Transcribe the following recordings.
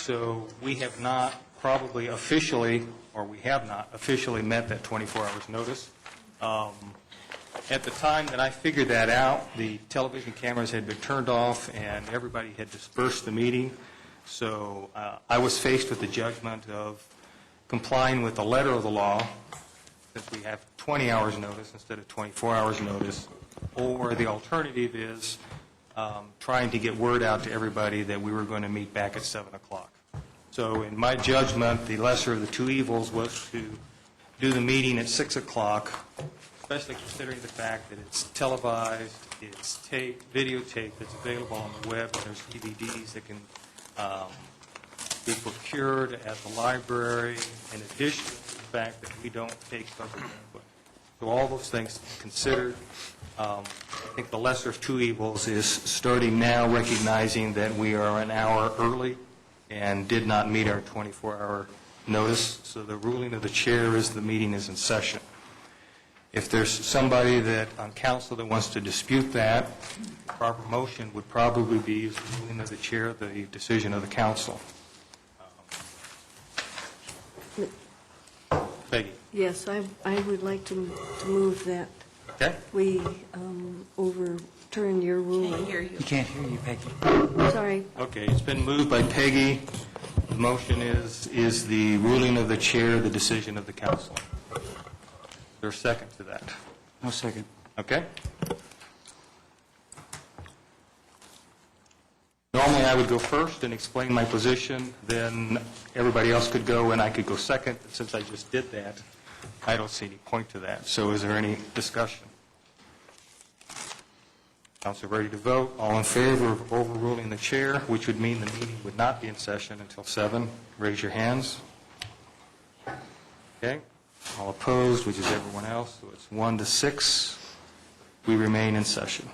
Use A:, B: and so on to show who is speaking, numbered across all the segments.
A: So we have not probably officially, or we have not officially met that 24 hours notice. At the time that I figured that out, the television cameras had been turned off and everybody had dispersed the meeting. So I was faced with the judgment of complying with the letter of the law, since we have 20 hours notice instead of 24 hours notice, or the alternative is trying to get word out to everybody that we were going to meet back at 7 o'clock. So in my judgment, the lesser of the two evils was to do the meeting at 6 o'clock, especially considering the fact that it's televised, it's taped, videotaped, it's available on the web, and there's DVDs that can be procured at the library, in addition to the fact that we don't take public input. So all those things considered, I think the lesser of two evils is starting now recognizing that we are an hour early and did not meet our 24-hour notice. So the ruling of the chair is the meeting is in session. If there's somebody that on council that wants to dispute that, the proper motion would probably be the ruling of the chair, the decision of the council. Peggy.
B: Yes, I would like to move that
A: Okay.
B: we overturn your ruling.
C: We can't hear you, Peggy.
B: Sorry.
A: Okay, it's been moved by Peggy. The motion is the ruling of the chair, the decision of the council. Is there a second to that?
C: No second.
A: Okay. Normally, I would go first and explain my position, then everybody else could go and I could go second. Since I just did that, I don't see any point to that. So is there any discussion? Council ready to vote? All in favor of overruling the chair, which would mean the meeting would not be in session until 7. Raise your hands. Okay. All opposed, which is everyone else. So it's 1 to 6. We remain in session.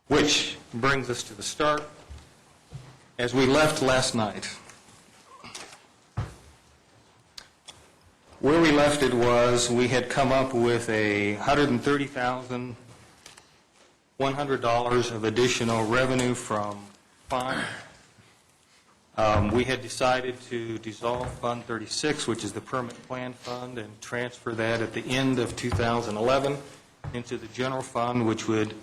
A: Which brings us to the start. As we left last night, where we left it was we had come up with a $130,100 of additional revenue from fund. We had decided to dissolve Fund 36, which is the permit plan fund, and transfer that at the end of 2011 into the general fund, which would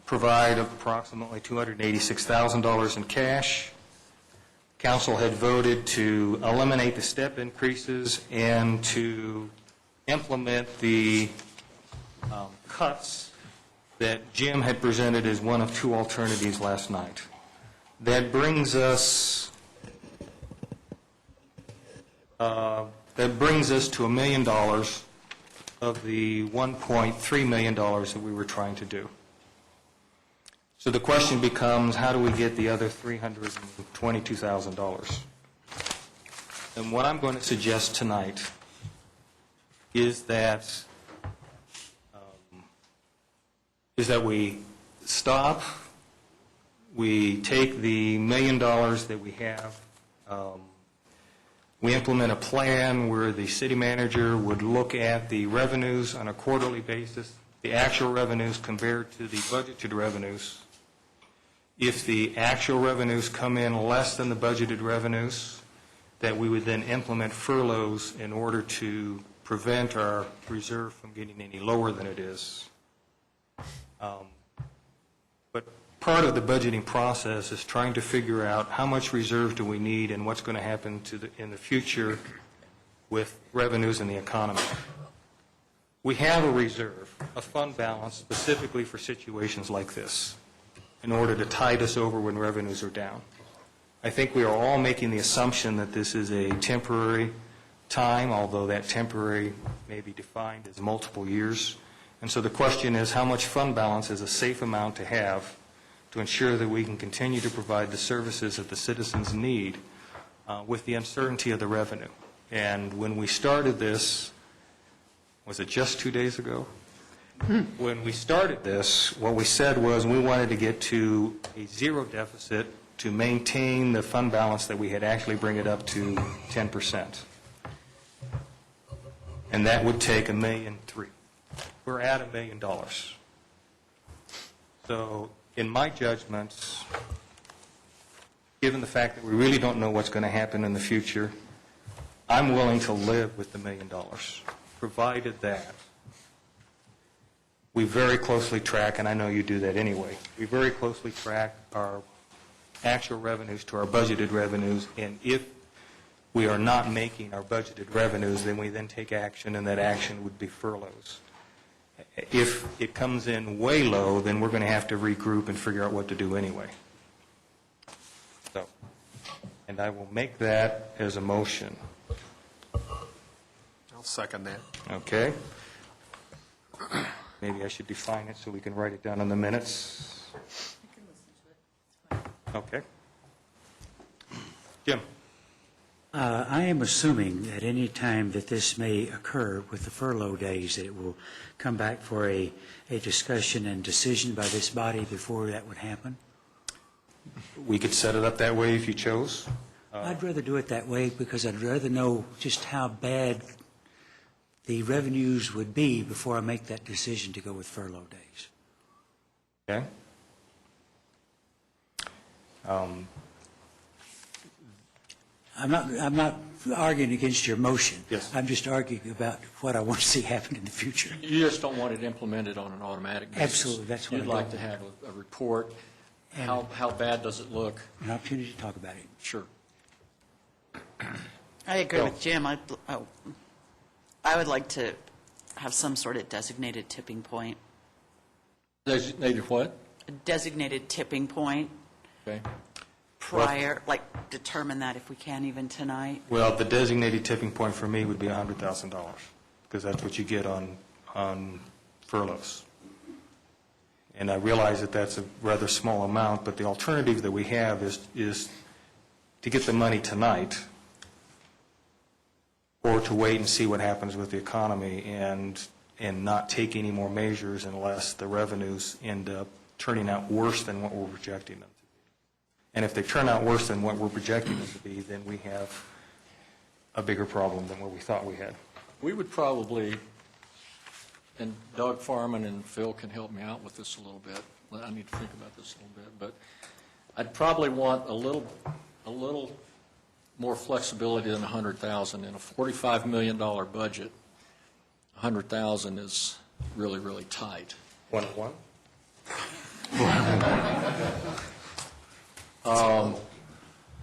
A: provide approximately $286,000 in cash. Council had voted to eliminate the step increases and to implement the cuts that Jim had presented as one of two alternatives last night. That brings us to $1 million of the $1.3 million that we were trying to do. So the question becomes, how do we get the other $322,000? And what I'm going to suggest tonight is that we stop, we take the $1 million that we have, we implement a plan where the city manager would look at the revenues on a quarterly basis, the actual revenues compared to the budgeted revenues. If the actual revenues come in less than the budgeted revenues, that we would then implement furloughs in order to prevent our reserve from getting any lower than it is. But part of the budgeting process is trying to figure out how much reserve do we need and what's going to happen in the future with revenues in the economy. We have a reserve, a fund balance specifically for situations like this, in order to tide us over when revenues are down. I think we are all making the assumption that this is a temporary time, although that temporary may be defined as multiple years. And so the question is, how much fund balance is a safe amount to have to ensure that we can continue to provide the services that the citizens need with the uncertainty of the revenue? And when we started this, was it just 2 days ago? When we started this, what we said was we wanted to get to a zero deficit to maintain the fund balance that we had, actually bring it up to 10%. And that would take $1.3 million. We're at $1 million. So in my judgments, given the fact that we really don't know what's going to happen in the future, I'm willing to live with the $1 million, provided that we very closely track, and I know you do that anyway, we very closely track our actual revenues to our budgeted revenues, and if we are not making our budgeted revenues, then we then take action, and that action would be furloughs. If it comes in way low, then we're going to have to regroup and figure out what to do anyway. So, and I will make that as a motion.
D: I'll second that.
A: Okay? Maybe I should define it so we can write it down in the minutes. Okay. Jim?
C: I am assuming that any time that this may occur with the furlough days, that it will come back for a discussion and decision by this body before that would happen.
A: We could set it up that way if you chose.
C: I'd rather do it that way because I'd rather know just how bad the revenues would be before I make that decision to go with furlough days.
A: Okay?
C: I'm not arguing against your motion.
A: Yes.
C: I'm just arguing about what I want to see happen in the future.
D: You just don't want it implemented on an automatic basis.
C: Absolutely, that's what
D: You'd
C: I
D: like
C: do.
D: to have a report.
C: And-
D: How bad does it look?
C: An opportunity to talk about it.
D: Sure.
E: I agree
A: Go.
E: with Jim. I would like to have some sort of designated tipping point.
D: Designated what?
E: A designated tipping point
D: Okay.
E: prior, like determine that if we can even tonight.
A: Well, the designated tipping point for me would be $100,000, because that's what you get on furloughs. And I realize that that's a rather small amount, but the alternative that we have is to get the money tonight, or to wait and see what happens with the economy and not take any more measures unless the revenues end up turning out worse than what we're projecting them to be. And if they turn out worse than what we're projecting them to be, then we have a bigger problem than what we thought we had.
D: We would probably, and Doug Farman and Phil can help me out with this a little bit. I need to think about this a little bit, but I'd probably want a little more flexibility than 100,000 in a $45 million budget. 100,000 is really, really tight.
A: 1-1?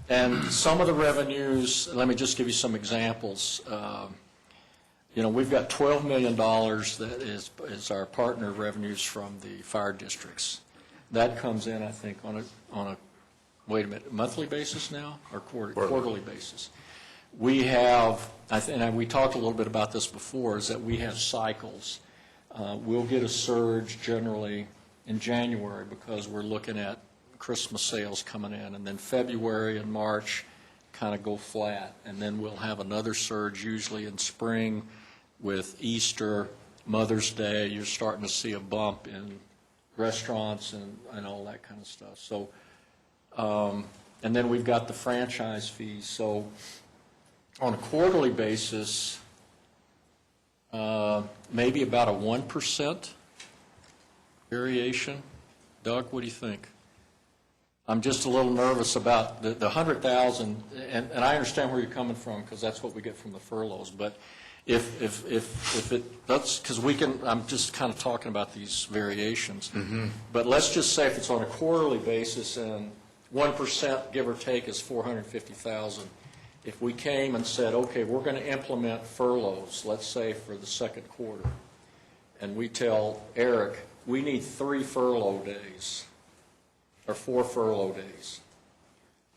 D: And some of the revenues, let me just give you some examples. We've got $12 million that is our partner revenues from the fire districts. That comes in, I think, on a wait a minute, monthly basis now, or quarterly basis. We have, and we talked a little bit about this before, is that we have cycles. We'll get a surge generally in January because we're looking at Christmas sales coming in, and then February and March kind of go flat, and then we'll have another surge usually in spring with Easter, Mother's Day. You're starting to see a bump in restaurants and all that kind of stuff. So, and then we've got the franchise fees. So on a quarterly basis, maybe about a 1% variation. Doug, what do you think? I'm just a little nervous about the 100,000, and I understand where you're coming from because that's what we get from the furloughs. But if that's because I'm just kind of talking about these variations. Mm-hmm. But let's just say if it's on a quarterly basis and 1%, give or take, is 450,000. If we came and said, okay, we're going to implement furloughs, let's say for the second quarter, and we tell Eric, we need 3 furlough days or 4 furlough days,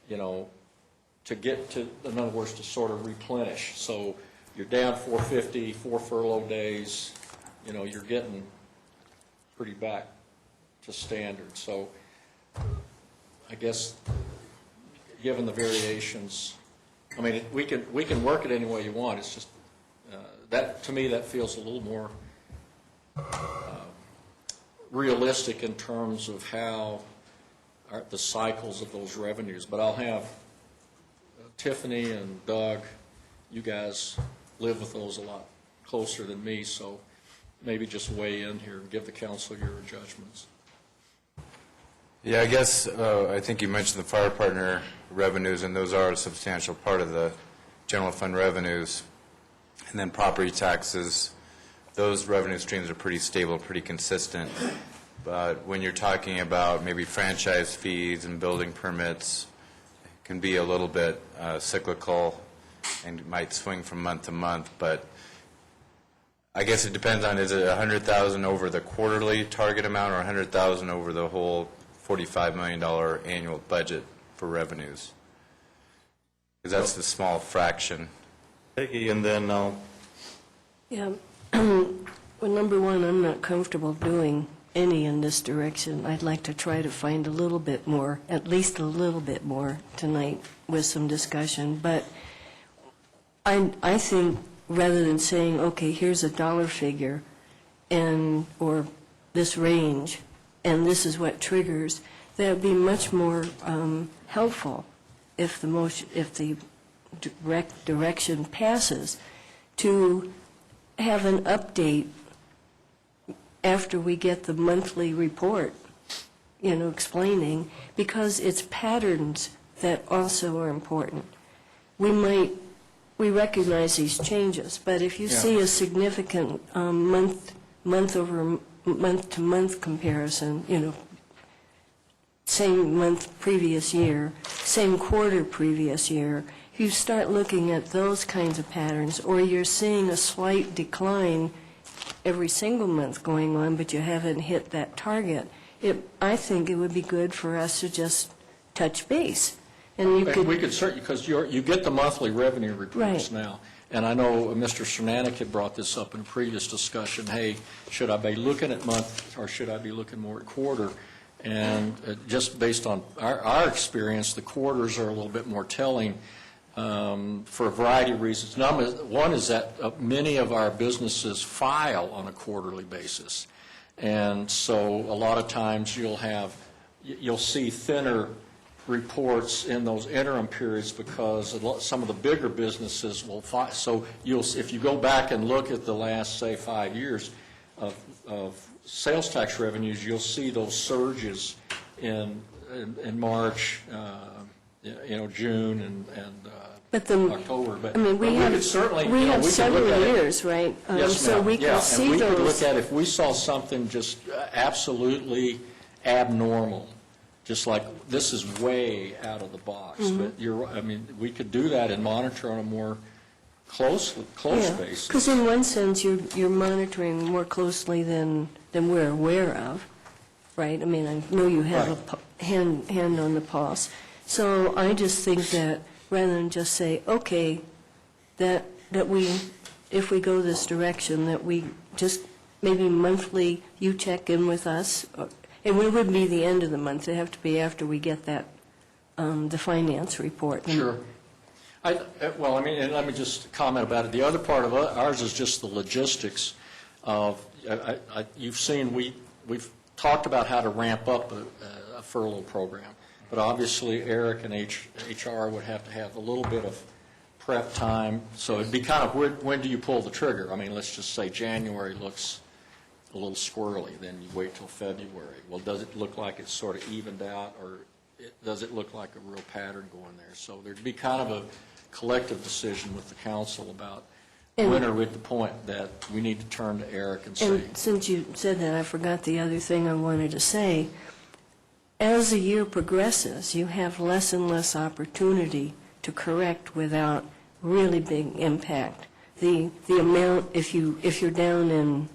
D: to get to, in other words, to sort of replenish. So you're down 450, 4 furlough days, you're getting pretty back to standard. So I guess, given the variations, I mean, we can work it any way you want. It's just that, to me, that feels a little more realistic in terms of how the cycles of those revenues. But I'll have Tiffany and Doug, you guys live with those a lot closer than me, so maybe just weigh in here and give the council your judgments.
F: Yeah, I guess, I think you mentioned the fire partner revenues, and those are a substantial part of the general fund revenues. And then property taxes, those revenue streams are pretty stable, pretty consistent. But when you're talking about maybe franchise fees and building permits, it can be a little bit cyclical and might swing from month to month. But I guess it depends on, is it 100,000 over the quarterly target amount or 100,000 over the whole $45 million annual budget for revenues? Because that's the small fraction.
A: Peggy, and then I'll
B: Yeah. Well, number one, I'm not comfortable doing any in this direction. I'd like to try to find a little bit more, at least a little bit more tonight with some discussion. But I think rather than saying, okay, here's a dollar figure and or this range and this is what triggers, that would be much more helpful if the direction passes to have an update after we get the monthly report, explaining, because it's patterns that also are important. We recognize these changes, but if you see a significant month-to-month comparison, same month previous year, same quarter previous year, you start looking at those kinds of patterns, or you're seeing a slight decline every single month going on, but you haven't hit that target, I think it would be good for us to just touch base. And
D: we could certainly, because you get the monthly revenue reports
B: Right.
D: now. And I know Mr. Cernanek had brought this up in a previous discussion, hey, should I be looking at month or should I be looking more at quarter? And just based on our experience, the quarters are a little bit more telling for a variety of reasons. One is that many of our businesses file on a quarterly basis. And so a lot of times you'll see thinner reports in those interim periods because some of the bigger businesses will file. So if you go back and look at the last, say, 5 years of sales tax revenues, you'll see those surges in March, June and October. But
B: we have several years, right?
D: Yes,
B: so
D: ma'am.
B: we can see
D: and we
B: those.
D: could look at if we saw something just absolutely abnormal, just like this is way out of the box. But we could do that and monitor on a more close basis.
B: Because in one sense, you're monitoring more closely than we're aware of, right? I mean, I know you have a hand on the pulse. So I just think that rather than just say, okay, that if we go this direction, that we just maybe monthly you check in with us, and it would be the end of the month. It have to be after we get that the finance report.
D: Sure. And let me just comment about it. The other part of ours is just the logistics of, you've seen, we've talked about how to ramp up a furlough program, but obviously Eric and HR would have to have a little bit of prep time, so it'd be kind of, when do you pull the trigger? I mean, let's just say January looks a little squirrely, then you wait till February. Well, does it look like it's sort of evened out, or does it look like a real pattern going there? So there'd be kind of a collective decision with the council about when are we at the point that we need to turn to Eric and say.
B: And since you said that, I forgot the other thing I wanted to say. As the year progresses, you have less and less opportunity to correct without really big impact. The amount, if you're down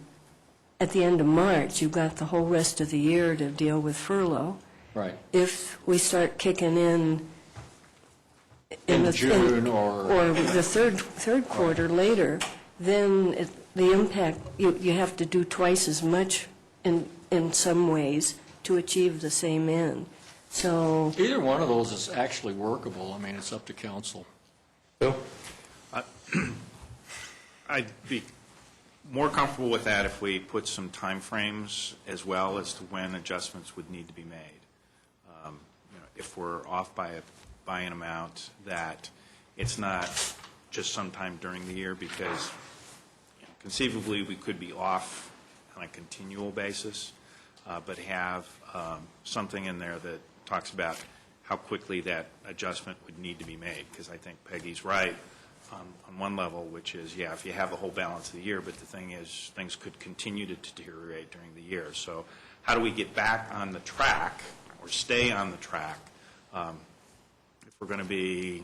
B: at the end of March, you've got the whole rest of the year to deal with furlough.
D: Right.
B: If we start kicking in
D: June
B: or the third quarter later, then the impact, you have to do twice as much in some ways to achieve the same end. So
D: either one of those is actually workable. I mean, it's up to council.
F: Bill?
G: I'd be more comfortable with that if we put some time frames as well as to when adjustments would need to be made. If we're off by an amount, that it's not just sometime during the year, because conceivably we could be off on a continual basis. but have something in there that talks about how quickly that adjustment would need to be made, because I think Peggy's right on one level, which is, yeah, if you have the whole balance of the year, but the thing is, things could continue to deteriorate during the year. So how do we get back on the track or stay on the track if we're going to be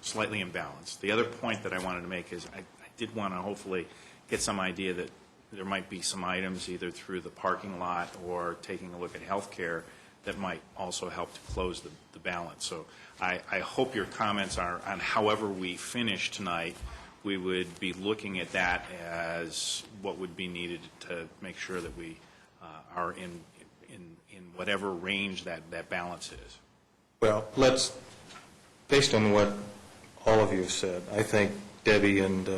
G: slightly imbalanced? The other point that I wanted to make is I did want to hopefully get some idea that there might be some items either through the parking lot or taking a look at healthcare that might also help to close the balance. So I hope your comments are on however we finish tonight, we would be looking at that as what would be needed to make sure that we are in whatever range that balance is.
A: Well, based on what all of you have said, I think Debbie and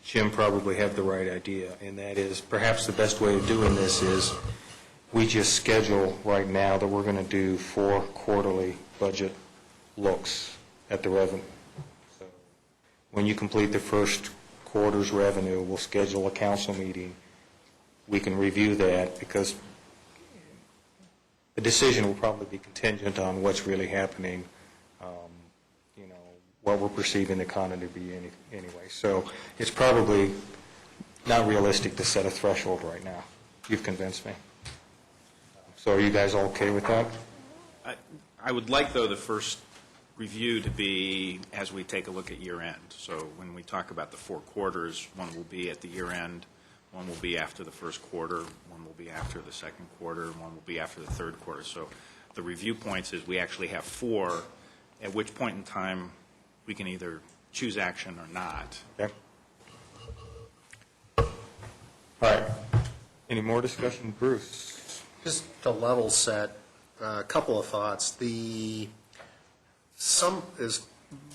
A: Jim probably have the right idea, and that is perhaps the best way of doing this is we just schedule right now that we're going to do 4 quarterly budget looks at the revenue. So when you complete the first quarter's revenue, we'll schedule a council meeting. We can review that because the decision will probably be contingent on what's really happening, what we're perceiving the economy to be anyway. So it's probably not realistic to set a threshold right now. You've convinced me. So are you guys all okay with that?
G: I would like, though, the first review to be as we take a look at year-end. So when we talk about the 4 quarters, one will be at the year-end, one will be after the first quarter, one will be after the second quarter, and one will be after the third quarter. So the review points is we actually have 4, at which point in time we can either choose action or not.
A: Okay. All right. Any more discussion? Bruce?
H: Just to level set, a couple of thoughts.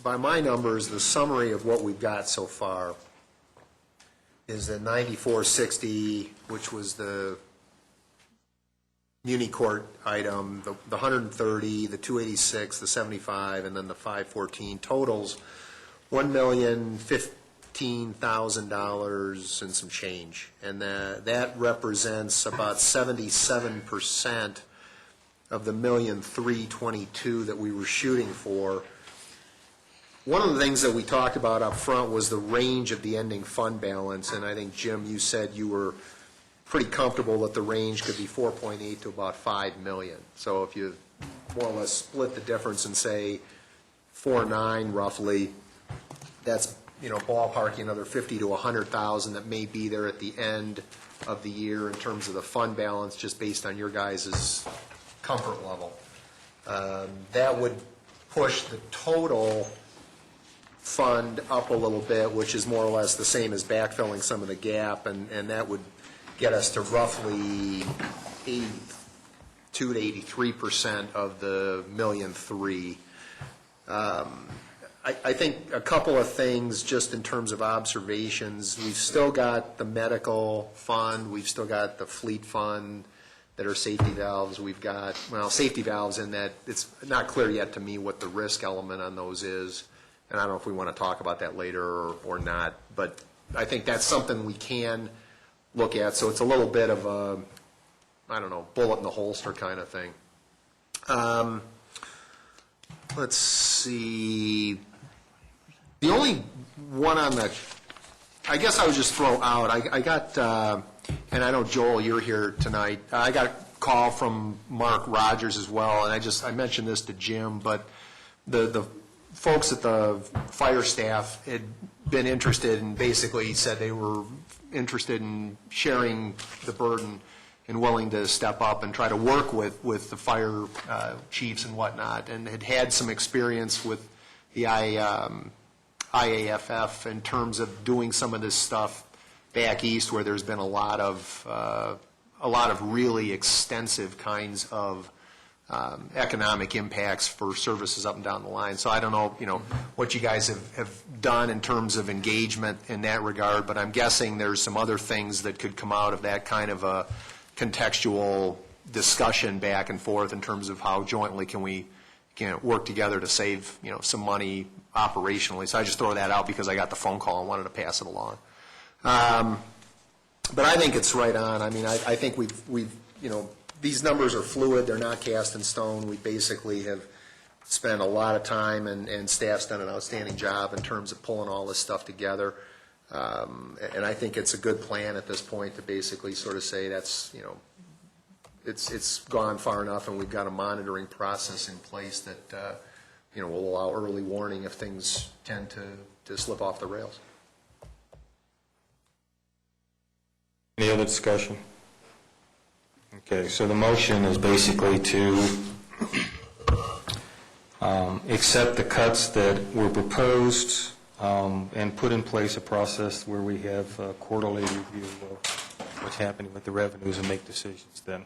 H: By my numbers, the summary of what we've got so far is the 9460, which was the Muni Court item, the 130, the 286, the 75, and then the 514 totals $1,015,000 and some change, and that represents about 77% of the $1,322,000 that we were shooting for. One of the things that we talked about up front was the range of the ending fund balance, and I think, Jim, you said you were pretty comfortable that the range could be 4.8 to about 5 million. So if you more or less split the difference and say 4.9 roughly, that's, ballparking another 50 to 100,000 that may be there at the end of the year in terms of the fund balance, just based on your guys' comfort level. That would push the total fund up a little bit, which is more or less the same as backfilling some of the gap, and that would get us to roughly 82 to 83% of the $1,003,000. I think a couple of things just in terms of observations. We've still got the medical fund. We've still got the fleet fund that are safety valves. We've got, safety valves in that it's not clear yet to me what the risk element on those is. And I don't know if we want to talk about that later or not. But I think that's something we can look at. So it's a little bit of a, bullet in the holster kind of thing. Let's see. The only one on the, I guess I would just throw out, I got, and I know, Joel, you're here tonight. I got a call from Mark Rogers as well, and I mentioned this to Jim, but the folks at the fire staff had been interested, and basically said they were interested in sharing the burden and willing to step up and try to work with the fire chiefs and whatnot, and had some experience with the IAFF in terms of doing some of this stuff back east, where there's been a lot of really extensive kinds of economic impacts for services up and down the line. So I don't know, what you guys have done in terms of engagement in that regard, but I'm guessing there's some other things that could come out of that kind of a contextual discussion back and forth in terms of how jointly can we work together to save, some money operationally. So I just throw that out because I got the phone call and wanted to pass it along. But I think it's right on. I mean, I think we've these numbers are fluid, they're not cast in stone. We basically have spent a lot of time, and staff's done an outstanding job in terms of pulling all this stuff together. And I think it's a good plan at this point to basically sort of say that's, it's gone far enough, and we've got a monitoring process in place that, will allow early warning if things tend to slip off the rails.
A: Any other discussion? Okay, so the motion is basically to accept the cuts that were proposed and put in place a process where we have a quarterly review of what's happening with the revenues and make decisions then.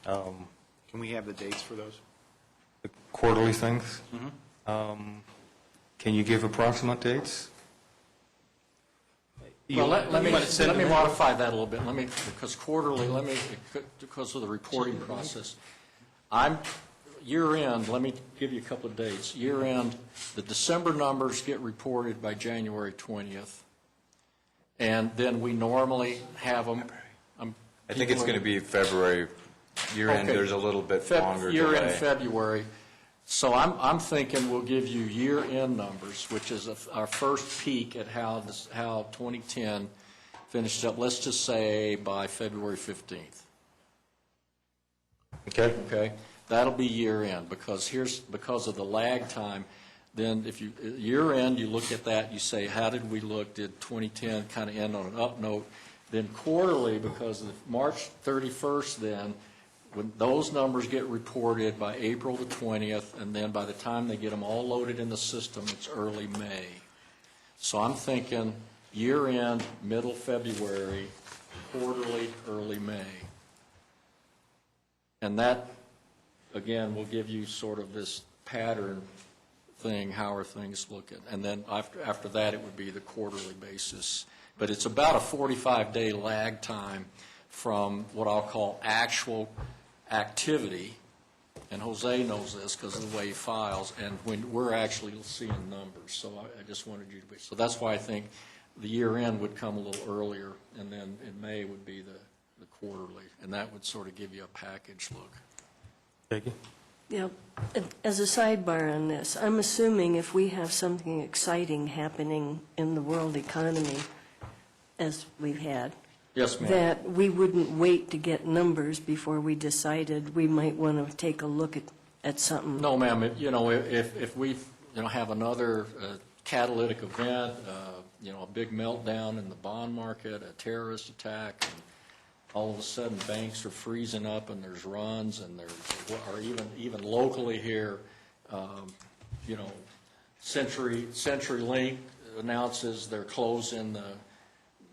G: Can we have the dates for those?
A: The quarterly things? Can you give approximate dates?
D: Well, let me modify that a little bit. Because quarterly, because of the reporting process, year-end, let me give you a couple of dates. Year-end, the December numbers get reported by January 20th, and then we normally have them.
F: I think it's going to be February. Year-end,
D: Okay.
F: there's a little bit longer delay.
D: Year-end February. So I'm thinking we'll give you year-end numbers, which is our first peek at how 2010 finished up, let's just say by February 15th.
A: Okay.
D: Okay? That'll be year-end, because of the lag time. Then if you, year-end, you look at that, you say, how did we look? Did 2010 kind of end on an up note? Then quarterly, because of March 31st then, when those numbers get reported by April the 20th, and then by the time they get them all loaded in the system, it's early May. So I'm thinking year-end, middle February, quarterly, early May. And that, again, will give you sort of this pattern thing, how are things looking. And then after that, it would be the quarterly basis. But it's about a 45-day lag time from what I'll call actual activity, and Jose knows this because of the way he files, and when we're actually seeing numbers. So I just wanted you to be, so that's why I think the year-end would come a little earlier, and then in May would be the quarterly, and that would sort of give you a package look.
A: Peggy?
B: Yeah, as a sidebar on this, I'm assuming if we have something exciting happening in the world economy, as we've had,
D: Yes, ma'am.
B: that we wouldn't wait to get numbers before we decided we might want to take a look at something.
D: No, ma'am. If we have another catalytic event, a big meltdown in the bond market, a terrorist attack, and all of a sudden banks are freezing up and there's runs, and or even locally here, CenturyLink announces they're closing the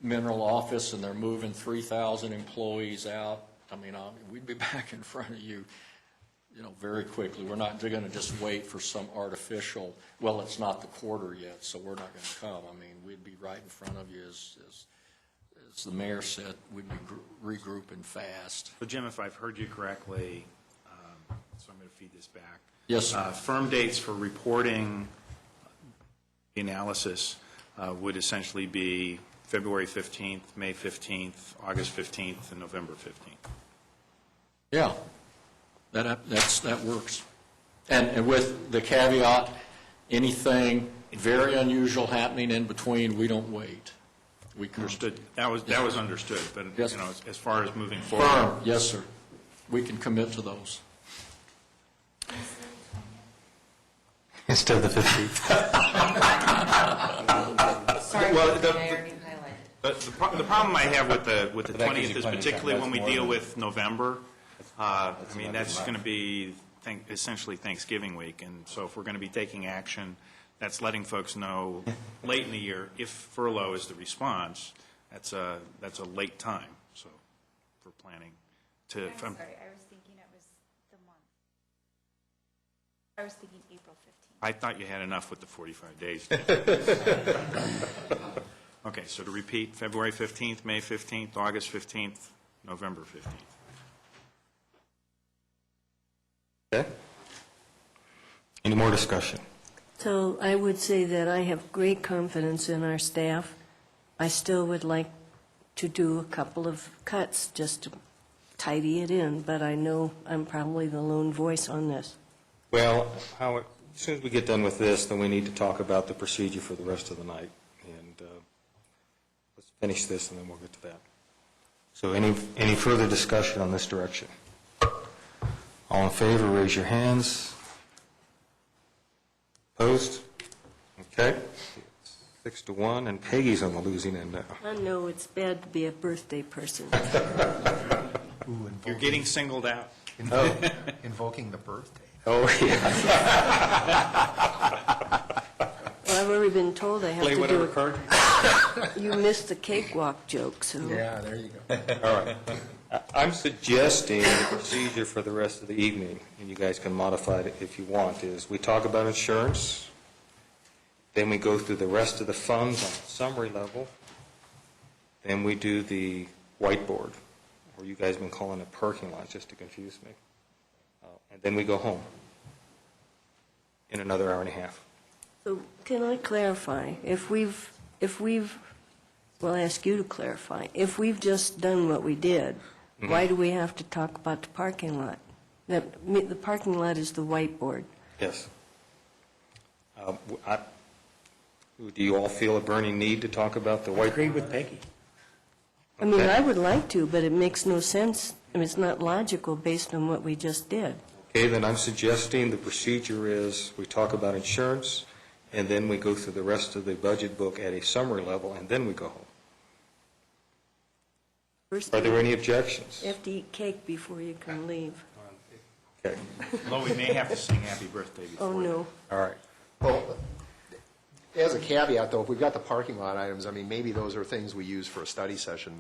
D: mineral office and they're moving 3,000 employees out. I mean, we'd be back in front of you, very quickly. We're not going to just wait for some artificial, well, it's not the quarter yet, so we're not going to come. I mean, we'd be right in front of you, as the mayor said, we'd be regrouping fast.
G: So Jim, if I've heard you correctly, so I'm going to feed this back.
D: Yes, sir.
G: Firm dates for reporting the analysis would essentially be February 15th, May 15th, August 15th, and November 15th.
D: Yeah, that works. And with the caveat, anything very unusual happening in between, we don't wait. We
G: Understood. That was understood, but
D: Yes.
G: As far as moving forward.
D: Firm, yes, sir. We can commit to those.
A: Instead of the 15th.
I: Sorry,
G: Well,
I: I already highlighted.
G: The problem I have with the
F: That gives
G: 20th
F: you
G: is
F: plenty of time.
G: particularly when we
F: That's more
G: deal
F: than-
G: with November. I mean,
F: another
G: that's
F: month.
G: going to be essentially Thanksgiving week, and so if we're going to be taking action, that's letting folks know late in the year if furlough is the response. That's a late time, so for planning to.
I: I'm sorry, I was thinking it was the month. I was thinking April 15th.
G: I thought you had enough with the 45 days. Okay, so to repeat, February 15th, May 15th, August 15th, November 15th.
A: Okay. Any more discussion?
B: So I would say that I have great confidence in our staff. I still would like to do a couple of cuts just to tidy it in, but I know I'm probably the lone voice on this.
A: Well, Howard, as soon as we get done with this, then we need to talk about the procedure for the rest of the night. And let's finish this, and then we'll get to that. So any further discussion on this direction? All in favor, raise your hands. Opposed? Okay. 6-1, and Peggy's on the losing end now.
B: I know it's bad to be a birthday person.
G: You're getting singled out.
H: Invoking the birthday.
A: Oh, yeah.
B: Well, I've already been told I have
A: Play
B: to do
A: whatever
B: it.
A: card.
B: You missed the cakewalk joke, so.
H: Yeah, there you go.
A: All right. I'm suggesting the procedure for the rest of the evening, and you guys can modify it if you want, is we talk about insurance, then we go through the rest of the funds on a summary level, then we do the whiteboard, or you guys have been calling it parking lot, just to confuse me. And then we go home in another hour and a half.
B: So can I clarify, if we've, well, I'll ask you to clarify, if we've just done what we did, why do we have to talk about the parking lot? The parking lot is the whiteboard.
A: Yes. Do you all feel a burning need to talk about the
C: I
A: whiteboard?
C: agree with Peggy.
B: I mean,
A: Okay.
B: I would like to, but it makes no sense. I mean, it's not logical based on what we just did.
A: Okay, then I'm suggesting the procedure is we talk about insurance, and then we go through the rest of the budget book at a summary level, and then we go home.
B: First,
A: Are there any objections?
B: you have to eat cake before you can leave.
A: Okay,
G: Although we may have to sing happy birthday before.
B: Oh, no.
A: all right.
H: Well, as a caveat, though, if we've got the parking lot items, I mean, maybe those are things we use for a study session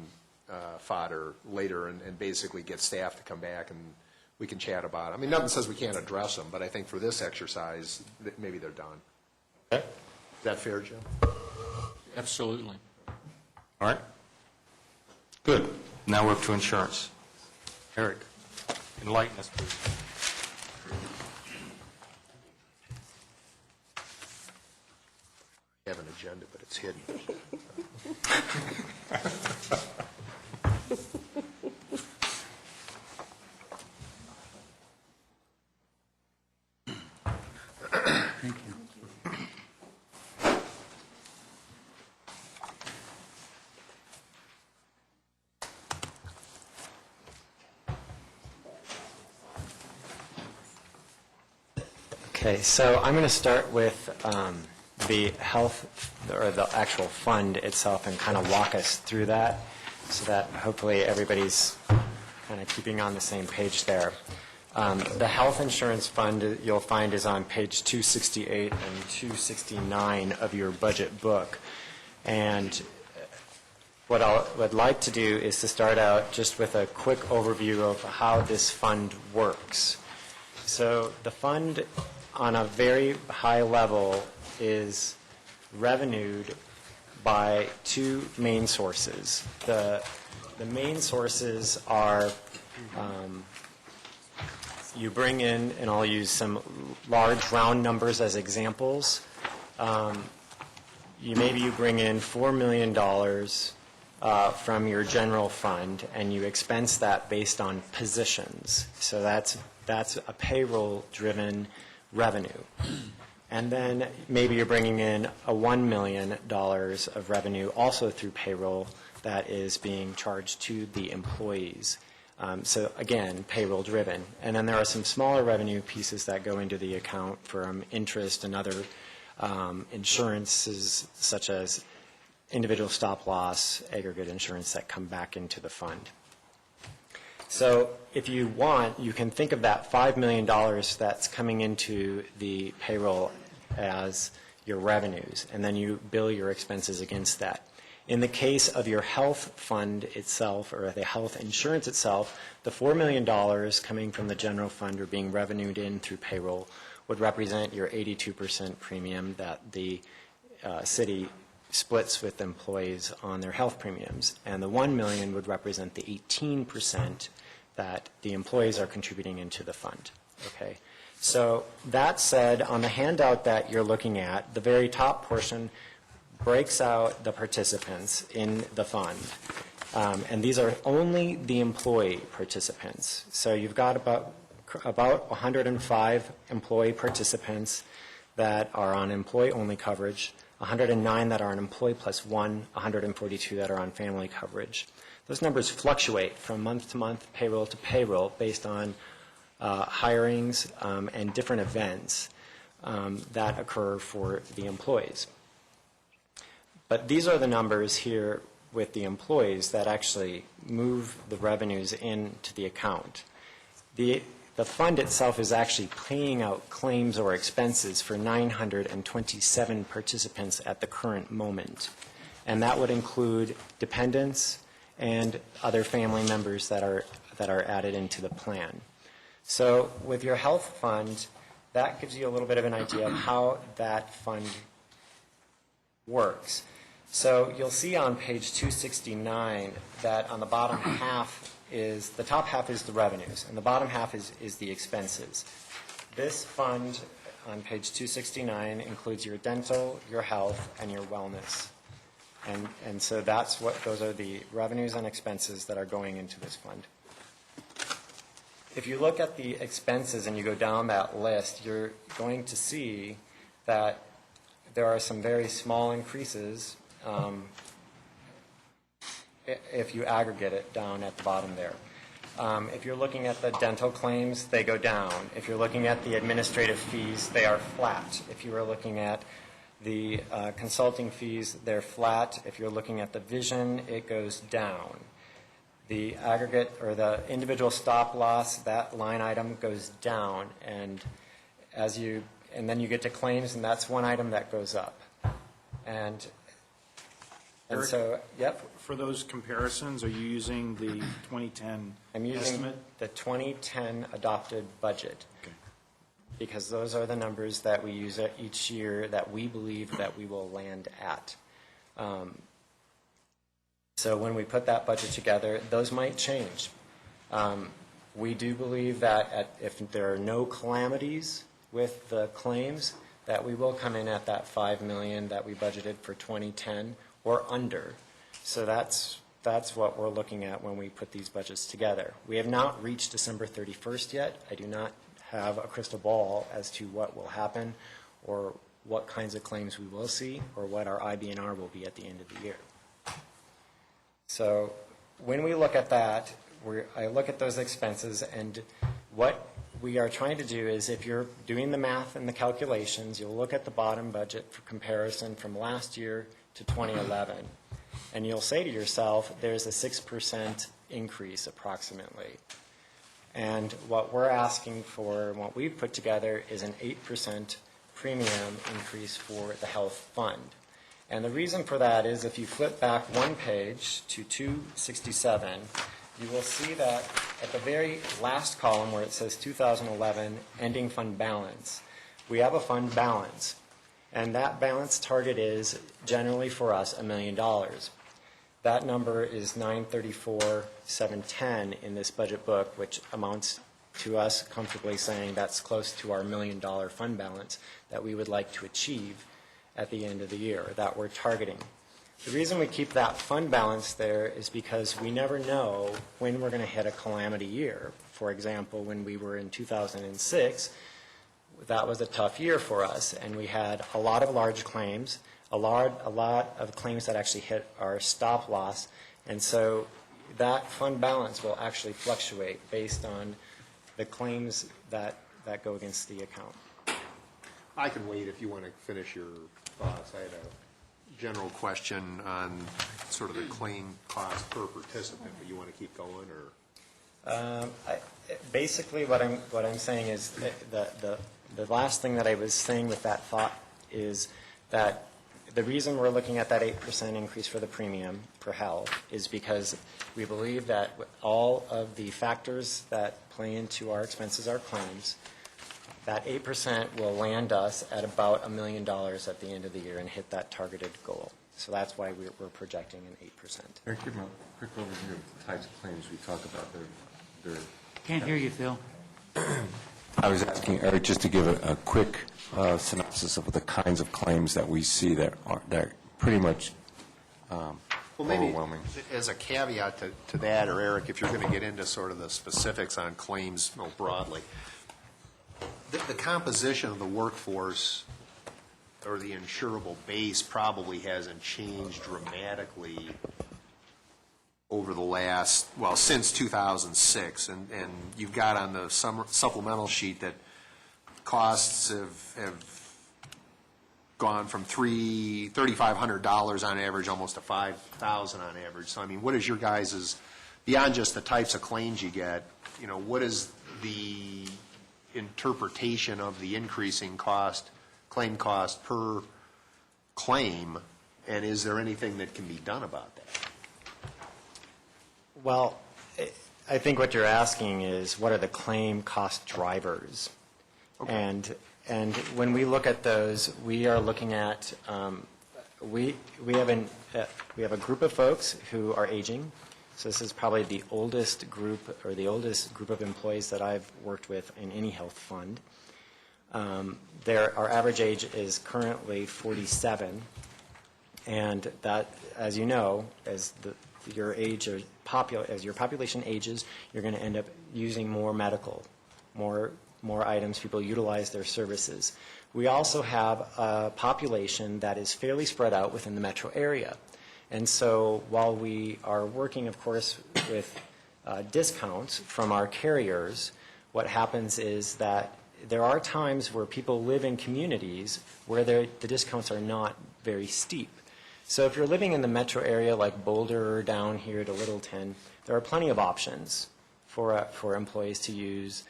H: fodder later and basically get staff to come back and we can chat about it. I mean, nothing says we can't address them, but I think for this exercise, maybe they're done.
A: Okay,
H: Is that fair, Jim?
D: Absolutely.
A: all right. Good. Now we're up to insurance. Eric, enlighten us, please.
H: We have an agenda, but it's hidden.
C: Thank you.
J: Okay, so I'm going to start with the health, or the actual fund itself, and kind of walk us through that, so that hopefully everybody's kind of keeping on the same page there. The health insurance fund, you'll find, is on page 268 and 269 of your budget book. And what I would like to do is to start out just with a quick overview of how this fund works. So the fund, on a very high level, is revenued by two main sources. The main sources are you bring in, and I'll use some large round numbers as examples. Maybe you bring in $4 million from your general fund, and you expense that based on positions. So that's a payroll-driven revenue. And then maybe you're bringing in a $1 million of revenue also through payroll that is being charged to the employees. So again, payroll-driven. And then there are some smaller revenue pieces that go into the account from interest and other insurances, such as individual stop-loss, aggregate insurance that come back into the fund. So if you want, you can think of that $5 million that's coming into the payroll as your revenues, and then you bill your expenses against that. In the case of your health fund itself, or the health insurance itself, the $4 million coming from the general fund or being revenued in through payroll would represent your 82% premium that the city splits with employees on their health premiums. And the $1 million would represent the 18% that the employees are contributing into the fund. Okay. So that said, on the handout that you're looking at, the very top portion breaks out the participants in the fund. And these are only the employee participants. So you've got about 105 employee participants that are on employee-only coverage, 109 that are on employee plus one, 142 that are on family coverage. Those numbers fluctuate from month to month, payroll to payroll, based on hirings and different events that occur for the employees. But these are the numbers here with the employees that actually move the revenues into the account. The fund itself is actually paying out claims or expenses for 927 participants at the current moment. And that would include dependents and other family members that are added into the plan. So with your health fund, that gives you a little bit of an idea of how that fund works. So you'll see on page 269 that on the bottom half is, the top half is the revenues, and the bottom half is the expenses. This fund on page 269 includes your dental, your health, and your wellness. And so that's what, those are the revenues and expenses that are going into this fund. If you look at the expenses and you go down that list, you're going to see that there are some very small increases if you aggregate it down at the bottom there. If you're looking at the dental claims, they go down. If you're looking at the administrative fees, they are flat. If you are looking at the consulting fees, they're flat. If you're looking at the vision, it goes down. The aggregate or the individual stop loss, that line item goes down, and then you get to claims, and that's one item that goes up. And
G: Eric,
J: so, yep.
G: For those comparisons, are you using the 2010
J: I'm using
G: estimate?
J: the 2010 adopted budget.
G: Okay.
J: Because those are the numbers that we use each year that we believe that we will land at. So when we put that budget together, those might change. We do believe that if there are no calamities with the claims, that we will come in at that $5 million that we budgeted for 2010 or under. So that's what we're looking at when we put these budgets together. We have not reached December 31st yet. I do not have a crystal ball as to what will happen or what kinds of claims we will see or what our IBNR will be at the end of the year. So when we look at that, I look at those expenses, and what we are trying to do is, if you're doing the math and the calculations, you'll look at the bottom budget for comparison from last year to 2011, and you'll say to yourself, there's a 6% increase approximately. And what we're asking for, and what we've put together, is an 8% premium increase for the health fund. And the reason for that is, if you flip back one page to 267, you will see that at the very last column where it says 2011 ending fund balance, we have a fund balance. And that balance target is generally for us $1 million. That number is 934,710 in this budget book, which amounts to us comfortably saying that's close to our $1 million fund balance that we would like to achieve at the end of the year, that we're targeting. The reason we keep that fund balance there is because we never know when we're going to hit a calamity year. For example, when we were in 2006, that was a tough year for us, and we had a lot of large claims, a lot of claims that actually hit our stop loss, and so that fund balance will actually fluctuate based on the claims that go against the account.
H: I can wait if you want to finish your thoughts. I had a general question on sort of the claim cost per participant, but you want to keep going, or?
J: Basically, what I'm saying is the last thing that I was saying with that thought is that the reason we're looking at that 8% increase for the premium for health is because we believe that all of the factors that play into our expenses, our claims, that 8% will land us at about $1 million at the end of the year and hit that targeted goal. So that's why we're projecting an 8%.
K: Eric, give me a quick overview of the types of claims we talk about.
L: Can't hear you, Phil.
K: I was asking Eric just to give a quick synopsis of the kinds of claims that we see that pretty much
H: Well, maybe
K: overwhelming.
H: as a caveat to that, or Eric, if you're going to get into sort of the specifics on claims more broadly, the composition of the workforce or the insurable base probably hasn't changed dramatically over the last, well, since 2006. And you've got on the supplemental sheet that costs have gone from $3,500 on average almost to $5,000 on average. So, I mean, what is your guys', beyond just the types of claims you get, you know, what is the interpretation of the increasing cost, claim cost per claim, and is there anything that can be done about that?
J: Well, I think what you're asking is, what are the claim cost drivers? Okay. And when we look at those, we are looking at, we have a group of folks who are aging. So this is probably the oldest group, or the oldest group of employees that I've worked with in any health fund. Our average age is currently 47, and that, as you know, as your population ages, you're going to end up using more medical, more items. People utilize their services. We also have a population that is fairly spread out within the metro area. And so while we are working, of course, with discounts from our carriers, what happens is that there are times where people live in communities where the discounts are not very steep. So if you're living in the metro area like Boulder or down here to Littleton, there are plenty of options for employees to use,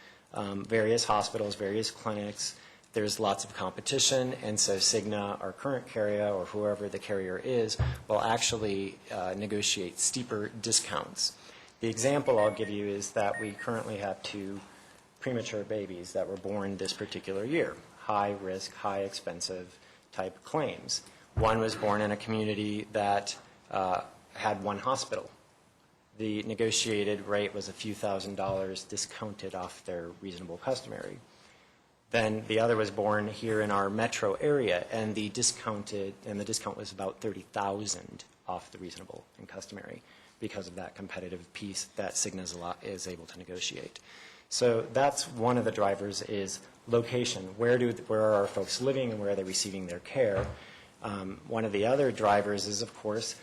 J: various hospitals, various clinics. There's lots of competition, and so Cigna, our current carrier, or whoever the carrier is, will actually negotiate steeper discounts. The example I'll give you is that we currently have 2 premature babies that were born this particular year, high risk, high expensive type claims. One was born in a community that had 1 hospital. The negotiated rate was a few $1,000s discounted off their reasonable customary. Then the other was born here in our metro area, and the discount was about $30,000 off the reasonable and customary because of that competitive piece that Cigna is able to negotiate. So that's one of the drivers, is location. Where are our folks living and where are they receiving their care? One of the other drivers is, of course,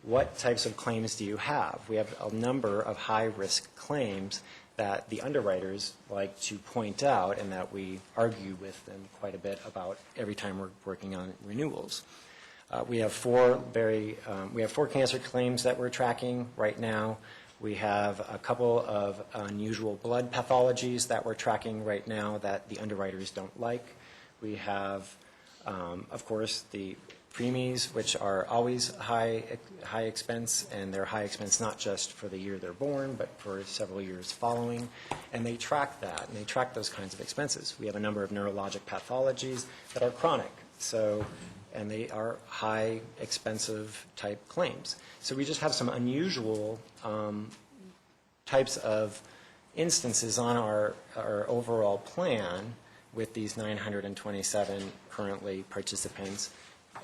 J: what types of claims do you have? We have a number of high-risk claims that the underwriters like to point out and that we argue with them quite a bit about every time we're working on renewals. We have 4 cancer claims that we're tracking right now. We have a couple of unusual blood pathologies that we're tracking right now that the underwriters don't like. We have, of course, the preemies, which are always high expense, and they're high expense not just for the year they're born, but for several years following. And they track that, and they track those kinds of expenses. We have a number of neurologic pathologies that are chronic, and they are high expensive type claims. So we just have some unusual types of instances on our overall plan with these 927 currently participants,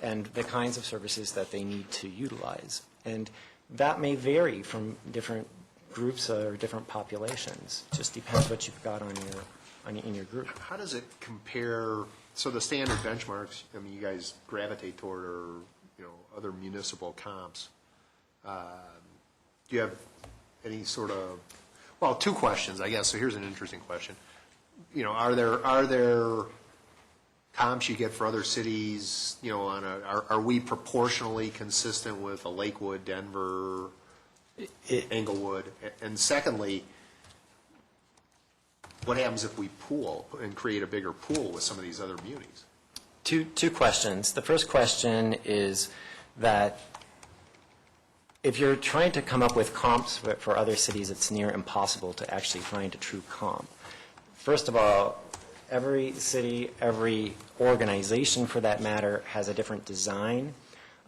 J: and the kinds of services that they need to utilize. And that may vary from different groups or different populations. It just depends what you've got in your group.
H: How does it compare, so the standard benchmarks, I mean, you guys gravitate toward, or, you know, other municipal comps. Do you have any sort of, well, 2 questions, I guess. So here's an interesting question. You know, are there comps you get for other cities, you know, are we proportionally consistent with a Lakewood, Denver, Englewood? And secondly, what happens if we pool and create a bigger pool with some of these other munis?
J: Two questions. The first question is that if you're trying to come up with comps for other cities, it's near impossible to actually find a true comp. First of all, every city, every organization for that matter, has a different design.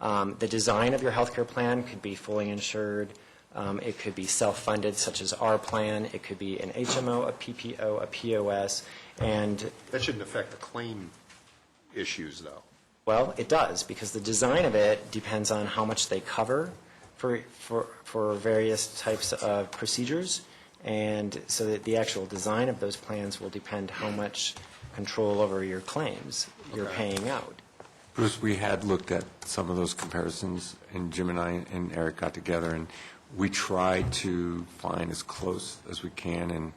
J: The design of your healthcare plan could be fully insured. It could be self-funded, such as our plan. It could be an HMO, a PPO, a POS, and
H: that shouldn't affect the claim issues, though.
J: Well, it does, because the design of it depends on how much they cover for various types of procedures, and so that the actual design of those plans will depend how much control over your claims you're paying out.
K: Bruce, we had looked at some of those comparisons, and Jim and I and Eric got together, and we tried to find as close as we can, and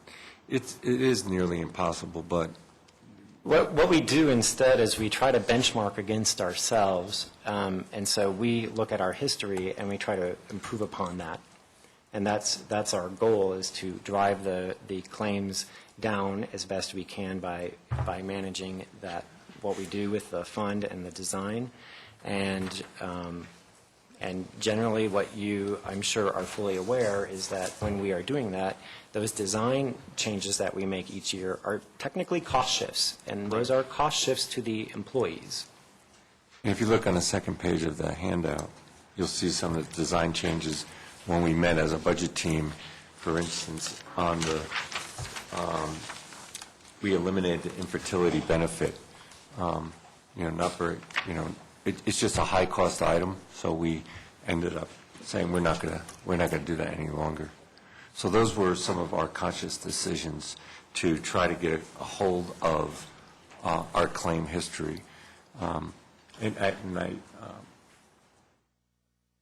K: it is nearly impossible, but
J: What we do instead is we try to benchmark against ourselves, and so we look at our history and we try to improve upon that. And that's our goal, is to drive the claims down as best we can by managing that, what we do with the fund and the design. And generally what you, I'm sure, are fully aware is that when we are doing that, those design changes that we make each year are technically cost shifts, and those are cost shifts to the employees.
K: And if you look on the second page of the handout, you'll see some of the design changes when we met as a budget team. For instance, on the, we eliminated the infertility benefit. Not very, it's just a high-cost item, so we ended up saying we're not going to do that any longer. So those were some of our conscious decisions to try to get a hold of our claim history. And I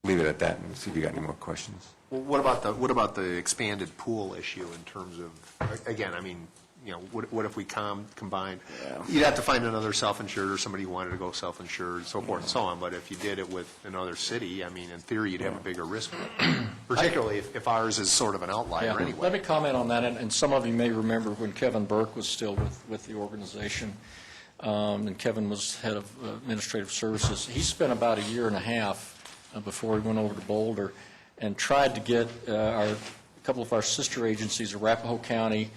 K: leave it at that and see if you got any more questions.
H: Well, what about the expanded pool issue in terms of, again, I mean, what if we combined? You'd have to find another self-insured or somebody who wanted to go self-insured, so forth and so on. But if you did it with another city, I mean, in theory, you'd have a bigger risk, particularly if ours is sort of an outlier anyway.
D: Let me comment on that, and some of you may remember when Kevin Burke was still with the organization, and Kevin was head of administrative services. He spent about a year and a half before he went over to Boulder and tried to get a couple of our sister agencies, Arapahoe County,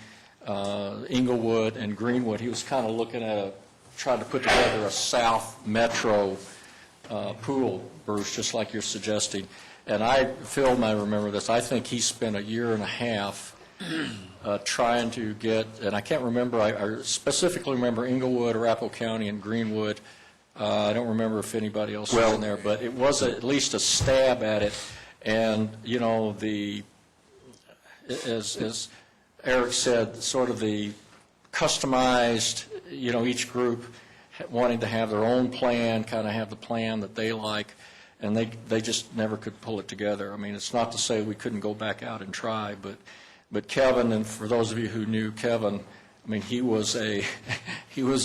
D: Inglewood, and Greenwood. He was kind of looking at tried to put together a South Metro pool, Bruce, just like you're suggesting. And Phil might remember this, I think he spent a year and a half trying to get, and I can't remember, I specifically remember Inglewood, Arapahoe County, and Greenwood. I don't remember if anybody else was in there, but it was at least a stab at it. And, as Eric said, sort of the customized, each group wanting to have their own plan, kind of have the plan that they like, and they just never could pull it together. I mean, it's not to say we couldn't go back out and try, but Kevin, and for those of you who knew Kevin, I mean, he was a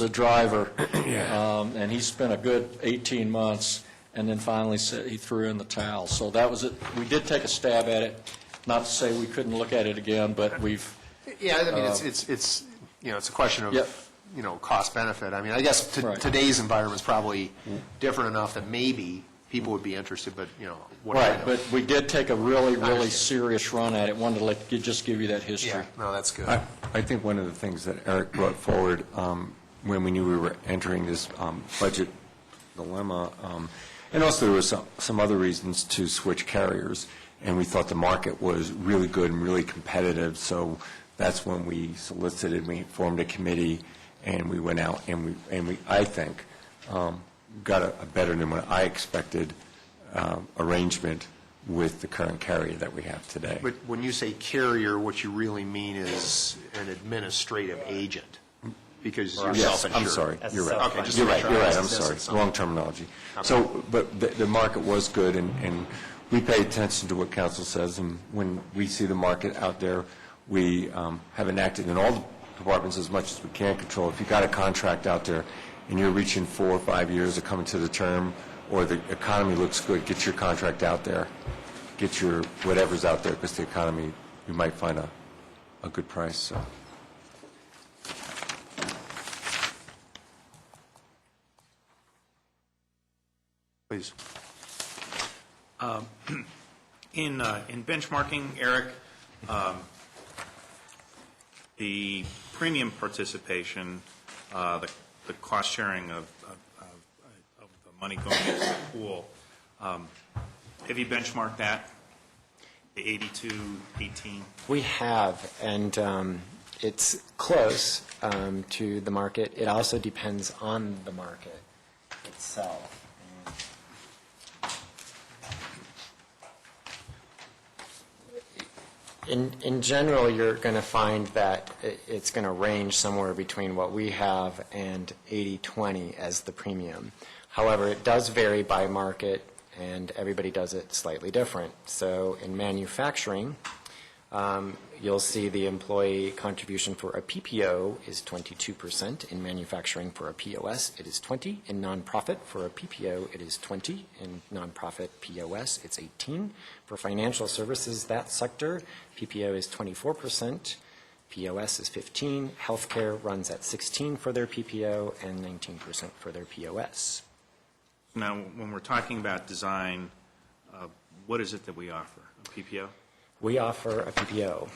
D: driver, and he spent a good 18 months, and then finally he threw in the towel. So that was it. We did take a stab at it. Not to say we couldn't look at it again, but we've.
H: Yeah, I mean, it's a question of cost benefit. I mean, I guess today's environment is probably different enough that maybe people would be interested, but
D: Right, but we did take a really serious run at it. Wanted to just give you that history.
H: Yeah, no, that's good.
K: I think one of the things that Eric brought forward when we knew we were entering this budget dilemma, and also there were some other reasons to switch carriers, and we thought the market was really good and really competitive, so that's when we solicited, we formed a committee, and we went out, and we I think, got a better than what I expected arrangement with the current carrier that we have today.
H: But when you say carrier, what you really mean is an administrative agent, because you're self-insured.
K: I'm sorry, you're right.
H: Okay, just
K: you're
H: to make
K: right,
H: sure.
K: I'm sorry, wrong terminology. Okay. So, but the market was good, and we pay attention to what council says, and when we see the market out there, we have enacted in all the departments as much as we can control. If you got a contract out there and you're reaching 4 or 5 years of coming to the term, or the economy looks good, get your contract out there, get your whatever's out there, because the economy, you might find a good price. So.
H: Please.
G: In benchmarking, Eric, the premium participation, the cost sharing of the money going into the pool, have you benchmarked that, the 82-18?
J: We have, and it's close to the market. It also depends on the market itself. In general, you're going to find that it's going to range somewhere between what we have and 80/20 as the premium. However, it does vary by market, and everybody does it slightly different. So in manufacturing, you'll see the employee contribution for a PPO is 22%. In manufacturing for a POS, it is 20. In nonprofit for a PPO, it is 20. In nonprofit POS, it's 18. For financial services, that sector, PPO is 24%. POS is 15. Healthcare runs at 16 for their PPO and 19% for their POS.
G: Now, when we're talking about design, what is it that we offer? A PPO?
J: We offer a PPO.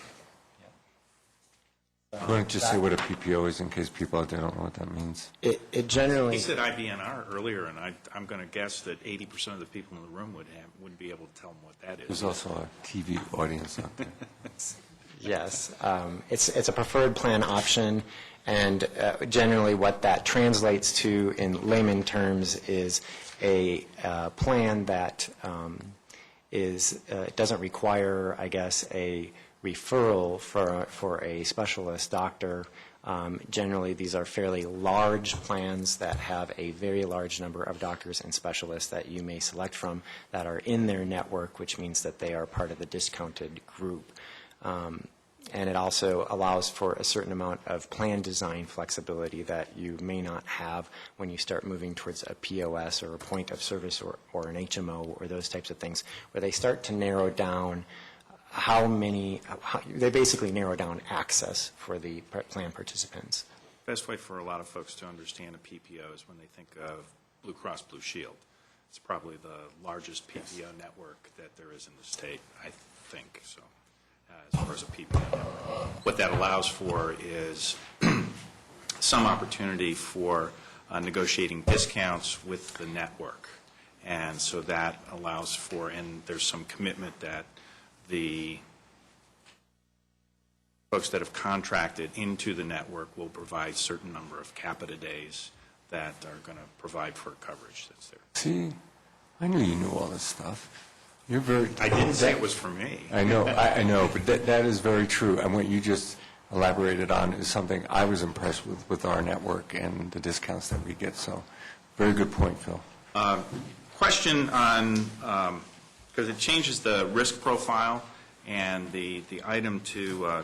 K: Why don't you just say what a PPO is in case people out there don't know what that means?
J: It generally...
G: He said IBNR earlier, and I'm going to guess that 80% of the people in the room wouldn't be able to tell them what that is.
K: There's also a TV audience out there.
J: Yes. It's a preferred plan option, and generally what that translates to in layman terms is a plan that doesn't require, I guess, a referral for a specialist doctor. Generally, these are fairly large plans that have a very large number of doctors and specialists that you may select from that are in their network, which means that they are part of the discounted group. And it also allows for a certain amount of plan design flexibility that you may not have when you start moving towards a POS or a point of service or an HMO or those types of things, where they start to narrow down they basically narrow down access for the plan participants.
G: Best way for a lot of folks to understand a PPO is when they think of Blue Cross Blue Shield. It's probably the largest PPO network that there is in the state, I think, so, as far as a PPO network. What that allows for is some opportunity for negotiating discounts with the network. And so that allows for, and there's some commitment that the folks that have contracted into the network will provide certain number of capita days that are going to provide for coverage that's there.
K: See, I knew you knew all this stuff. You're very...
G: I didn't say it was for me.
K: I know, but that is very true. And what you just elaborated on is something I was impressed with our network and the discounts that we get. So, very good point, Phil.
G: Question on, because it changes the risk profile and the item to,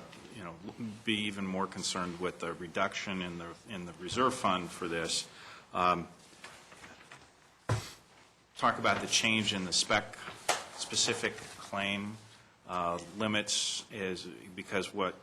G: be even more concerned with the reduction in the reserve fund for this. Talk about the change in the specific claim limits is because what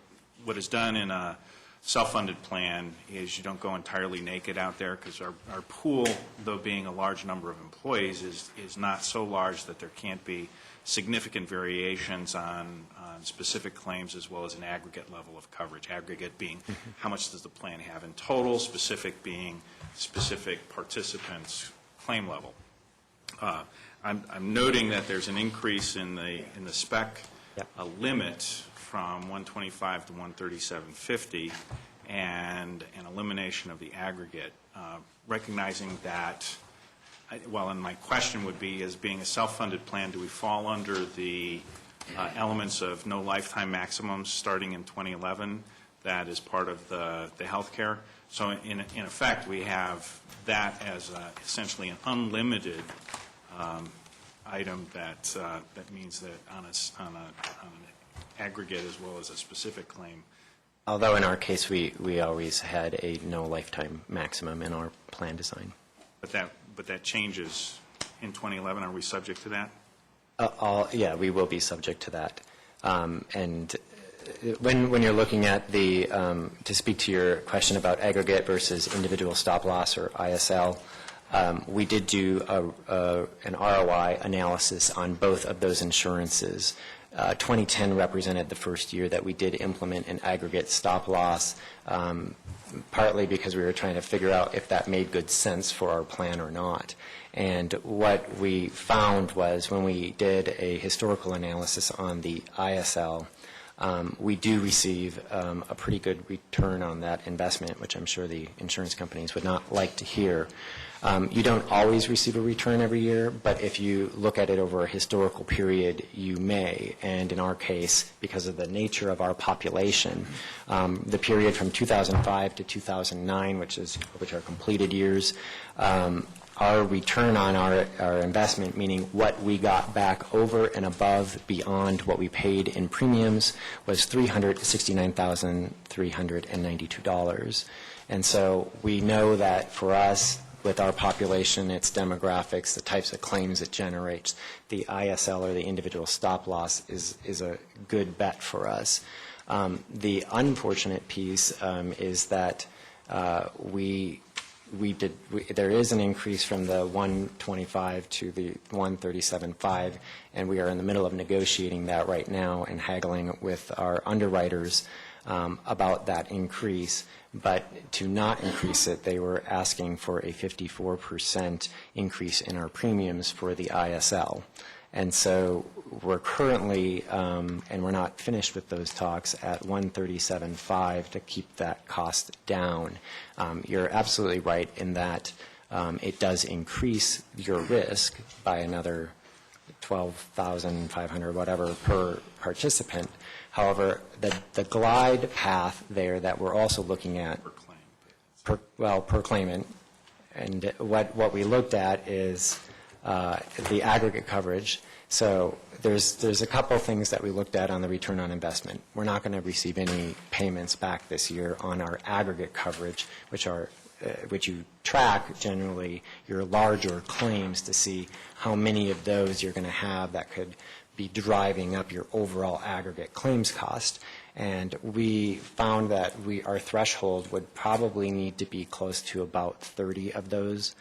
G: is done in a self-funded plan is you don't go entirely naked out there because our pool, though being a large number of employees, is not so large that there can't be significant variations on specific claims as well as an aggregate level of coverage. Aggregate being how much does the plan have in total, specific being specific participants' claim level. I'm noting that there's an increase in the spec limit from 125 to 137.50 and an elimination of the aggregate, recognizing that, and my question would be, as being a self-funded plan, do we fall under the elements of no lifetime maximums starting in 2011 that is part of the health care? So in effect, we have that as essentially an unlimited item that means that on an aggregate as well as a specific claim.
J: Although in our case, we always had a no lifetime maximum in our plan design.
G: But that changes in 2011. Are we subject to that?
J: Yeah, we will be subject to that. And when you're looking at to speak to your question about aggregate versus individual stop loss or ISL, we did do an ROI analysis on both of those insurances. 2010 represented the first year that we did implement an aggregate stop loss, partly because we were trying to figure out if that made good sense for our plan or not. And what we found was when we did a historical analysis on the ISL, we do receive a pretty good return on that investment, which I'm sure the insurance companies would not like to hear. You don't always receive a return every year, but if you look at it over a historical period, you may. And in our case, because of the nature of our population, the period from 2005 to 2009, which are completed years, our return on our investment, meaning what we got back over and above beyond what we paid in premiums, was $369,392. And so we know that for us, with our population, its demographics, the types of claims it generates, the ISL or the individual stop loss is a good bet for us. The unfortunate piece is that there is an increase from the 125 to the 137.5, and we are in the middle of negotiating that right now and haggling with our underwriters about that increase. But to not increase it, they were asking for a 54% increase in our premiums for the ISL. And so we're currently, and we're not finished with those talks, at 137.5 to keep that cost down. You're absolutely right in that it does increase your risk by another $12,500, whatever, per participant. However, the glide path there that we're also looking at, per claimant, and what we looked at is the aggregate coverage. So there's a couple things that we looked at on the return on investment. We're not going to receive any payments back this year on our aggregate coverage, which you track generally your larger claims to see how many of those you're going to have that could be driving up your overall aggregate claims cost. And we found that our threshold would probably need to be close to about 30 of those.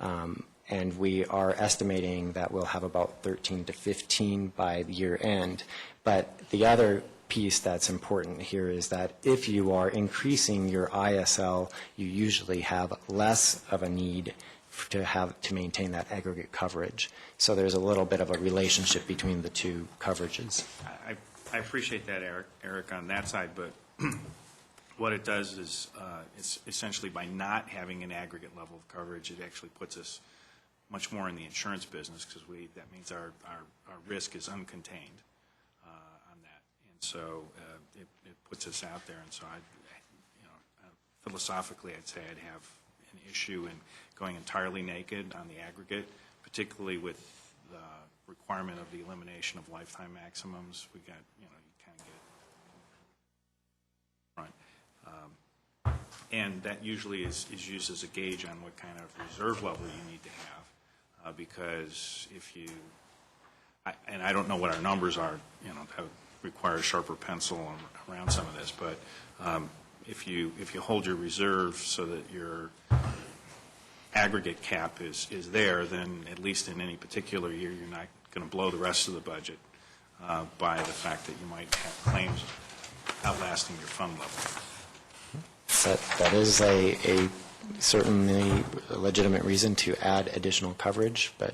J: And we are estimating that we'll have about 13 to 15 by the year end. But the other piece that's important here is that if you are increasing your ISL, you usually have less of a need to maintain that aggregate coverage. So there's a little bit of a relationship between the two coverages.
G: I appreciate that, Eric, on that side, but what it does is it's essentially by not having an aggregate level of coverage, it actually puts us much more in the insurance business because that means our risk is uncontained on that. And so it puts us out there. And so philosophically, I'd say I'd have an issue in going entirely naked on the aggregate, particularly with the requirement of the elimination of lifetime maximums. We got, you kind of get front. And that usually is used as a gauge on what kind of reserve level you need to have. Because if you, and I don't know what our numbers are, that would require a sharper pencil around some of this, but if you hold your reserve so that your aggregate cap is there, then at least in any particular year, you're not going to blow the rest of the budget by the fact that you might have claims outlasting your fund level.
J: That is a certainly a legitimate reason to add additional coverage, but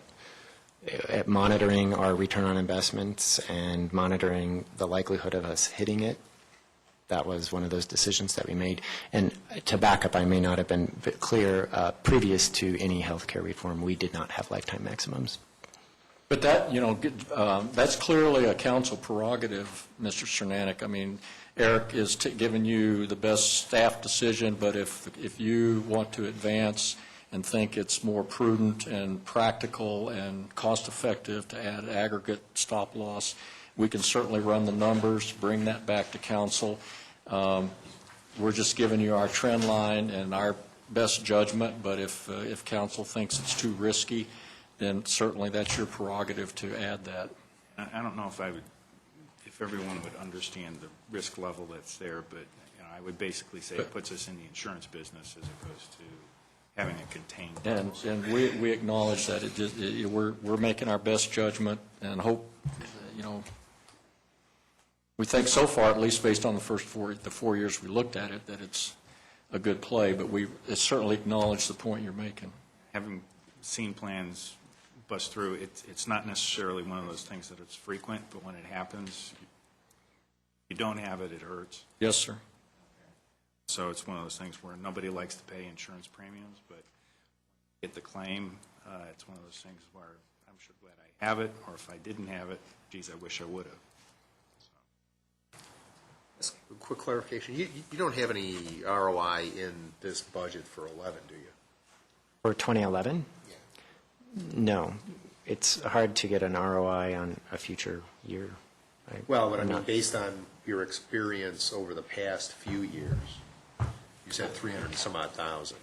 J: at monitoring our return on investments and monitoring the likelihood of us hitting it, that was one of those decisions that we made. And to back up, I may not have been clear, previous to any health care reform, we did not have lifetime maximums.
D: But that, that's clearly a council prerogative, Mr. Cernanek. I mean, Eric is giving you the best staff decision, but if you want to advance and think it's more prudent and practical and cost-effective to add aggregate stop loss, we can certainly run the numbers, bring that back to council. We're just giving you our trend line and our best judgment, but if council thinks it's too risky, then certainly that's your prerogative to add that.
G: I don't know if everyone would understand the risk level that's there, but I would basically say it puts us in the insurance business as opposed to having a contained.
D: And we acknowledge that we're making our best judgment and hope, we think so far, at least based on the 4 years we looked at it, that it's a good play, but we certainly acknowledge the point you're making.
G: Having seen plans bust through, it's not necessarily one of those things that it's frequent, but when it happens, you don't have it, it hurts.
D: Yes, sir.
G: So it's one of those things where nobody likes to pay insurance premiums, but get the claim, it's one of those things where I'm sure glad I have it, or if I didn't have it, geez, I wish I would have.
H: Just a quick clarification, you don't have any ROI in this budget for 11, do you?
J: For 2011? No. It's hard to get an ROI on a future year.
H: Well, but I
J: I'm
H: mean,
J: not-
H: based on your experience over the past few years, you said 300 and some odd thousand,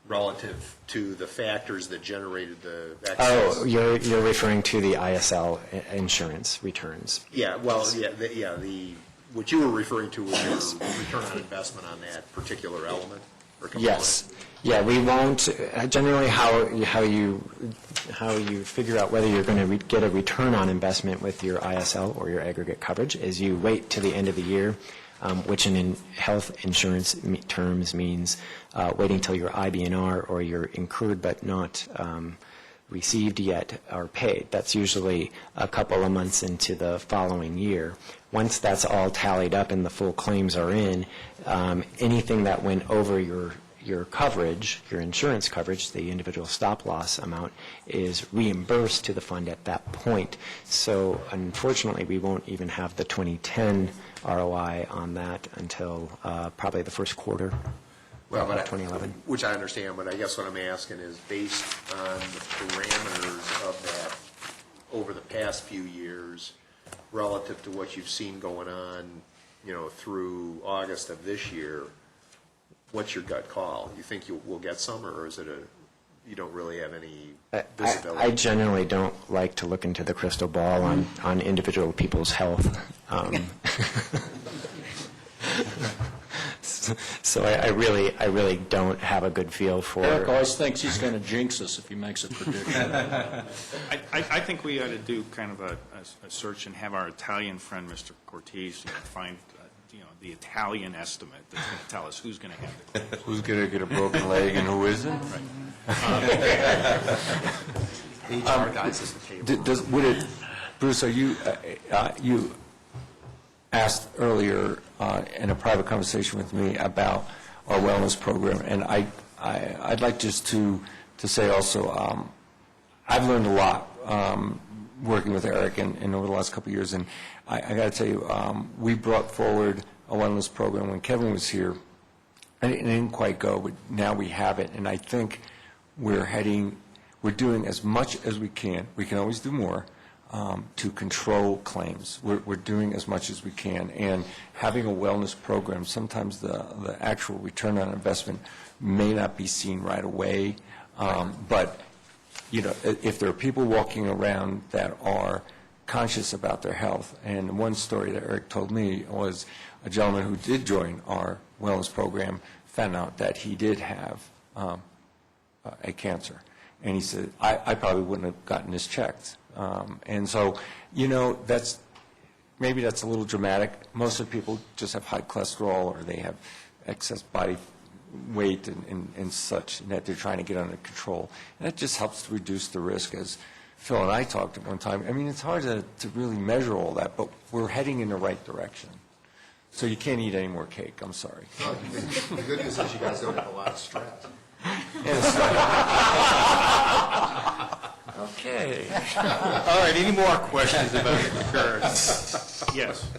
H: relative to the factors that generated the excess.
J: Oh, you're referring to the ISL insurance returns.
H: Yeah, well, what you were referring to was your return on investment on that particular element or component?
J: Yes. Yeah, we won't, generally how you figure out whether you're going to get a return on investment with your ISL or your aggregate coverage is you wait till the end of the year, which in health insurance terms means waiting till your IBNR or your incurred but not received yet are paid. That's usually a couple of months into the following year. Once that's all tallied up and the full claims are in, anything that went over your coverage, your insurance coverage, the individual stop loss amount, is reimbursed to the fund at that point. So unfortunately, we won't even have the 2010 ROI on that until probably the first quarter of 2011.
H: Which I understand, but I guess what I'm asking is based on the parameters of that over the past few years, relative to what you've seen going on, through August of this year, what's your gut call? You think you will get some, or is it you don't really have any visibility?
J: I generally don't like to look into the crystal ball on individual people's health. So I really don't have a good feel for.
D: Eric always thinks he's going to jinx us if he makes a prediction.
G: I think we ought to do kind of a search and have our Italian friend, Mr. Cortese, find the Italian estimate that's going to tell us who's going to have the claim.
K: Who's going to get a broken leg and who isn't?
H: HR guys at the table.
K: Bruce, are you asked earlier in a private conversation with me about our wellness program, and I'd like just to say also, I've learned a lot working with Eric and over the last couple of years, and I got to tell you, we brought forward a wellness program when Kevin was here, and it didn't quite go, but now we have it, and I think we're doing as much as we can always do more, to control claims. We're doing as much as we can, and having a wellness program, sometimes the actual return on investment may not be seen right away, but if there are people walking around that are conscious about their health, and one story that Eric told me was a gentleman who did join our wellness program found out that he did have a cancer, and he said, I probably wouldn't have gotten this checked. And so, maybe that's a little dramatic. Most of the people just have high cholesterol or they have excess body weight and such, and that they're trying to get under control. And that just helps to reduce the risk, as Phil and I talked at one time. I mean, it's hard to really measure all that, but we're heading in the right direction. So you can't eat any more cake, I'm sorry.
H: The good news is you guys don't have a lot of stress.
K: Okay.
A: All right, any more questions about the curves?
G: Yes.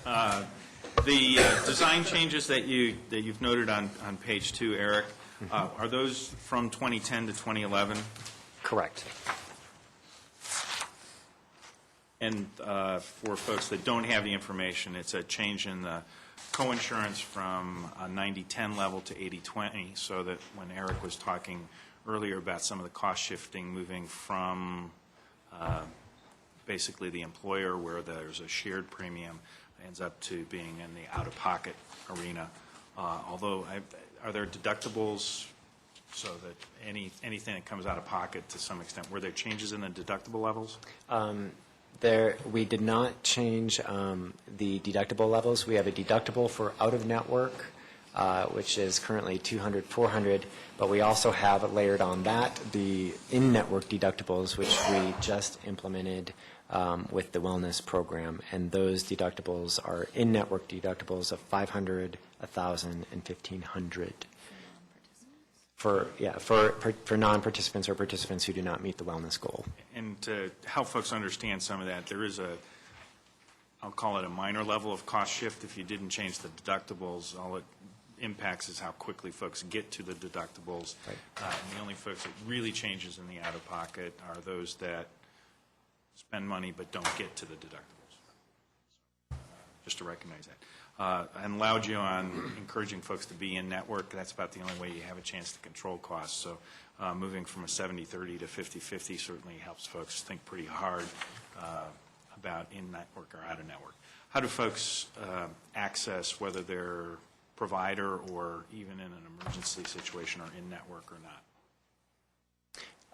G: The design changes that you've noted on page 2, Eric, are those from 2010 to 2011?
J: Correct.
G: And for folks that don't have the information, it's a change in the coinsurance from a 90-10 level to 80-20, so that when Eric was talking earlier about some of the cost shifting, moving from basically the employer where there's a shared premium, ends up to being in the out-of-pocket arena. Although, are there deductibles so that anything that comes out of pocket to some extent, were there changes in the deductible levels?
J: We did not change the deductible levels. We have a deductible for out-of-network, which is currently $200, $400, but we also have layered on that the in-network deductibles, which we just implemented with the wellness program, and those deductibles are in-network deductibles of $500, $1,000, and $1,500 for non-participants or participants who do not meet the wellness goal.
G: And to help folks understand some of that, there is I'll call it a minor level of cost shift. If you didn't change the deductibles, all it impacts is how quickly folks get to the deductibles.
J: Right.
G: And the only folks that really changes in the out-of-pocket are those that spend money but don't get to the deductibles. Just to recognize that. And allowed you on encouraging folks to be in network. That's about the only way you have a chance to control costs. So moving from a 70-30 to 50-50 certainly helps folks think pretty hard about in-network or out-of-network. How do folks access whether they're provider or even in an emergency situation or in-network or not?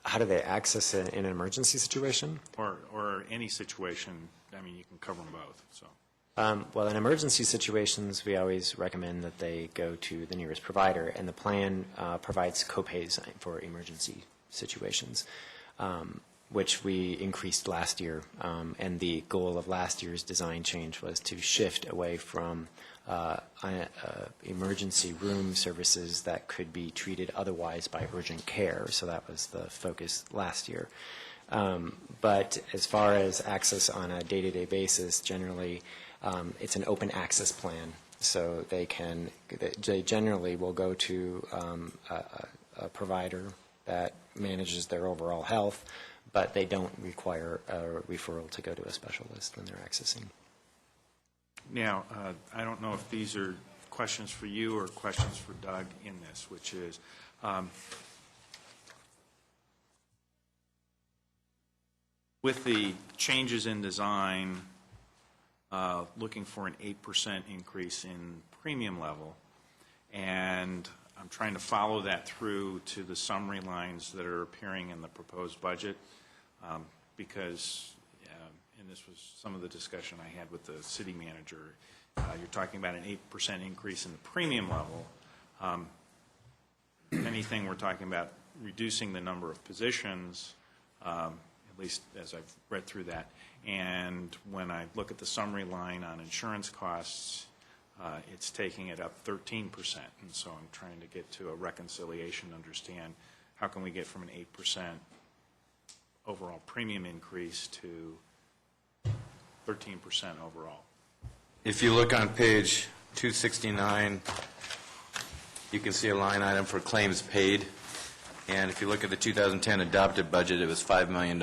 J: How do they access it in an emergency situation?
G: Or any situation, I mean, you can cover them both, so.
J: Well, in emergency situations, we always recommend that they go to the nearest provider, and the plan provides copays for emergency situations, which we increased last year. And the goal of last year's design change was to shift away from emergency room services that could be treated otherwise by urgent care. So that was the focus last year. But as far as access on a day-to-day basis, generally, it's an open access plan. So they generally will go to a provider that manages their overall health, but they don't require a referral to go to a specialist when they're accessing.
G: Now, I don't know if these are questions for you or questions for Doug in this, which is, with the changes in design, looking for an 8% increase in premium level, and I'm trying to follow that through to the summary lines that are appearing in the proposed budget, because, and this was some of the discussion I had with the city manager, you're talking about an 8% increase in the premium level. If anything, we're talking about reducing the number of positions, at least as I've read through that. And when I look at the summary line on insurance costs, it's taking it up 13%. And so I'm trying to get to a reconciliation, understand how can we get from an 8% overall premium increase to 13% overall.
F: If you look on page 269, you can see a line item for claims paid. And if you look at the 2010 adopted budget, it was $5 million.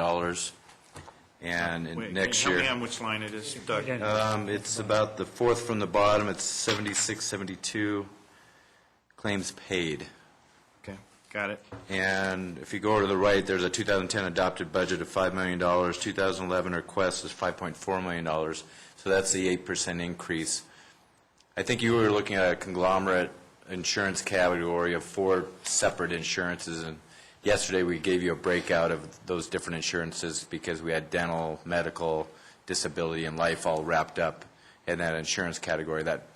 F: And
G: Wait,
F: next
G: can you
F: year,
G: tell me on which line it is, Doug?
F: it's about the fourth from the bottom. It's 7672 claims paid.
G: Okay, got it.
F: And if you go over to the right, there's a 2010 adopted budget of $5 million. 2011 request is $5.4 million. So that's the 8% increase. I think you were looking at a conglomerate insurance category of 4 separate insurances, and yesterday we gave you a breakout of those different insurances because we had dental, medical, disability, and life all wrapped up in that insurance category. That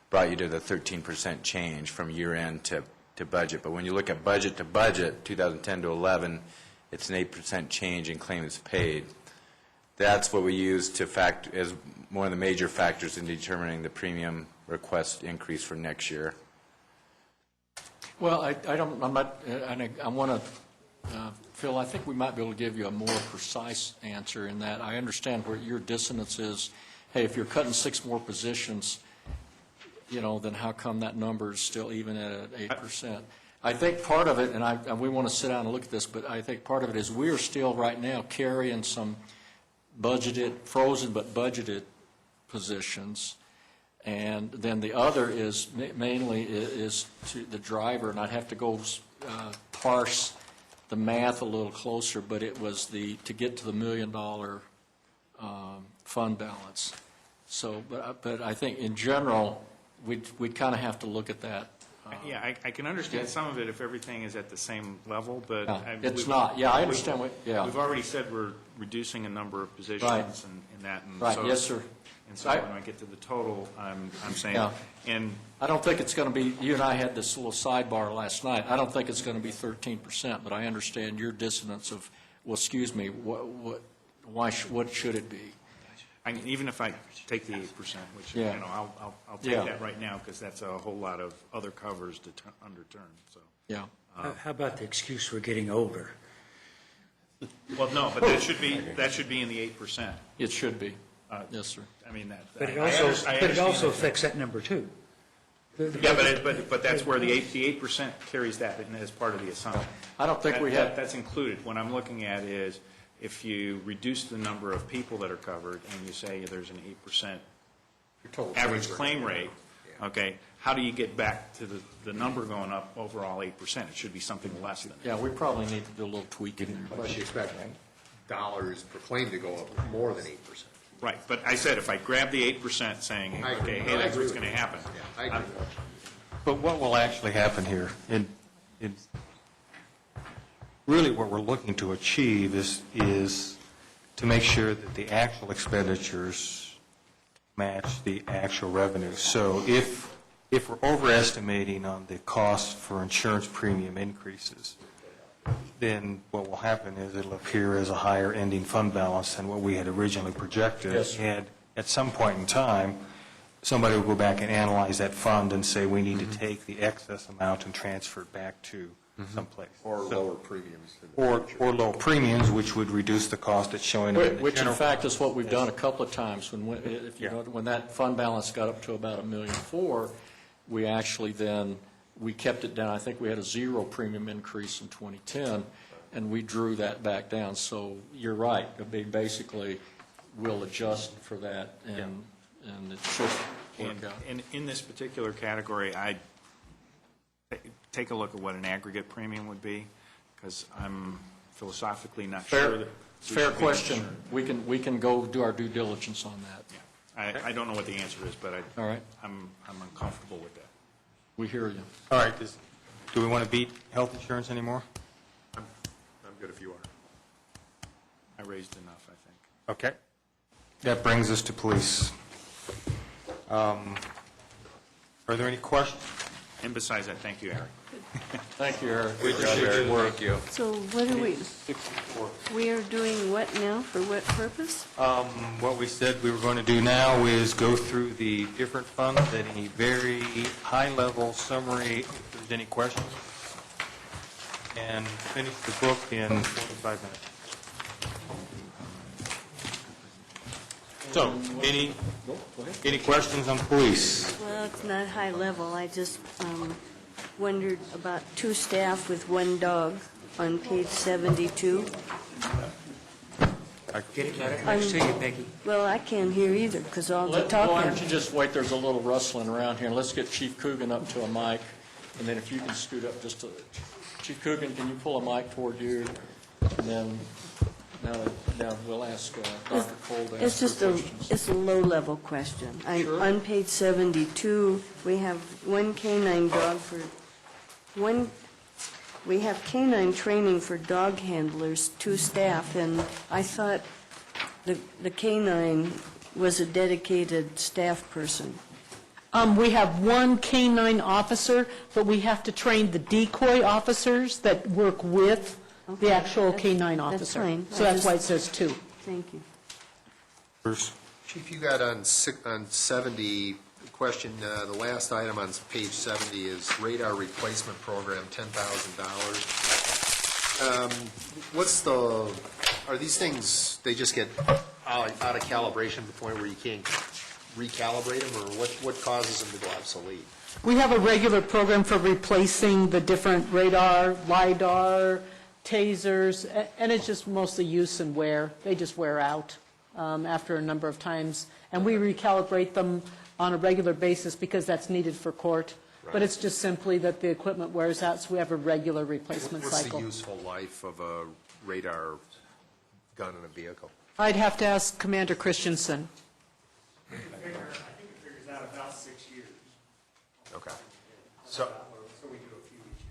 F: brought you to the 13% change from year-end to budget. But when you look at budget to budget, 2010 to 11, it's an 8% change in claims paid. That's what we use to as one of the major factors in determining the premium request increase for next year.
D: Well, I want to, Phil, I think we might be able to give you a more precise answer in that. I understand where your dissonance is. Hey, if you're cutting 6 more positions, then how come that number is still even at 8%? I think part of it, and we want to sit down and look at this, but I think part of it is we are still right now carrying some frozen but budgeted positions. And then the other is mainly is to the driver, and I'd have to go parse the math a little closer, but it was to get to the $1 million fund balance. So, but I think in general, we'd kind of have to look at that.
G: Yeah, I can understand some of it if everything is at the same level, but
D: it's not. Yeah, I understand.
G: We've already said we're reducing a number of positions
D: Right.
G: and that. And
D: Right.
G: so,
D: Yes, sir.
G: And so when I get to the total, I'm saying,
D: Yeah.
G: and
D: I don't think it's going to be, you and I had this little sidebar last night, I don't think it's going to be 13%, but I understand your dissonance of, well, excuse me, What should it be?
G: Even if I take the 8%, which, you
D: Yeah.
G: know, I'll take
D: Yeah.
G: that right now, because that's a whole lot of other covers to underturn, so.
D: Yeah.
C: How about the excuse we're getting older?
G: Well, no, but that should be in the 8%.
D: It should be. Yes, sir.
G: I mean, that.
C: But it
G: I
C: also,
G: understand
C: but it also
G: that.
C: affects that number too.
G: Yeah, but that's where the 8% carries that in as part of the assumption.
D: I don't think we have,
G: That's included. What I'm looking at is, if you reduce the number of people that are covered, and you say there's an 8% average claim rate, okay, how do you get back to the number going up overall 8%? It should be something less than that.
D: yeah, we probably need to do a little tweaking.
H: Unless you expect dollars per claim to go up more than 8%.
G: Right, but I said, if I grab the 8% saying,
H: I agree.
G: okay,
H: No,
G: hey,
H: I
G: that's
H: agree
G: what's
H: with
G: going to happen.
H: Yeah, I agree.
A: But what will actually happen here, really what we're looking to achieve is to make sure that the actual expenditures match the actual revenues. So if we're overestimating on the cost for insurance premium increases, then what will happen is it'll appear as a higher ending fund balance than what we had originally projected.
D: Yes.
A: And at some point in time, somebody will go back and analyze that fund and say, we need to take the excess amount and transfer it back to someplace.
H: Or lower premiums.
A: Or low premiums, which would reduce the cost it's showing up in the
D: Which in
A: general.
D: fact is what we've done a couple of times. When that fund balance got up to about $1.4 million, we actually then, we kept it down. I think we had a 0 premium increase in 2010, and we drew that back down. So you're right. Basically, we'll adjust for that, and it should work out.
G: And in this particular category, I take a look at what an aggregate premium would be, because I'm philosophically not sure that.
D: Fair question. We can go do our due diligence on that.
G: Yeah. I don't know what the answer is, but
D: All right.
G: I'm uncomfortable with that.
D: We hear you.
A: All right, do we want to beat health insurance anymore?
H: I'm good if you are.
G: I raised enough, I think.
A: Okay. That brings us to police. Are there any questions?
G: And besides that, thank you, Eric.
D: Thank you, Eric.
F: Thank you.
B: So what are we are doing what now, for what purpose?
A: What we said we were going to do now is go through the different funds at a very high-level summary, if there's any questions, and finish the book in 45 minutes. So, any questions on police?
B: Well, it's not high level. I just wondered about 2 staff with 1 dog on page 72.
C: Get it next to you, Peggy.
B: Well, I can't hear either because all the
D: Why don't you
B: talking.
D: just wait, there's a little rustling around here, and let's get Chief Coogan up to a mic, and then if you can scoot up just a, Chief Coogan, can you pull a mic toward you? And then, now we'll ask Dr. Cole to
B: It's
D: ask her
B: just
D: questions.
B: it's a low-level question.
D: Sure.
B: On page 72, we have 1 canine dog for, we have canine training for dog handlers, 2 staff, and I thought the canine was a dedicated staff person.
M: We have 1 canine officer, but we have to train the decoy officers that work with
B: Okay,
M: the actual
B: that's-
M: canine
B: that's
M: officer.
B: fine.
M: So
B: I
M: that's why it
B: just-
M: says 2.
B: Thank you.
A: Bruce?
H: Chief, you got on 70, question, the last item on page 70 is radar replacement program, $10,000. Are these things, they just get out of calibration to the point where you can't recalibrate them, or what causes them to go obsolete?
M: We have a regular program for replacing the different radar, LiDAR, tasers, and it's just mostly use and wear. They just wear out after a number of times. And we recalibrate them on a regular basis because that's needed for court. But it's just simply that the equipment wears out, so we have a regular replacement
H: What's the
M: cycle.
H: useful life of a radar gun in a vehicle?
M: I'd have to ask Commander Christensen.
N: I think it figures out about 6 years.
H: Okay. So
N: we do a few each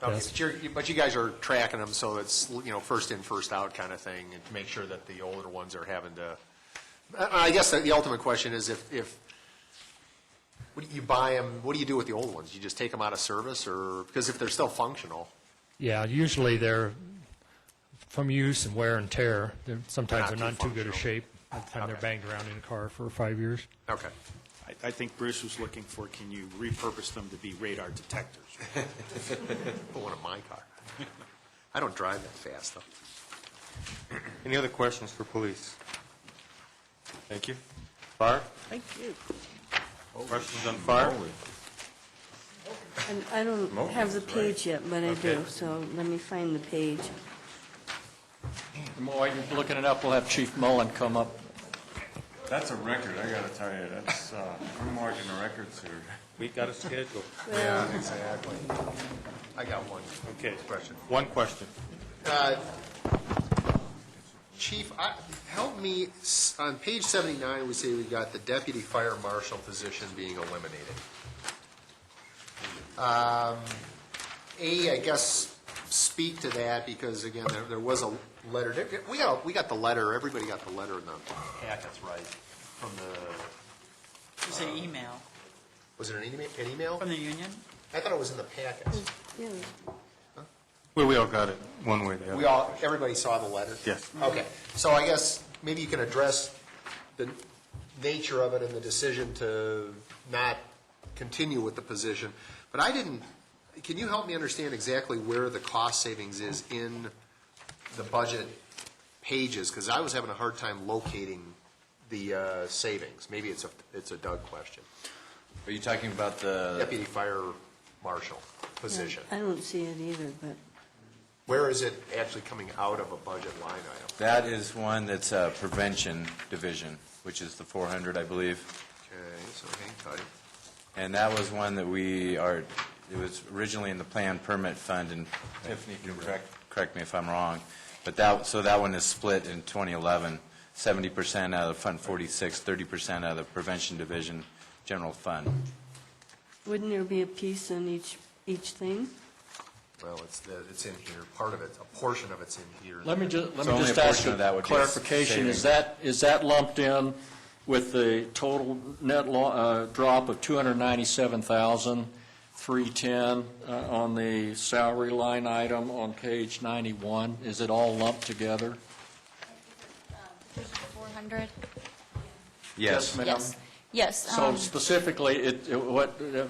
N: year.
H: Okay, but you guys are tracking them, so it's, first in, first out kind of thing, and to make sure that the older ones are having to, I guess the ultimate question is if what do you buy them, what do you do with the old ones? You just take them out of service, or, because if they're still functional?
N: Yeah, usually they're from use and wear and tear. Sometimes they're
H: Not
N: not
H: too
N: in too good a
H: functional.
N: shape by the time they're
H: Okay.
N: banged around in a car for 5 years.
H: Okay.
G: I think Bruce was looking for, can you repurpose them to be radar detectors?
H: Put one in my car. I don't drive that fast, though.
A: Any other questions for police? Thank you. Fire?
B: Thank you.
A: Questions on fire?
B: And I don't have the page yet, but I do, so let me find the page.
D: While you're looking it up, we'll have Chief Mullen come up.
K: That's a record, I got to tell you. That's, we're marking the records here.
A: We got a schedule.
B: Well,
H: Exactly. I got one.
A: Okay.
H: Question.
A: One question.
H: Chief, help me, on page 79, we say we got the deputy fire marshal position being eliminated. I guess, speak to that, because again, there was a letter, we got the letter, everybody got the letter in the packets, right, from the,
E: It was an email
H: was it an email?
E: from the union.
H: I thought it was in the packets.
B: yeah.
A: Well, we all got it, one way or the other.
H: Everybody saw the letter?
A: Yes.
H: Okay, so I guess maybe you can address the nature of it and the decision to not continue with the position. But can you help me understand exactly where the cost savings is in the budget pages? Because I was having a hard time locating the savings. Maybe it's a Doug question.
F: Are you talking about the,
H: Deputy fire marshal position.
B: I don't see it either, but
H: Where is it actually coming out of a budget line item?
F: that is one that's a prevention division, which is the 400, I believe.
H: Okay, so hang tight.
F: And that was one that it was originally in the planned permit fund, and Tiffany can correct me if I'm wrong, but that one is split in 2011, 70% out of Fund 46, 30% out of the prevention division general fund.
B: wouldn't there be a piece in each thing?
H: Well, it's in here. Part of it, a portion of it's in here.
D: Let me
F: So
D: just
F: only a
D: ask
F: portion of that
D: a
F: would be
D: clarification. Is that lumped in with the total net drop of $297,310 on the salary line item on page 91? Is it all lumped together?
I: There's 400?
F: Yes.
D: ma'am.
I: Yes. Yes.
D: So specifically,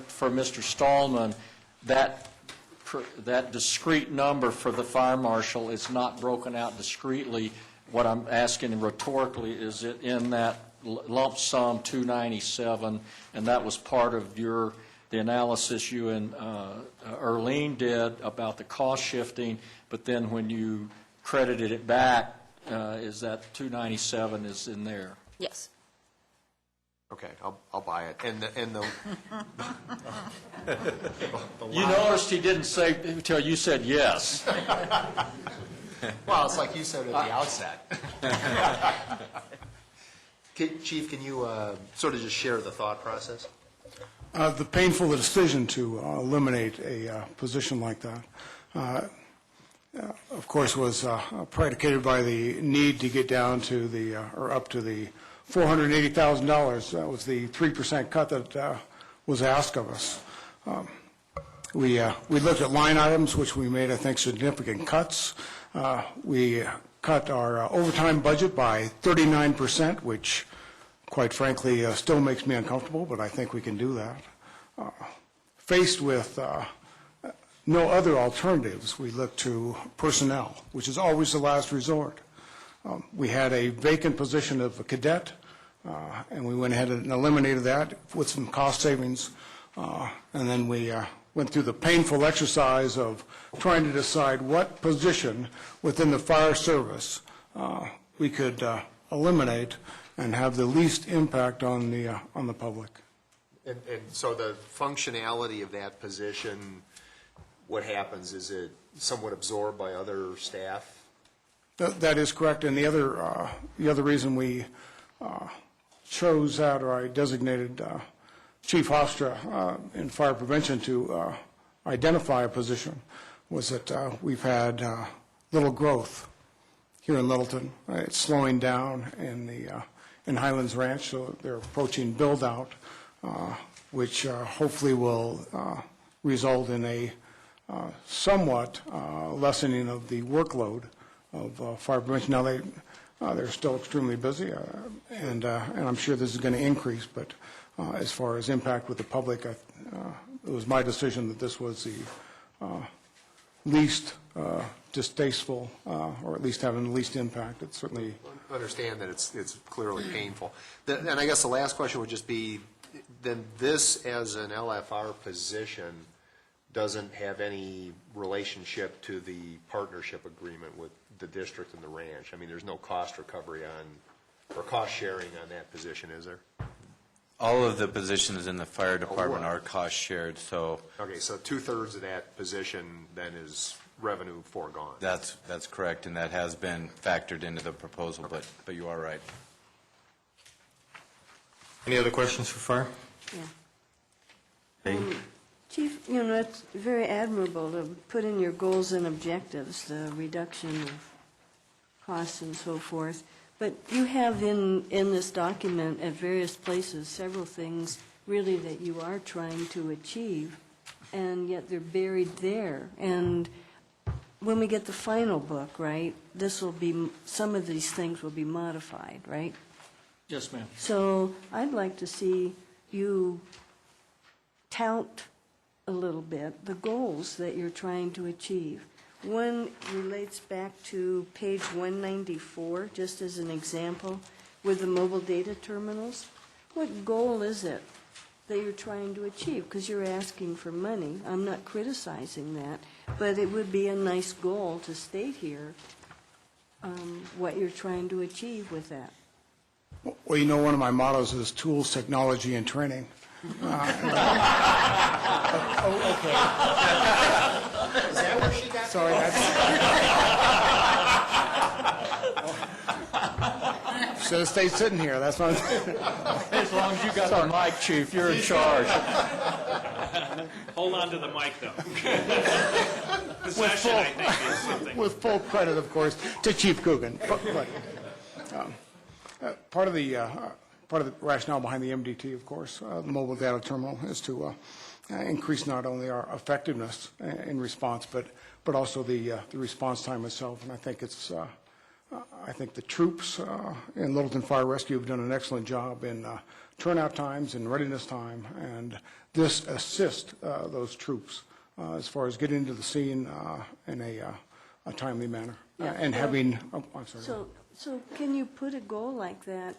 D: for Mr. Stallman, that discrete number for the fire marshal is not broken out discreetly. What I'm asking rhetorically, is it in that lump sum 297, and that was part of the analysis you and Erlene did about the cost shifting, but then when you credited it back, is that 297 is in there?
I: Yes.
H: Okay, I'll buy it. And the
D: You noticed he didn't say until you said yes.
H: Well, it's like you said at the outset. Chief, can you sort of just share the thought process?
O: The painful decision to eliminate a position like that, of course, was predicated by the need to get down to or up to the $480,000. That was the 3% cut that was asked of us. We looked at line items, which we made, I think, significant cuts. We cut our overtime budget by 39%, which, quite frankly, still makes me uncomfortable, but I think we can do that. Faced with no other alternatives, we looked to personnel, which is always the last resort. We had a vacant position of a cadet, and we went ahead and eliminated that with some cost savings. And then we went through the painful exercise of trying to decide what position within the fire service we could eliminate and have the least impact on the public.
H: And so the functionality of that position, what happens? Is it somewhat absorbed by other staff?
O: That is correct. And the other reason we chose that, or I designated Chief Hofstra in fire prevention to identify a position, was that we've had little growth here in Littleton. It's slowing down in Highlands Ranch, so they're approaching build-out, which hopefully will result in a somewhat lessening of the workload fire prevention. Now, they're still extremely busy, and I'm sure this is going to increase, but as far as impact with the public, it was my decision that this was the least distasteful, or at least having the least impact. It's certainly...
H: Understand that it's clearly painful. And I guess the last question would just be, then this as an LFR position doesn't have any relationship to the partnership agreement with the district and the ranch. I mean, there's no cost recovery or cost sharing on that position, is there?
F: All of the positions in the fire department are cost shared, so...
H: Okay, so 2/3 of that position then is revenue foregone.
F: That's correct, and that has been factored into the proposal, but you are right.
A: Any other questions for fire?
B: Yeah. Chief, it's very admirable to put in your goals and objectives, the reduction of costs and so forth. But you have in this document at various places several things really that you are trying to achieve, and yet they're buried there. And when we get the final book, right, some of these things will be modified, right?
D: Yes, ma'am.
B: So I'd like to see you tout a little bit the goals that you're trying to achieve. One relates back to page 194, just as an example, with the mobile data terminals. What goal is it that you're trying to achieve? Because you're asking for money. I'm not criticizing that, but it would be a nice goal to state here what you're trying to achieve with that.
O: Well, one of my mottos is tools, technology, and training. Okay.
H: Is that where she got
O: Sorry, should have stayed sitting here, that's not...
D: As long as you got the mic, Chief, you're in charge.
G: Hold on to the mic, though. Possession, I think, is something.
O: With full credit, of course, to Chief Coogan. Part of the rationale behind the MDT, of course, the mobile data terminal, is to increase not only our effectiveness in response, but also the response time itself. And I think I think the troops in Littleton Fire Rescue have done an excellent job in turnout times and readiness time, and this assists those troops as far as getting into the scene in a timely manner. And having, I'm sorry.
B: So can you put a goal like that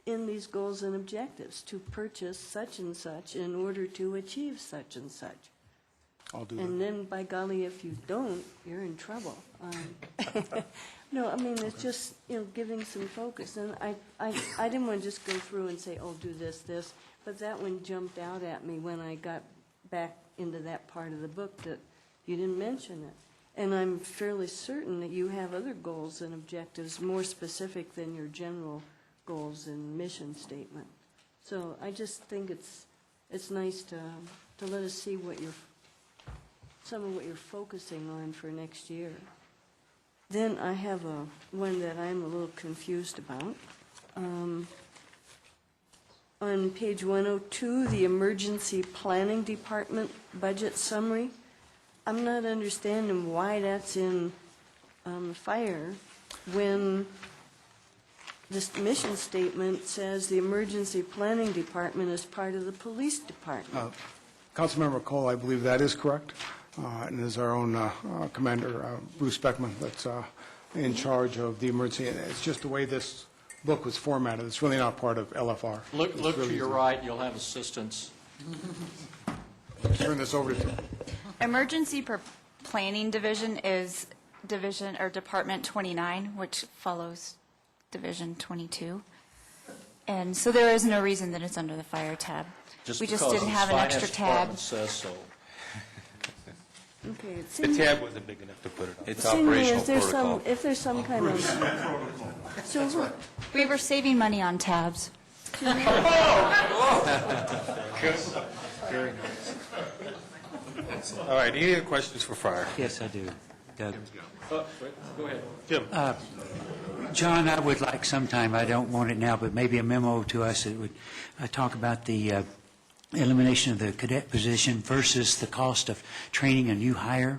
B: in these goals and objectives, to purchase such and such in order to achieve such and such?
O: I'll do that.
B: And then, by golly, if you don't, you're in trouble. No, I mean, it's just, giving some focus. And I didn't want to just go through and say, oh, do this, but that one jumped out at me when I got back into that part of the book that you didn't mention it. And I'm fairly certain that you have other goals and objectives more specific than your general goals and mission statement. So I just think it's nice to let us see some of what you're focusing on for next year. Then I have one that I'm a little confused about. On page 102, the Emergency Planning Department budget summary, I'm not understanding why that's in fire when this mission statement says the Emergency Planning Department is part of the Police Department.
O: Councilmember Cole, I believe that is correct. And it is our own commander, Bruce Beckman, that's in charge of the emergency. And it's just the way this book was formatted. It's really not part of LFR.
D: Look to your right, you'll have assistance.
O: Turn this over to you.
I: Emergency Planning Division is Department 29, which follows Division 22. And so there is no reason that it's under the fire tab. We just didn't have an extra tab.
D: Finance department says so.
B: Okay, it
A: The
B: seems,
A: tab wasn't big enough to put it on.
F: It's
B: seems to me
F: operational protocol.
B: if there's some kind of... So
I: We were saving money on tabs.
A: All right, any other questions for fire?
C: Yes, I do. Doug.
D: Go ahead.
A: Jim?
C: John, I would like sometime, I don't want it now, but maybe a memo to us that would talk about the elimination of the cadet position versus the cost of training a new hire.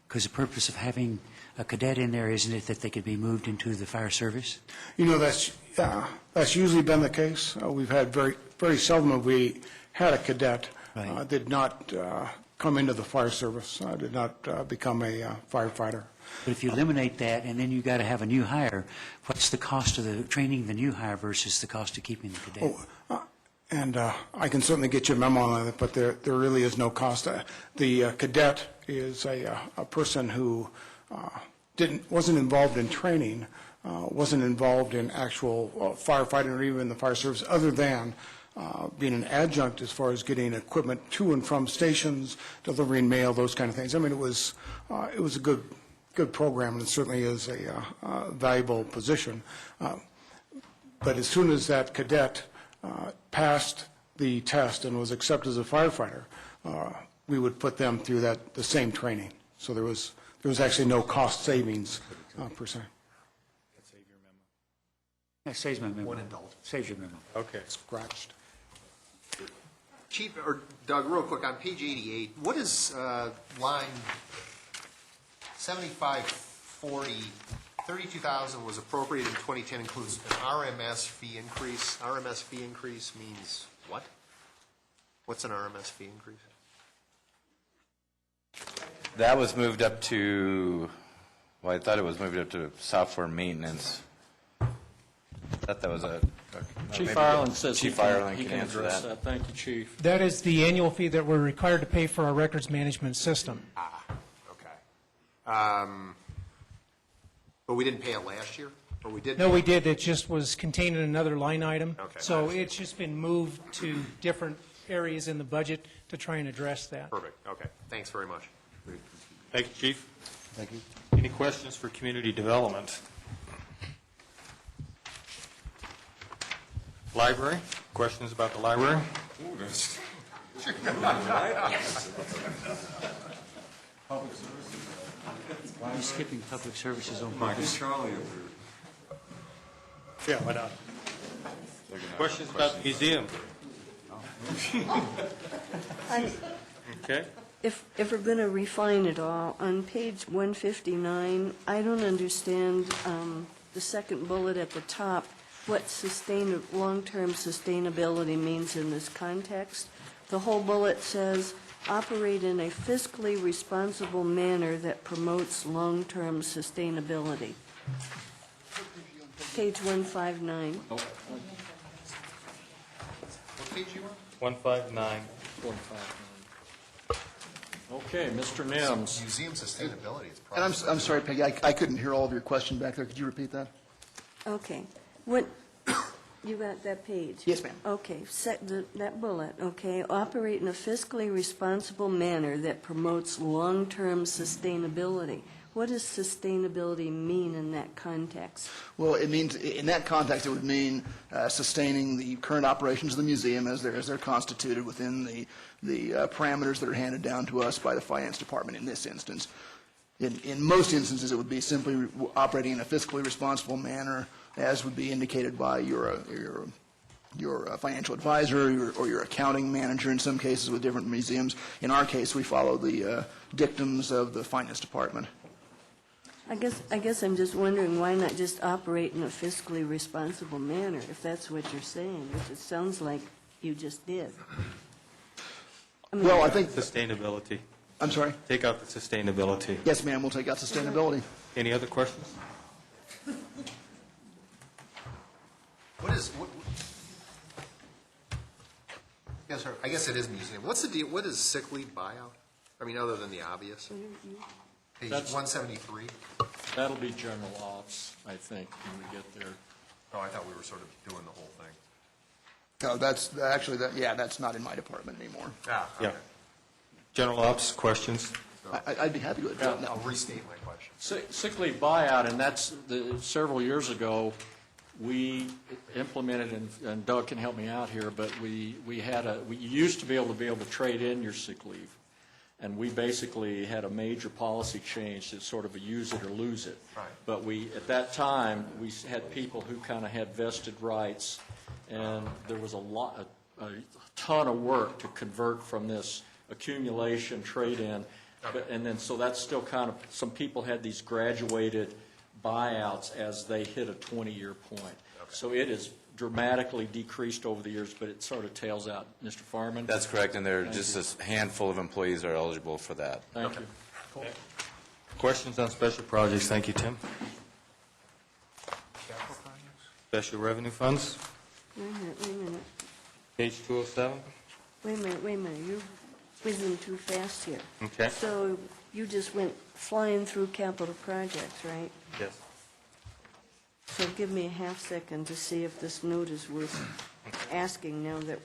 C: Because the purpose of having a cadet in there, isn't it that they could be moved into the fire service?
O: You know, that's usually been the case. We've had very seldom have we had a cadet
C: Right.
O: did not come into the fire service, did not become a firefighter.
C: But if you eliminate that, and then you got to have a new hire, what's the cost of the training the new hire versus the cost of keeping the cadet?
O: And I can certainly get you a memo on it, but there really is no cost. The cadet is a person who wasn't involved in training, wasn't involved in actual firefighting or even in the fire service, other than being an adjunct as far as getting equipment to and from stations, delivering mail, those kind of things. I mean, it was a good program, and it certainly is a valuable position. But as soon as that cadet passed the test and was accepted as a firefighter, we would put them through the same training. So there was actually no cost savings per se.
C: That saves my memo.
H: One adult.
C: Saves your memo.
A: Okay.
O: Scratched.
H: Chief, or Doug, real quick, on page 88, what is line 7540, 32,000 was appropriated in 2010, includes an RMS fee increase. RMS fee increase means what? What's an RMS fee increase?
F: That was moved up to, well, I thought it was moved up to software maintenance. I thought that was
D: Chief Ireland says
F: Chief
D: he can-
F: Ireland
D: he
F: can
D: can
F: answer
D: address
F: that.
D: that. Thank you, Chief.
N: That is the annual fee that we're required to pay for our records management system.
H: Okay. But we didn't pay it last year? Or we did?
N: No, we did. It just was contained in another line item.
H: Okay.
N: So it's just been moved to different areas in the budget to try and address that.
H: Perfect, okay. Thanks very much.
A: Thank you, Chief.
O: Thank you.
A: Any questions for community development? Library? Questions about the library?
C: Why are you skipping public services on purpose?
A: Yeah, why not? Questions about the museum? Okay.
B: If we're going to refine it all, on page 159, I don't understand the second bullet at the top, what long-term sustainability means in this context. The whole bullet says, operate in a fiscally responsible manner that promotes long-term sustainability. Page 159.
H: What page you on?
A: 159.
D: Okay, Mr. Nims.
H: Museum sustainability is
P: And I'm sorry, Peggy, I couldn't hear all of your question back there. Could you repeat that?
B: Okay. You got that page?
P: Yes, ma'am.
B: Okay, that bullet, okay. Operate in a fiscally responsible manner that promotes long-term sustainability. What does sustainability mean in that context?
P: Well, it means, in that context, it would mean sustaining the current operations of the museum as they're constituted within the parameters that are handed down to us by the finance department in this instance. In most instances, it would be simply operating in a fiscally responsible manner, as would be indicated by your financial advisor or your accounting manager in some cases with different museums. In our case, we follow the dictums of the finance department.
B: I guess I'm just wondering, why not just operate in a fiscally responsible manner, if that's what you're saying, which it sounds like you just did.
P: Well, I think...
A: Sustainability.
P: I'm sorry?
A: Take out the sustainability.
P: Yes, ma'am, we'll take out sustainability.
A: Any other questions?
H: Yes, sir. I guess it is museum. What's the deal? What is sick leave buyout? I mean, other than the obvious. Page 173.
D: That'll be general ops, I think, when we get there.
H: Oh, I thought we were sort of doing the whole thing.
P: No, that's not in my department anymore.
H: Ah, okay.
A: Yeah. General ops, questions?
P: I'd be happy to address that.
H: I'll restate my question.
D: Sick leave buyout, and that's, several years ago, we implemented, and Doug can help me out here, but we used to be able to trade in your sick leave. And we basically had a major policy change to sort of a use it or lose it.
H: Right.
D: But at that time, we had people who kind of had vested rights, and there was a ton of work to convert from this accumulation trade-in And then, so that's still kind of, some people had these graduated buyouts as they hit a 20-year point. So it is dramatically decreased over the years, but it sort of tails out. Mr. Farman?
F: That's correct, and there are
D: Thank
F: just
D: you.
F: a handful of employees are eligible for that.
D: Thank you.
A: Questions on special projects? Thank you, Tim. Special revenue funds,
B: Wait a minute,
A: page 207.
B: wait a minute, you're whizzing too fast here.
A: Okay.
B: So you just went flying through capital projects, right?
A: Yes.
B: So give me a half second to see if this note is worth asking now that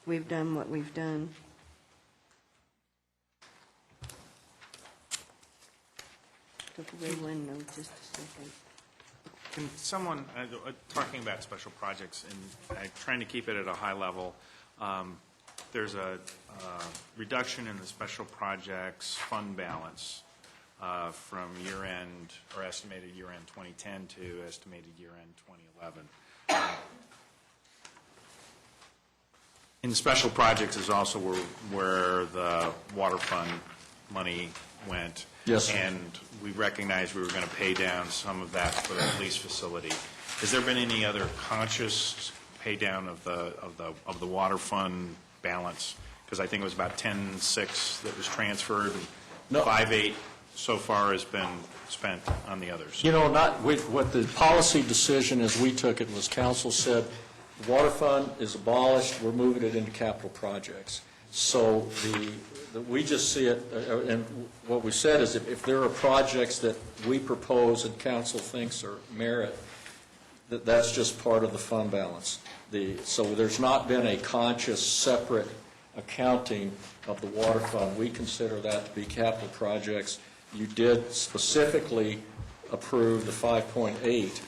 B: we've done what we've done. Took away one note, just a second.
G: Can someone, talking about special projects and trying to keep it at a high level, there's a reduction in the special projects fund balance from year-end, or estimated year-end 2010 to estimated year-end 2011. In special projects is also where the water fund money went.
D: Yes, sir.
G: And we recognized we were going to pay down some of that for the police facility. Has there been any other conscious pay down of the water fund balance? Because I think it was about 10.6 that was transferred, and
D: No.
G: 5.8 so far has been spent on the others.
D: You know, what the policy decision as we took it was council said, the water fund is abolished, we're moving it into capital projects. So we just see it, and what we said is if there are projects that we propose and council thinks are merit, that's just part of the fund balance. So there's not been a conscious separate accounting of the water fund. We consider that to be capital projects. You did specifically approve the 5.8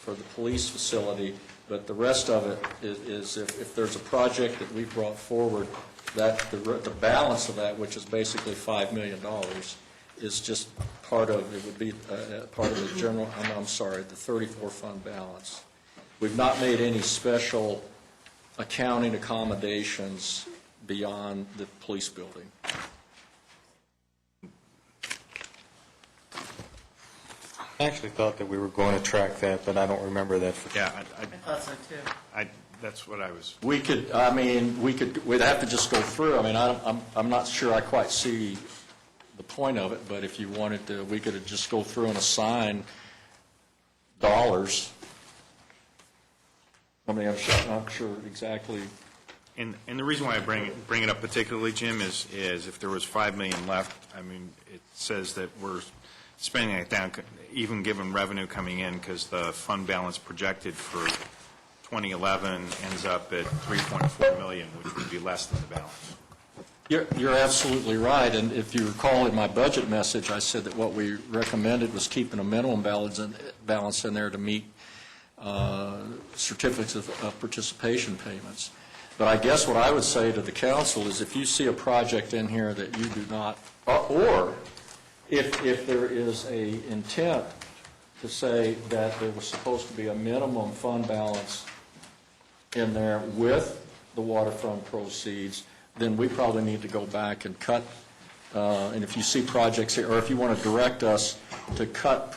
D: for the police facility, but the rest of it is if there's a project that we brought forward, that the balance of that, which is basically $5 million, is just part of, it would be part of the general, I'm sorry, the 34 fund balance. We've not made any special accounting accommodations beyond the police building.
A: I actually thought that we were going to track that, but I don't remember that.
G: Yeah,
E: I thought so, too.
G: that's what I was.
D: We'd have to just go through. I mean, I'm not sure I quite see the point of it, but if you wanted to, we could just go through and assign dollars. I mean, I'm not sure exactly.
G: And the reason why I bring it up particularly, Jim, is if there was $5 million left, I mean, it says that we're spending it down, even given revenue coming in, because the fund balance projected for 2011 ends up at $3.4 million, which would be less than the balance.
D: You're absolutely right, and if you recall in my budget message, I said that what we recommended was keeping a minimum balance in there to meet certificates of participation payments. But I guess what I would say to the council is if you see a project in here that you do not, or if there is a intent to say that there was supposed to be a minimum fund balance in there with the waterfront proceeds, then we probably need to go back and cut, and if you see projects here, or if you want to direct us to cut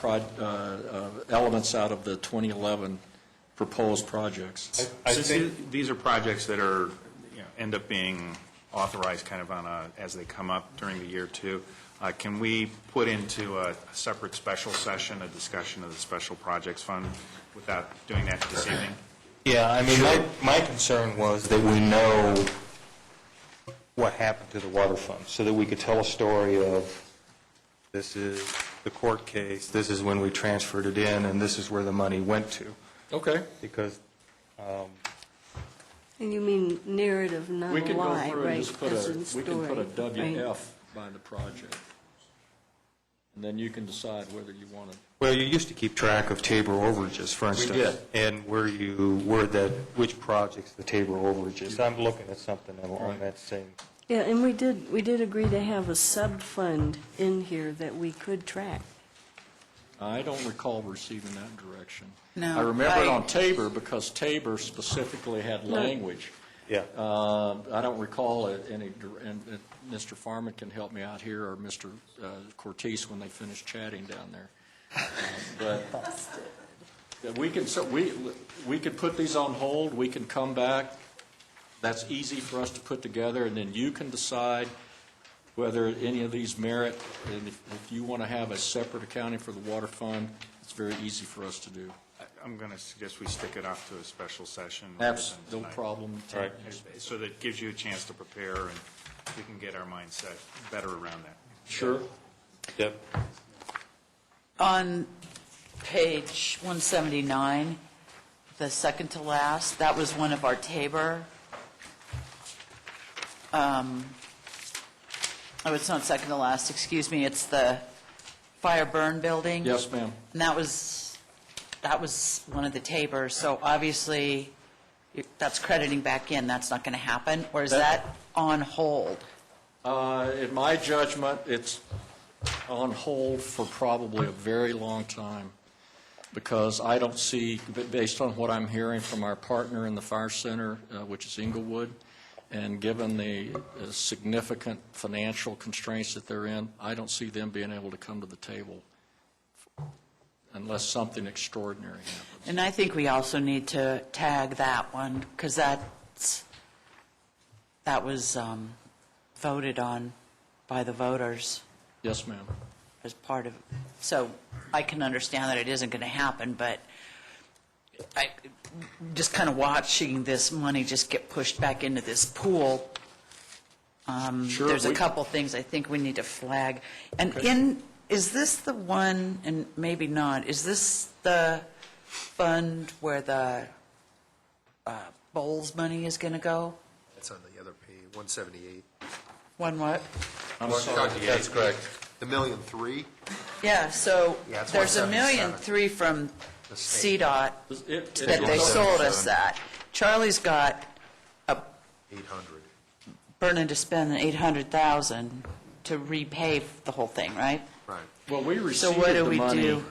D: elements out of the 2011 proposed projects.
G: I think these are projects that are, end up being authorized kind of on as they come up during the year too. Can we put into a separate special session a discussion of the special projects fund without doing that this evening?
A: Yeah, I mean, my concern was that we know what happened to the water fund, so that we could tell a story of, this is the court case, this is when we transferred it in, and this is where the money went to.
D: Okay.
A: Because...
B: And you mean narrative, not
D: We can go
B: lie,
D: through
B: right?
D: and just put
B: As in
D: we can put a
B: story, right?
D: WF by the project. And then you can decide whether you want to.
A: Well, you used to keep track of Tabor overages, for instance.
D: did.
A: And which projects the Tabor overages. I'm looking at something along that same.
B: Yeah, and we did agree to have a sub-fund in here that we could track.
D: I don't recall receiving that direction.
E: No,
D: I remember it on Tabor because Tabor specifically had language.
A: Yeah.
D: I don't recall any, and Mr. Farman can help me out here, or Mr. Cortese when they finish chatting down there. But we can put these on hold, we can come back. That's easy for us to put together, and then you can decide whether any of these merit, and if you want to have a separate accounting for the water fund, it's very easy for us to do.
G: I'm going to suggest we stick it off to a special session.
D: That's no problem.
G: All right. So that gives you a chance to prepare, and we can get our mindset better around that.
D: Sure.
A: Yep.
E: On page 179, the second to last, that was one of our Tabor. Oh, it's not second to last, excuse me, it's the fire burn building.
D: Yes, ma'am.
E: And that was one of the Tabors, so obviously, that's crediting back in, that's not going to happen, or is that on hold?
D: In my judgment, it's on hold for probably a very long time, because I don't see, based on what I'm hearing from our partner in the fire center, which is Inglewood, and given the significant financial constraints that they're in, I don't see them being able to come to the table unless something extraordinary happens.
E: And I think we also need to tag that one, because that was voted on by the voters.
D: Yes, ma'am.
E: As part of, so I can understand that it isn't going to happen, but I just kind of watching this money just get pushed back into this pool.
D: Sure,
E: there's a couple things I think we need to flag. And is this the one, and maybe not, is this the fund where the bowls money is going to go?
H: That's on the other page, 178.
E: One what?
D: I'm sorry.
H: That's correct. The $1.3 million?
E: Yeah, so
H: Yeah, it's
E: there's $1.3
H: 177.
E: million from
H: The state.
E: CDOT
D: It-
E: that they sold us that. Charlie's got a
H: 800.
E: burning to spend $800,000 to repay the whole thing, right?
H: Right.
D: Well, we
E: So
D: received
E: what do
D: the
E: we
D: money.
E: do?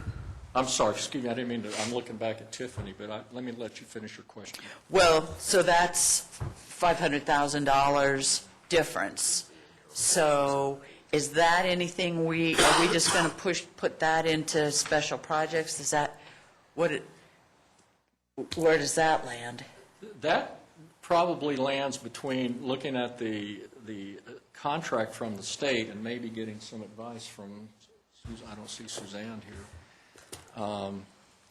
D: I'm sorry, excuse me, I didn't mean to, I'm looking back at Tiffany, but let me let you finish your question.
E: Well, so that's $500,000 difference. So is that anything are we just going to put that into special projects? Is that, where does that land?
D: That probably lands between looking at the contract from the state and maybe getting some advice from, I don't see Suzanne here.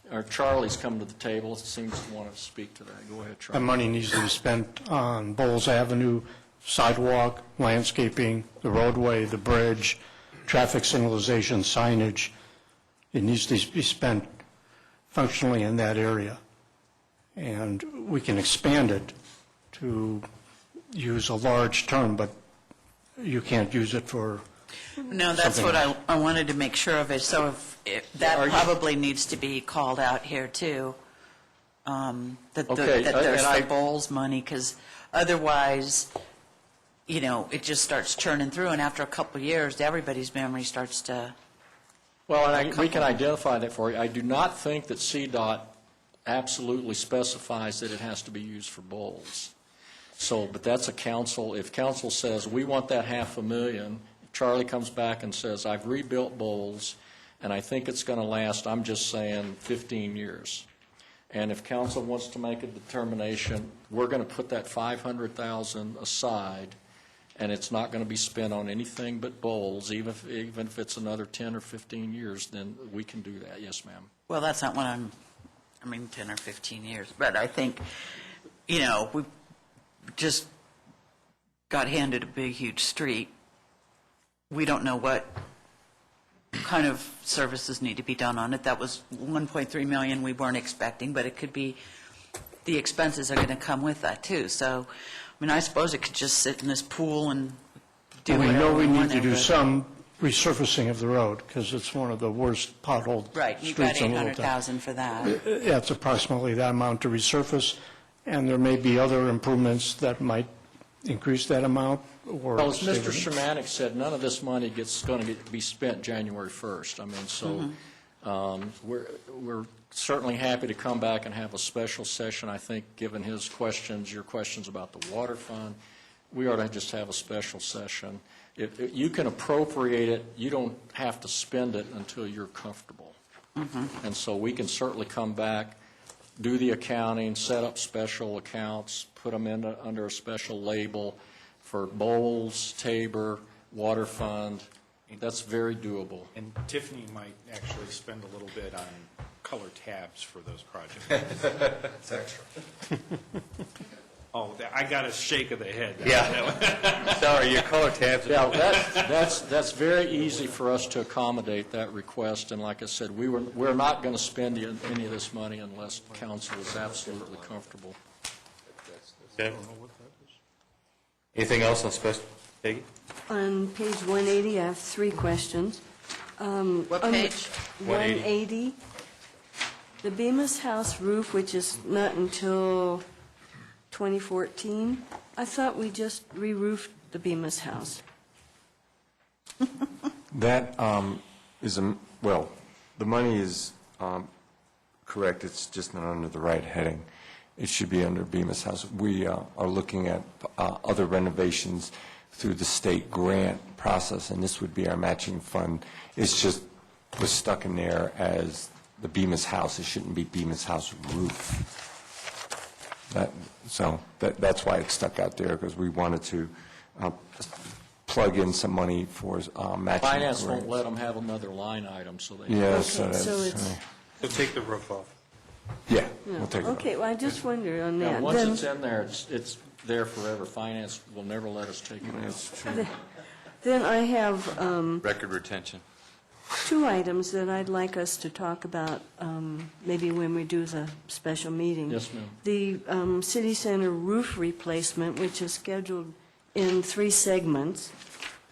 D: Or Charlie's come to the table, seems to want to speak to that. Go ahead, Charlie.
O: That money needs to be spent on Bowles Avenue, sidewalk, landscaping, the roadway, the bridge, traffic signalization, signage. It needs to be spent functionally in that area. And we can expand it to use a large term, but you can't use it for
E: No, that's
O: something
E: what I wanted to make sure of. So if that probably needs to be called out here, too, that
D: Okay,
E: there's
D: and
E: the bowls money, because otherwise, you know, it just starts churning through, and after a couple of years, everybody's memory starts to...
D: Well, and we can identify that for you. I do not think that CDOT absolutely specifies that it has to be used for bowls. So, but that's a council, if council says, we want that $500,000, Charlie comes back and says, I've rebuilt bowls, and I think it's going to last, I'm just saying, 15 years. And if council wants to make a determination, we're going to put that $500,000 aside, and it's not going to be spent on anything but bowls, even if it's another 10 or 15 years, then we can do that. Yes, ma'am.
E: Well, that's not what 10 or 15 years, but I think, you know, we just got handed a big, huge street. We don't know what kind of services need to be done on it. That was $1.3 million we weren't expecting, but it could be, the expenses are going to come with that, too. So, I mean, I suppose it could just sit in this pool and do
O: And we
E: whatever
O: know we need
E: want
O: to do
E: but-
O: some resurfacing of the road, because it's one of the worst potholed
E: Right, you've got
O: streets in Littleton.
E: $800,000 for that.
O: Yeah, it's approximately that amount to resurface, and there may be other improvements that might increase that amount, or...
D: Well, as Mr. Shermanick said, none of this money going to be spent January 1st. I mean, so We're certainly happy to come back and have a special session. I think, given his questions, your questions about the water fund, we ought to just have a special session. If you can appropriate it, you don't have to spend it until you're comfortable. And so we can certainly come back, do the accounting, set up special accounts, put them in under a special label for Bowles, Tabor, water fund. That's very doable.
G: And Tiffany might actually spend a little bit on color tabs for those projects.
F: That's extra.
G: Oh, I got a shake of the head.
A: Yeah. Sorry, your color tabs.
D: Yeah, that's very easy for us to accommodate that request, and like I said, we're not going to spend any of this money unless council is absolutely comfortable.
A: Okay. Anything else on special? Peggy?
B: On page 180, I have 3 questions.
E: What
B: on
E: page?
B: 180. The Bemis House roof, which is not until 2014, I thought we just re-roofed the Bemis House.
K: That is, well, the money is correct, it's just not under the right heading. It should be under Bemis House. We are looking at other renovations through the state grant process, and this would be our matching fund. It's just, was stuck in there as the Bemis House. It shouldn't be Bemis House roof. That's why it's stuck out there, because we wanted to plug in some money for matching.
D: Finance
K: grants.
D: won't let them have another line item, so they...
K: Yes.
B: Okay, so it's...
A: So take the roof off.
K: Yeah, we'll take it.
B: Okay, well, I just wondered on
D: Now,
B: that.
D: once
B: Then-
D: it's in there, it's there forever. Finance will never let us take it out.
K: That's true.
B: Then I have
F: Record retention.
B: 2 items that I'd like us to talk about, maybe when we do the special meeting.
D: Yes, ma'am.
B: The city center roof replacement, which is scheduled in 3 segments,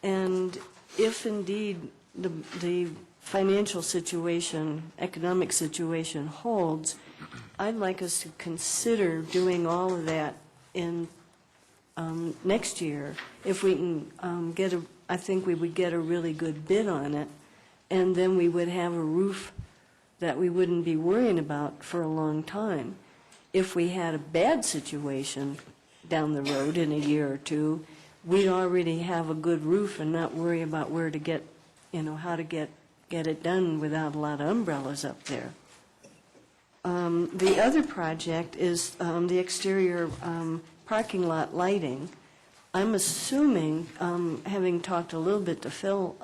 B: and if indeed the financial situation, economic situation holds, I'd like us to consider doing all of that in next year. If we can I think we would get a really good bid on it, and then we would have a roof that we wouldn't be worrying about for a long time. If we had a bad situation down the road in a year or 2, we'd already have a good roof and not worry about where to get, how to get it done without a lot of umbrellas up there. The other project is the exterior parking lot lighting. I'm assuming, having talked a little bit to Phil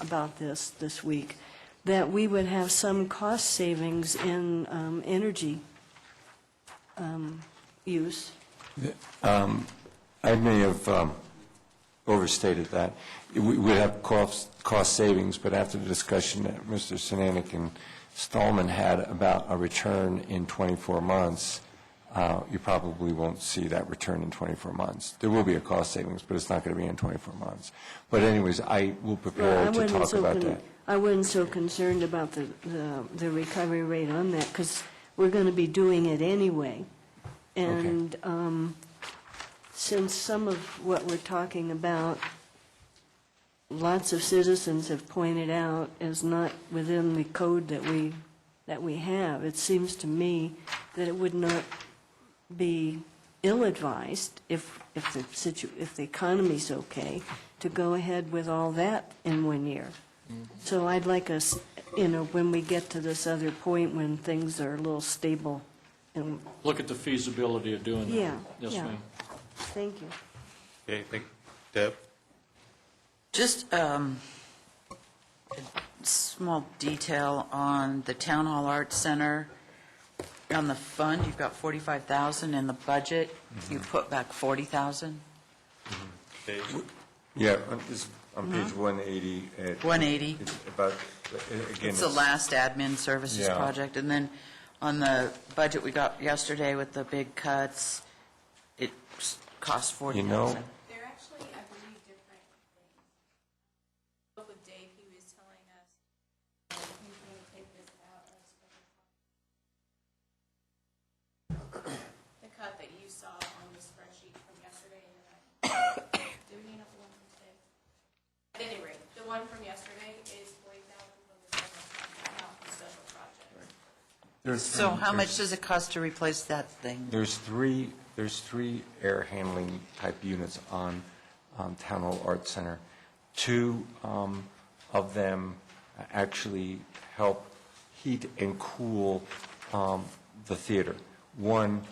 B: about this week, that we would have some cost savings in energy use.
K: I may have overstated that. We would have cost savings, but after the discussion that Mr. Sinanek and Stallman had about a return in 24 months, you probably won't see that return in 24 months. There will be a cost savings, but it's not going to be in 24 months. But anyways, I will prepare to talk about that.
B: I wasn't so concerned about the recovery rate on that, because we're going to be doing it anyway. And since some of what we're talking about, lots of citizens have pointed out is not within the code that we have, it seems to me that it would not be ill-advised if the economy's okay to go ahead with all that in 1 year. So I'd like us, when we get to this other point when things are a little stable and...
D: Look at the feasibility of doing that.
B: Yeah,
D: Yes,
B: yeah.
D: ma'am.
B: Thank you.
A: Okay, Deb?
E: Just a small detail on the Town Hall Arts Center. On the fund, you've got 45,000. In the budget, you put back 40,000.
A: Okay.
K: Yeah, on page 180.
E: 180.
K: It's about, again,
E: It's the last admin services
K: Yeah.
E: project. And then on the budget we got yesterday with the big cuts, it cost 40,000.
I: They're actually, I believe, different things. With Dave, he was telling us he was going to take this out of the cut that you saw on the spreadsheet from yesterday. Do we need another one from today? At any rate, the one from yesterday is 40,000 from the special fund, not the special
E: So how much does it cost to replace that thing?
K: There's three air handling type units on Town Hall Art Center. Two of them actually help heat and cool the theater. One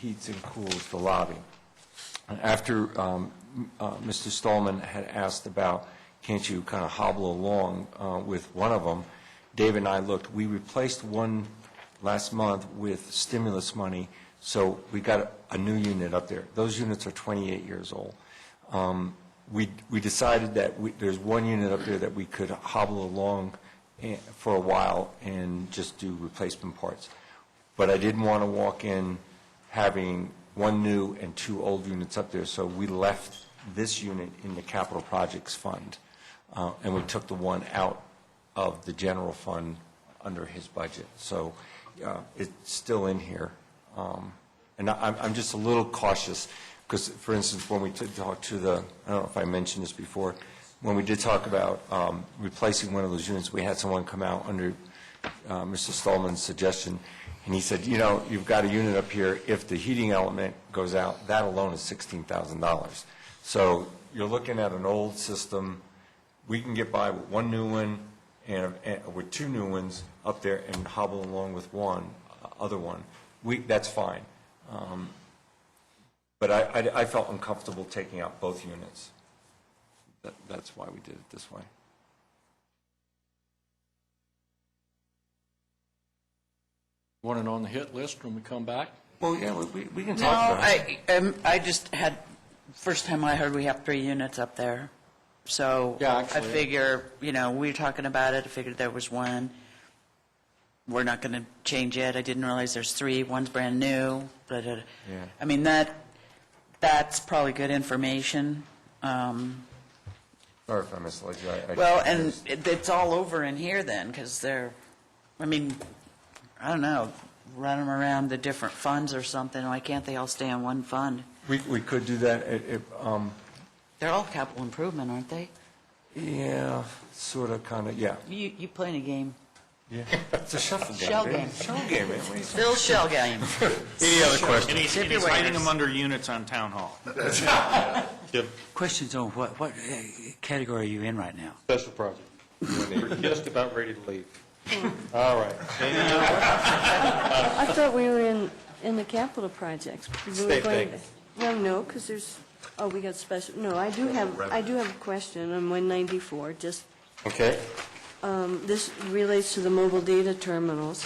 K: heats and cools the lobby. After Mr. Stallman had asked about, can't you kind of hobble along with one of them, Dave and I looked. We replaced one last month with stimulus money, so we got a new unit up there. Those units are 28 years old. We decided that there's one unit up there that we could hobble along for a while and just do replacement parts. But I didn't want to walk in having one new and two old units up there, so we left this unit in the capital projects fund, and we took the one out of the general fund under his budget. So it's still in here. And I'm just a little cautious, because, for instance, when we talked to I don't know if I mentioned this before, when we did talk about replacing one of those units, we had someone come out under Mr. Stallman's suggestion, and he said, you've got a unit up here, if the heating element goes out, that alone is $16,000. So you're looking at an old system. We can get by with one new one and with two new ones up there and hobble along with one other one. That's fine. But I felt uncomfortable taking out both units. That's why we did it this way.
D: Want it on the hit list when we come back?
K: Well, yeah, we can
E: No,
K: talk about it.
E: I just had, first time I heard we have 3 units up there. So
D: Yeah,
E: I
D: actually.
E: figure, we were talking about it, I figured there was one. We're not going to change it. I didn't realize there's 3, one's brand new.
K: Yeah.
E: I mean, that's probably good information.
K: Sorry if I misled you.
E: Well, and it's all over in here then, because I don't know, run them around the different funds or something. Why can't they all stay on one fund?
K: We could do that.
E: They're all capital improvement, aren't they?
K: Yeah, sort of, kind of, yeah.
E: You playing a game.
K: Yeah, it's a shuffle game.
E: Shell
K: baby.
E: game.
K: Shell game, man. What are you saying?
E: Phil's shell game.
G: Any other questions? And
E: Sip
G: he's
E: your
G: hiding
E: waiters.
G: them under units on Town Hall.
L: Questions on what category are you in right now?
A: Special project. We're just about ready to leave. All right.
B: I thought we were in the capital projects. We were
A: Same
B: going
A: thing.
B: Well, no, because we got special, no, I do have a question on 194, just,
A: Okay.
B: this relates to the mobile data terminals,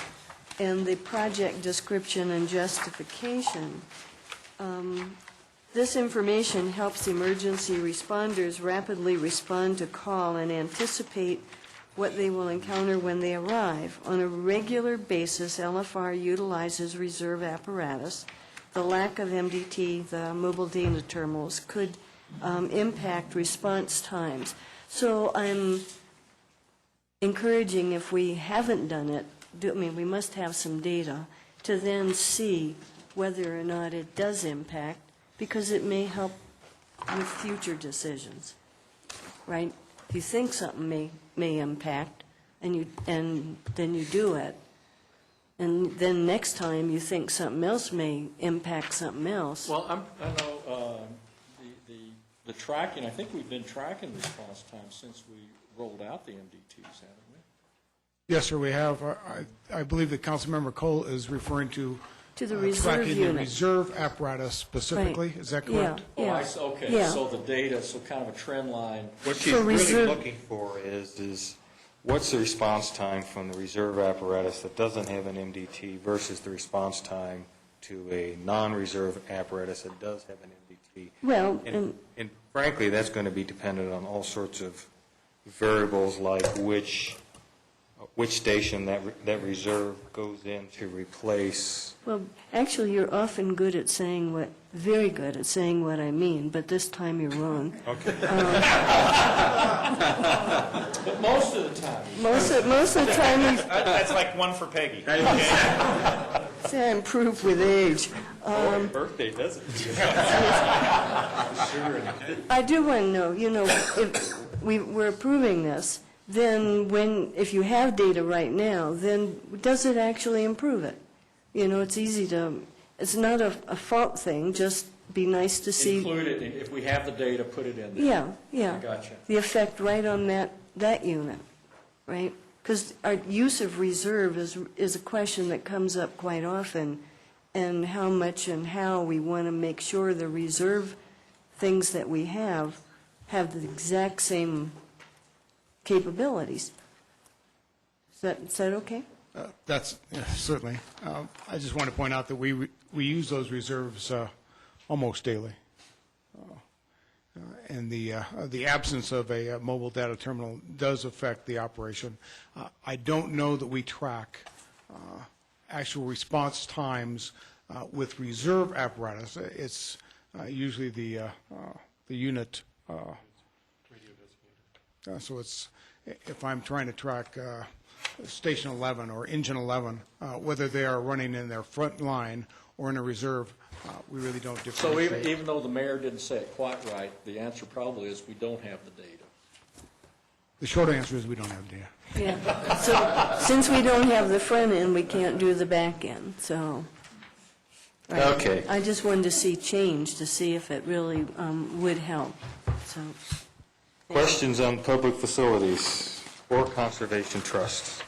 B: and the project description and justification. This information helps emergency responders rapidly respond to call and anticipate what they will encounter when they arrive. On a regular basis, LFR utilizes reserve apparatus. The lack of MDT, the mobile data terminals, could impact response times. So I'm encouraging, if we haven't done it, we must have some data to then see whether or not it does impact, because it may help with future decisions, right? If you think something may impact, and then you do it, and then next time you think something else may impact something else.
D: Well, I know the tracking, I think we've been tracking response time since we rolled out the MDTs, haven't we?
O: Yes, sir, we have. I believe that Councilmember Cole is referring to
B: To the reserve
O: tracking the
B: unit.
O: reserve apparatus specifically.
B: Right.
O: Is that correct?
B: Yeah.
D: Okay,
B: Yeah.
D: so the data, so kind of a trend line.
A: What she's
B: For
A: really
B: reserve-
A: looking for is what's the response time from the reserve apparatus that doesn't have an MDT versus the response time to a non-reserve apparatus that does have an MDT?
B: Well,
A: And frankly, that's going to be dependent on all sorts of variables, like which station that reserve goes in to replace.
B: well, actually, you're often very good at saying what I mean, but this time you're wrong.
A: Okay.
D: But most of the time.
B: Most of the time,
G: That's like one for Peggy.
B: I improve with age.
A: Birthday, doesn't it?
B: I do want to know, if we're approving this, then if you have data right now, then does it actually improve it? You know, it's it's not a fault thing, just be nice to see.
D: Include it, if we have the data, put it in there.
B: Yeah.
D: I gotcha.
B: The effect right on that unit, right? Because our use of reserve is a question that comes up quite often, and how much and how we want to make sure the reserve things that we have the exact same capabilities. Is that okay?
O: That's certainly. I just want to point out that we use those reserves almost daily. And the absence of a mobile data terminal does affect the operation. I don't know that we track actual response times with reserve apparatus. It's usually the unit. So it's, if I'm trying to track Station 11 or Engine 11, whether they are running in their front line or in a reserve, we really don't differentiate.
D: So even though the mayor didn't say it quite right, the answer probably is we don't have the data.
O: The short answer is we don't have data.
B: Yeah. So since we don't have the front end, we can't do the back end, so. Right.
A: Okay.
B: I just wanted to see change, to see if it really would help, so.
A: Questions on public facilities or conservation trusts?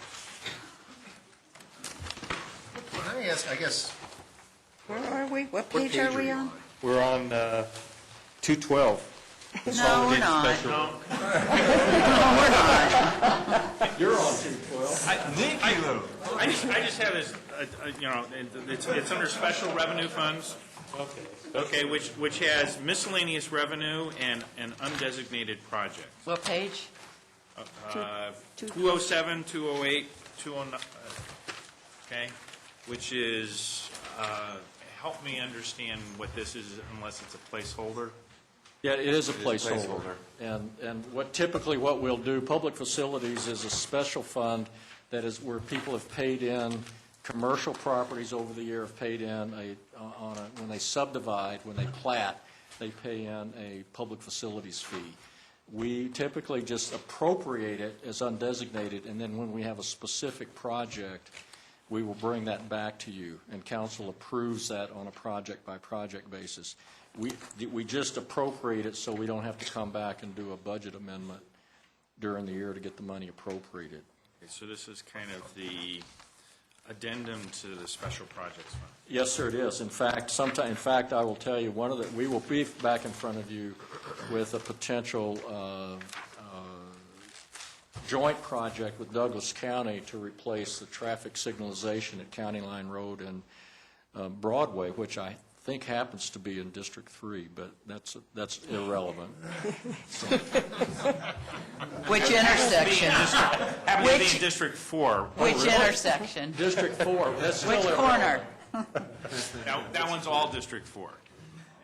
H: Can I ask, I guess,
E: Where are we? What page are we on?
A: We're on 212.
E: No, we're not.
A: Special-
E: No, we're not.
D: You're on 212.
G: I just have this, it's under special revenue funds. Okay, which has miscellaneous revenue and undesignated projects.
E: What page?
G: 207, 208, 209, okay, which is, help me understand what this is unless it's a placeholder.
D: Yeah, it is a placeholder. And what we'll do, public facilities is a special fund that is where people have paid in, commercial properties over the year have paid in when they subdivide, when they plat, they pay in a public facilities fee. We typically just appropriate it as undesignated, and then when we have a specific project, we will bring that back to you, and council approves that on a project-by-project basis. We just appropriate it so we don't have to come back and do a budget amendment during the year to get the money appropriated.
G: Okay, so this is kind of the addendum to the special projects fund.
D: Yes, sir, it is. In fact, I will tell you, we will be back in front of you with a potential joint project with Douglas County to replace the traffic signalization at County Line Road and Broadway, which I think happens to be in District 3, but that's irrelevant.
E: Which intersection?
G: Happens to be in District 4.
E: Which intersection?
D: District 4. That's still
E: Which
D: irrelevant.
E: corner?
G: That one's all District 4,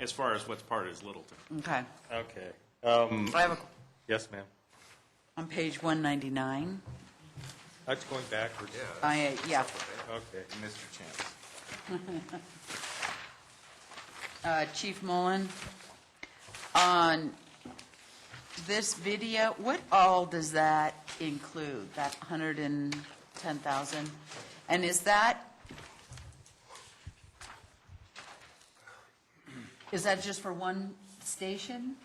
G: as far as what's part is Littleton.
E: Okay.
A: Okay.
E: I have
A: Yes, ma'am.
E: on page 199.
A: That's going backwards.
E: Yeah.
A: Okay.
F: Mr. Chance.
E: Chief Mullen, on this video, what all does that include, that 110,000? And is that just for one station?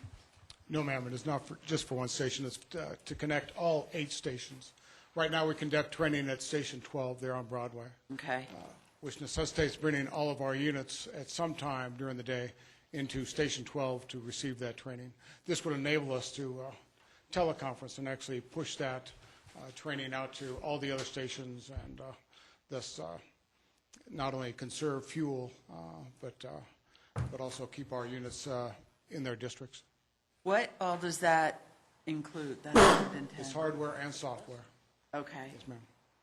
O: No, ma'am, it is not just for one station. It's to connect all 8 stations. Right now, we conduct training at Station 12 there on Broadway.
E: Okay.
O: Which necessitates bringing all of our units at some time during the day into Station 12 to receive that training. This would enable us to teleconference and actually push that training out to all the other stations and thus not only conserve fuel, but also keep our units in their districts.
E: What all does that include, that 110?
O: It's hardware and software.
E: Okay.
O: Yes, ma'am.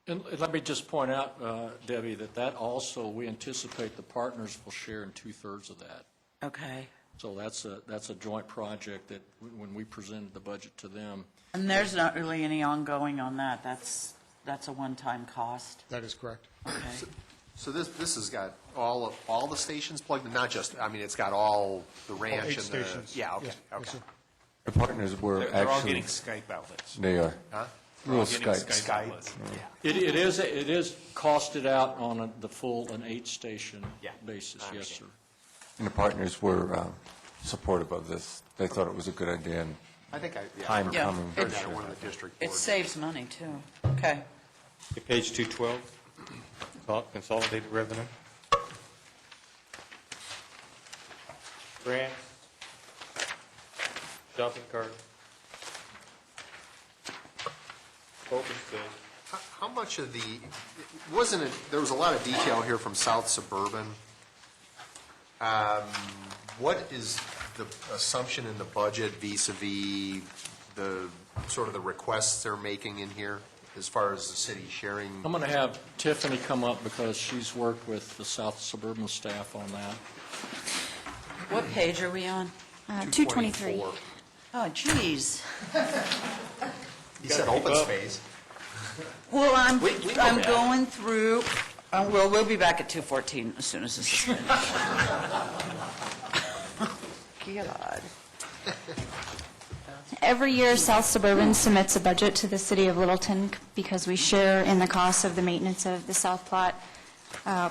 D: And let me just point out, Debbie, that also, we anticipate the partners will share in 2/3 of that.
E: Okay.
D: So that's a joint project that when we presented the budget to them.
E: And there's not really any ongoing on that. That's a one-time cost.
O: That is correct.
E: Okay.
H: so this has got all the stations plugged in, not just, I mean, it's got all the ranch
O: All 8
H: and
O: stations.
H: the, yeah, okay,
O: Yes,
H: okay.
O: yes, sir.
K: The partners were
G: They're all
K: actually,
G: getting Skype outlets.
K: they are.
H: Huh?
K: Little
G: Getting
K: Skype.
G: outlets.
D: It is costed out on the full, an 8-station basis, yes, sir.
K: And the partners were supportive of this. They thought it was a good idea and
H: I think
K: time
E: Yeah.
K: coming.
H: heard that at one of the district
E: It
H: boards.
E: saves money, too. Okay.
A: Okay, page 212, consolidated revenue. Grants, shopping cart, open space.
H: How much of the, wasn't it, there was a lot of detail here from South Suburban. What is the assumption in the budget vis-à-vis the, sort of the requests they're making in here as far as the city sharing?
D: I'm going to have Tiffany come up because she's worked with the South Suburban staff on that.
E: What page are we on?
I: 223.
E: Oh, geez.
H: You said open space.
E: Well, I'm
H: We know that.
E: going through, we'll be back at 214 as soon as this is finished. God.
I: Every year, South Suburban submits a budget to the city of Littleton because we share in the cost of the maintenance of the South Platte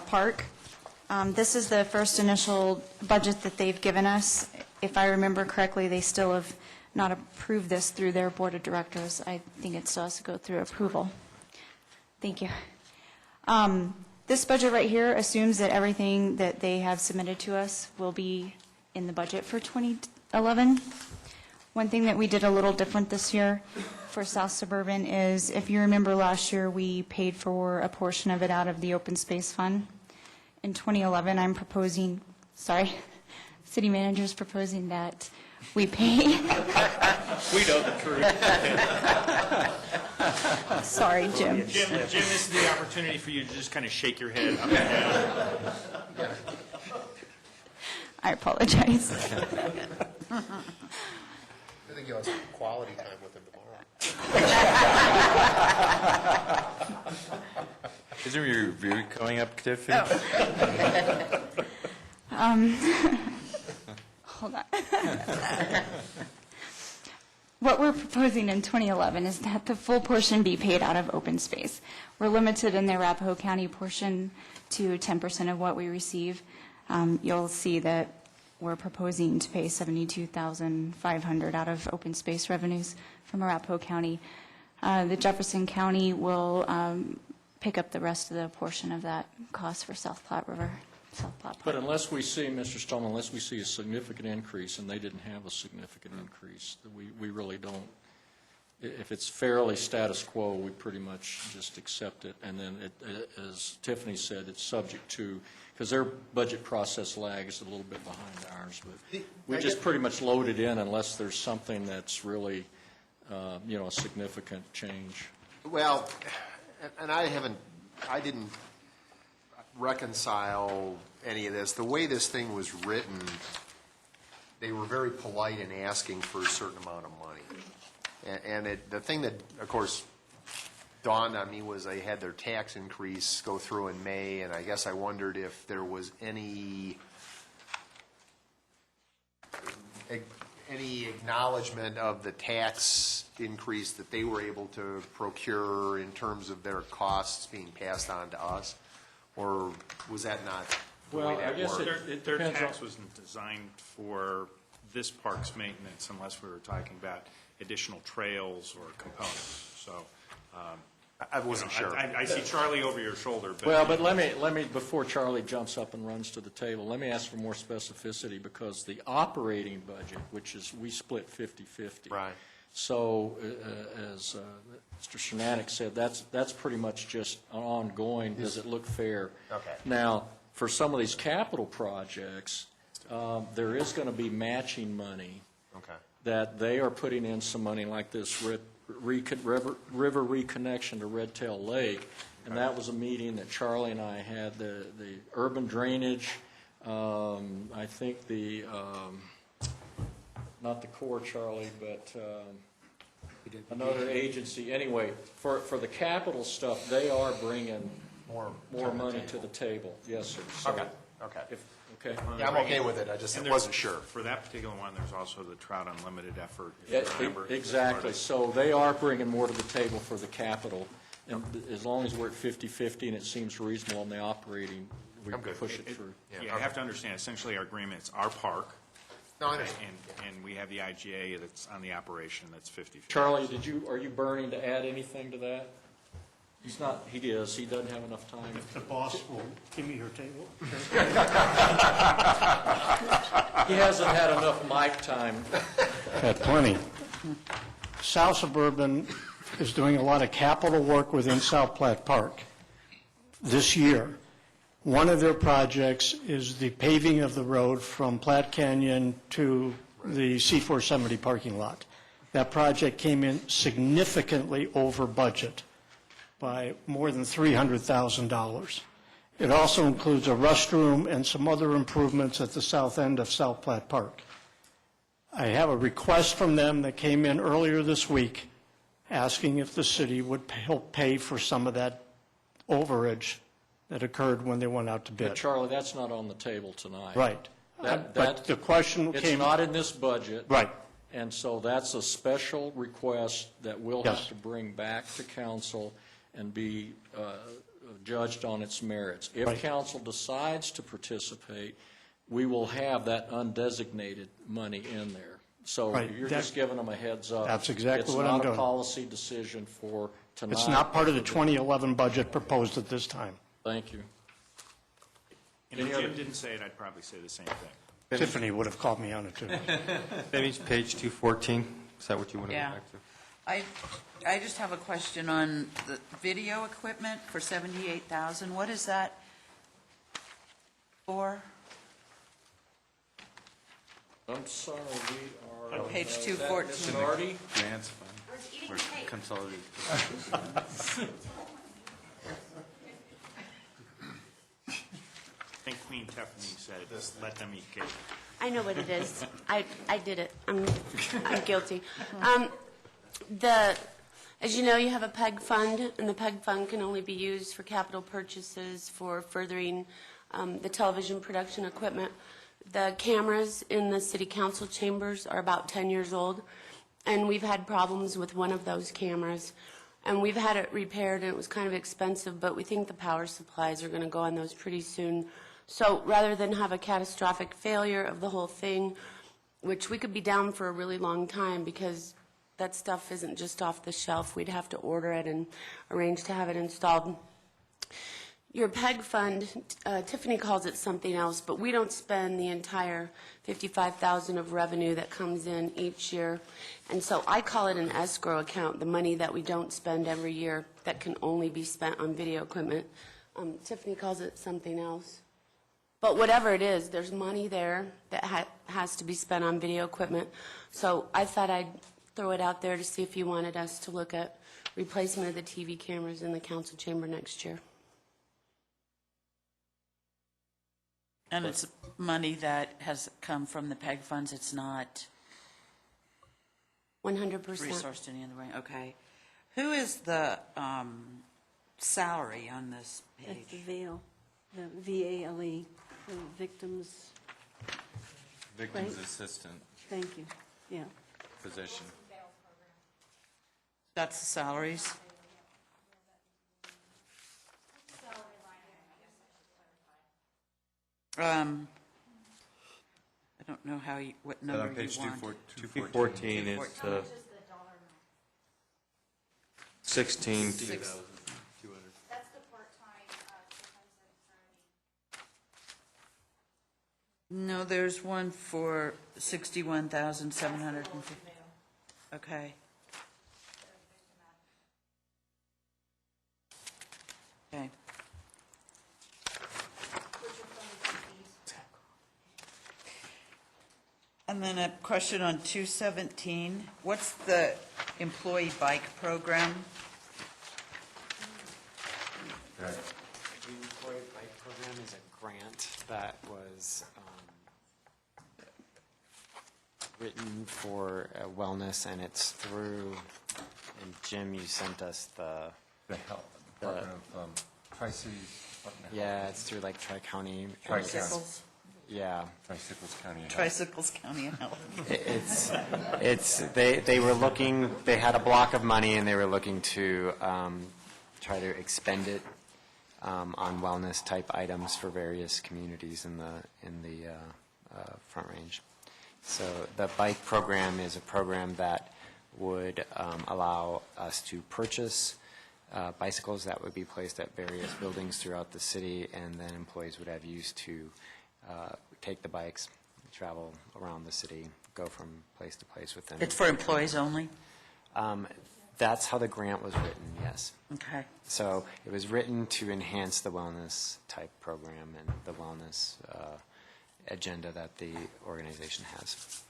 I: Park. This is the first initial budget that they've given us. If I remember correctly, they still have not approved this through their board of directors. I think it still has to go through approval. Thank you. This budget right here assumes that everything that they have submitted to us will be in the budget for 2011. One thing that we did a little different this year for South Suburban is, if you remember last year, we paid for a portion of it out of the open space fund. In 2011, I'm proposing, city manager's proposing that we pay.
G: We know the truth.
I: Sorry, Jim.
G: Jim, this is the opportunity for you to just kind of shake your head up and down.
I: I apologize.
H: I think you'll have some quality time with him tomorrow.
F: Is there a review coming up, Tiffany?
I: Hold on. What we're proposing in 2011 is that the full portion be paid out of open space. We're limited in the Arapahoe County portion to 10% of what we receive. You'll see that we're proposing to pay $72,500 out of open space revenues from Arapahoe County. The Jefferson County will pick up the rest of the portion of that cost for South Platte River, South Platte Park.
D: But unless we see, Mr. Stallman, unless we see a significant increase, and they didn't have a significant increase, we really don't, if it's fairly status quo, we pretty much just accept it. And then, as Tiffany said, it's subject to, because their budget process lags a little bit behind ours, but we just pretty much load it in unless there's something that's really, a significant change.
H: Well, and I didn't reconcile any of this. The way this thing was written, they were very polite in asking for a certain amount of money. And the thing that, of course, dawned on me was they had their tax increase go through in May, and I guess I wondered if there was any acknowledgement of the tax increase that they were able to procure in terms of their costs being passed on to us, or was that not the way that worked?
G: Their tax wasn't designed for this park's maintenance unless we were talking about additional trails or components. So
H: I wasn't sure.
G: I see Charlie over your shoulder.
D: But let me, before Charlie jumps up and runs to the table, let me ask for more specificity, because the operating budget, which is, we split 50/50.
H: Right.
D: So, as Mr. Shernanek said, that's pretty much just ongoing. Does it look fair?
H: Okay.
D: Now, for some of these capital projects, there is going to be matching money.
H: Okay.
D: That they are putting in some money, like this river reconnection to Red Tail Lake, and that was a meeting that Charlie and I had. The urban drainage, I think not the Corps, Charlie, but another agency. Anyway, for the capital stuff, they are bringing more money to the table. Yes, sir. So
H: Okay.
D: Okay.
H: Yeah, I'm okay with it, I just
G: And
H: wasn't
G: there's-
H: sure.
G: For that particular one, there's also the Trout Unlimited effort, if
D: Yeah,
G: you remember.
D: exactly. So they are bringing more to the table for the capital. And as long as we're at 50/50 and it seems reasonable on the operating, we can push it through.
G: Yeah, you have to understand, essentially, our agreement, it's our park.
H: No, I understand.
G: And we have the IGA that's on the operation, that's 50/50.
D: Charlie, are you burning to add anything to that? He's not, he is, he doesn't have enough time.
O: The boss will give me her table.
D: He hasn't had enough mic time.
O: Had plenty. South Suburban is doing a lot of capital work within South Platte Park this year. One of their projects is the paving of the road from Platte Canyon to the C470 parking lot. That project came in significantly over budget by more than $300,000. It also includes a restroom and some other improvements at the south end of South Platte Park. I have a request from them that came in earlier this week asking if the city would help pay for some of that overage that occurred when they went out to
D: But
O: bid.
D: Charlie, that's not on the table tonight.
O: Right.
D: That-
O: But the question
D: It's
O: came...
D: not in this budget.
O: Right.
D: And so that's a special request that we'll have
O: Yes.
D: to bring back to council and be judged on its merits. If
O: Right.
D: council decides to participate, we will have that undesignated money in there. So
O: Right.
D: you're
O: That-
D: just giving them a heads up.
O: That's exactly what I'm
D: It's not
O: doing.
D: a policy decision for tonight.
O: It's not part of the 2011 budget proposed at this time.
D: Thank you.
G: And if Jim didn't say it, I'd probably say the same thing.
O: Tiffany would have called me on it, too.
A: Page 214, is that what you want to go
E: Yeah.
A: back to?
E: I just have a question on the video equipment for $78,000. What is that for?
D: I'm sorry, we are...
E: On page
D: is that
E: 214.
D: Ms. Nardi?
F: Grants fund. We're consolidated.
G: I think Queen Tiffany said, let them eat cake.
Q: I know what it is. I did it. I'm guilty. As you know, you have a PEG fund, and the PEG fund can only be used for capital purchases for furthering the television production equipment. The cameras in the city council chambers are about 10 years old, and we've had problems with one of those cameras. And we've had it repaired, and it was kind of expensive, but we think the power supplies are going to go on those pretty soon. So rather than have a catastrophic failure of the whole thing, which we could be down for a really long time because that stuff isn't just off the shelf, we'd have to order it and arrange to have it installed. Your PEG fund, Tiffany calls it something else, but we don't spend the entire $55,000 of revenue that comes in each year. And so I call it an escrow account, the money that we don't spend every year that can only be spent on video equipment. Tiffany calls it something else. But whatever it is, there's money there that has to be spent on video equipment. So I thought I'd throw it out there to see if you wanted us to look at replacement of the TV cameras in the council chamber next year.
E: And it's money that has come from the PEG funds, it's not
Q: 100%.
E: resourced any other way? Okay. Who is the salary on this
B: That's the
E: page?
B: VALE, the VALE, the victims,
F: Victim's
B: Right.
F: assistant
B: thank you, yeah.
F: position.
E: That's the salaries? I don't know how you, what
F: Is that
E: number
F: on
E: you
F: page
E: want.
A: 214 is 16.
I: That's the part-time,
E: No, there's one for 61,750. Okay. Okay. And then a question on 217. What's the employee bike program?
J: The Employee Bike Program is a grant that was written for wellness, and it's through, and Jim, you sent us the
K: Health Department of Tri-Cities Department of Health.
J: yeah, it's through like Tri-County.
K: Tri-County.
E: Bicycles?
J: Yeah.
K: Tricycles County Health.
E: Tricycles County Health.
J: They were looking, they had a block of money and they were looking to try to expend it on wellness-type items for various communities in the Front Range. So the bike program is a program that would allow us to purchase bicycles that would be placed at various buildings throughout the city, and then employees would have use to take the bikes, travel around the city, go from place to place with them.
E: It's for employees only?
J: That's how the grant was written, yes.
E: Okay.
J: So it was written to enhance the wellness-type program and the wellness agenda that the organization has.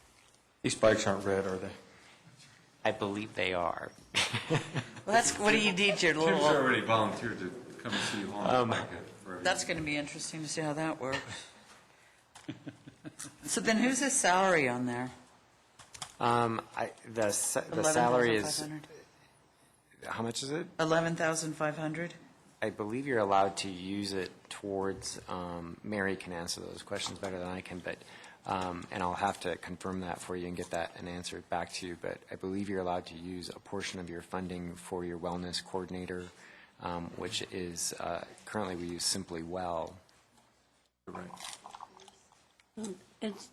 A: These bikes aren't red, are they?
J: I believe they are.
E: Well, that's, what do you need your little...
K: Tim's already volunteered to come and see you on
E: That's going to be interesting to see how that works. So then who's his salary on there?
J: The salary is... How much is it?
E: 11,500.
J: I believe you're allowed to use it towards, Mary can answer those questions better than I can, but, and I'll have to confirm that for you and get that and answer it back to you, but I believe you're allowed to use a portion of your funding for your wellness coordinator, which is, currently we use Simply Well.
K: Right.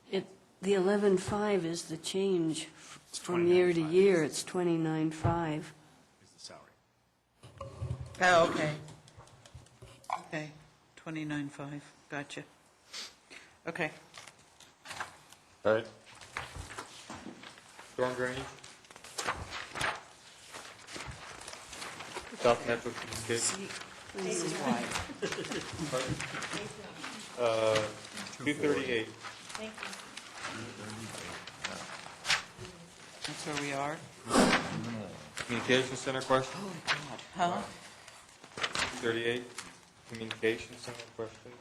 B: The 11.5 is the change from year to year. It's 29.5.
G: Is the salary.
E: Oh, okay. Okay, 29.5, gotcha. Okay.
A: All right. Storm drainage? South Metro Communications?
E: This is why.
A: 238.
E: Thank you. That's where we are?
A: Communication Center question?
E: Oh, God. Huh?
A: 238, Communication Center questions?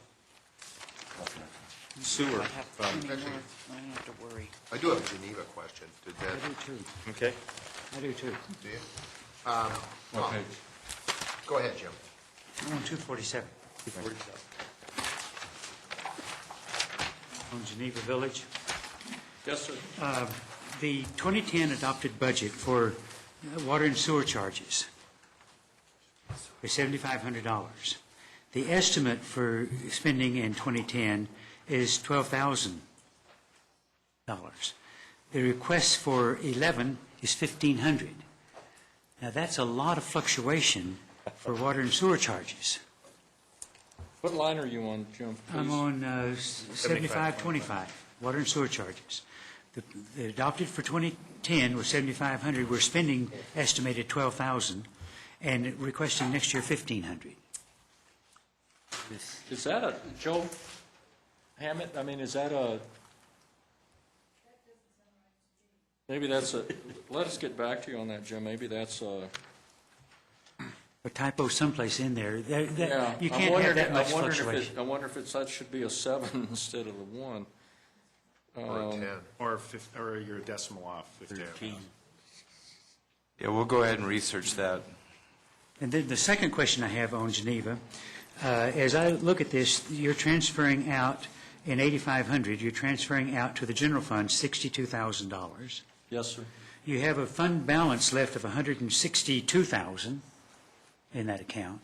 A: Sewer.
E: I have
A: fund.
E: I don't have to worry.
H: I do have a Geneva question. Did that?
C: I do too.
A: Okay.
C: I do too.
H: Do you?
K: What page?
H: Go ahead, Jim.
C: I'm on 247.
A: 247.
C: On Geneva Village.
D: Yes, sir.
C: The 2010 adopted budget for water and sewer charges is $7,500. The estimate for spending in 2010 is $12,000. The request for 11 is $1,500. Now, that's a lot of fluctuation for water and sewer charges.
D: What line are you on, Jim?
C: I'm
D: please?
C: on 7525, water and sewer charges. The adopted for 2010 was 7,500. We're spending estimated 12,000, and requesting next year 1,500.
D: Is that a, Joe Hammett, I mean, is that a, maybe that's a, let us get back to you on that, Jim. Maybe that's a,
C: A typo someplace in there.
D: yeah.
C: You can't have that much
D: I
C: fluctuation.
D: wonder if that should be a 7 instead of a 1.
H: Or a 10.
G: Or your decimal off, 15.
F: Yeah, we'll go ahead and research that.
C: And then the second question I have on Geneva, as I look at this, you're transferring out in 8,500, you're transferring out to the general fund $62,000.
D: Yes, sir.
C: You have a fund balance left of $162,000 in that account.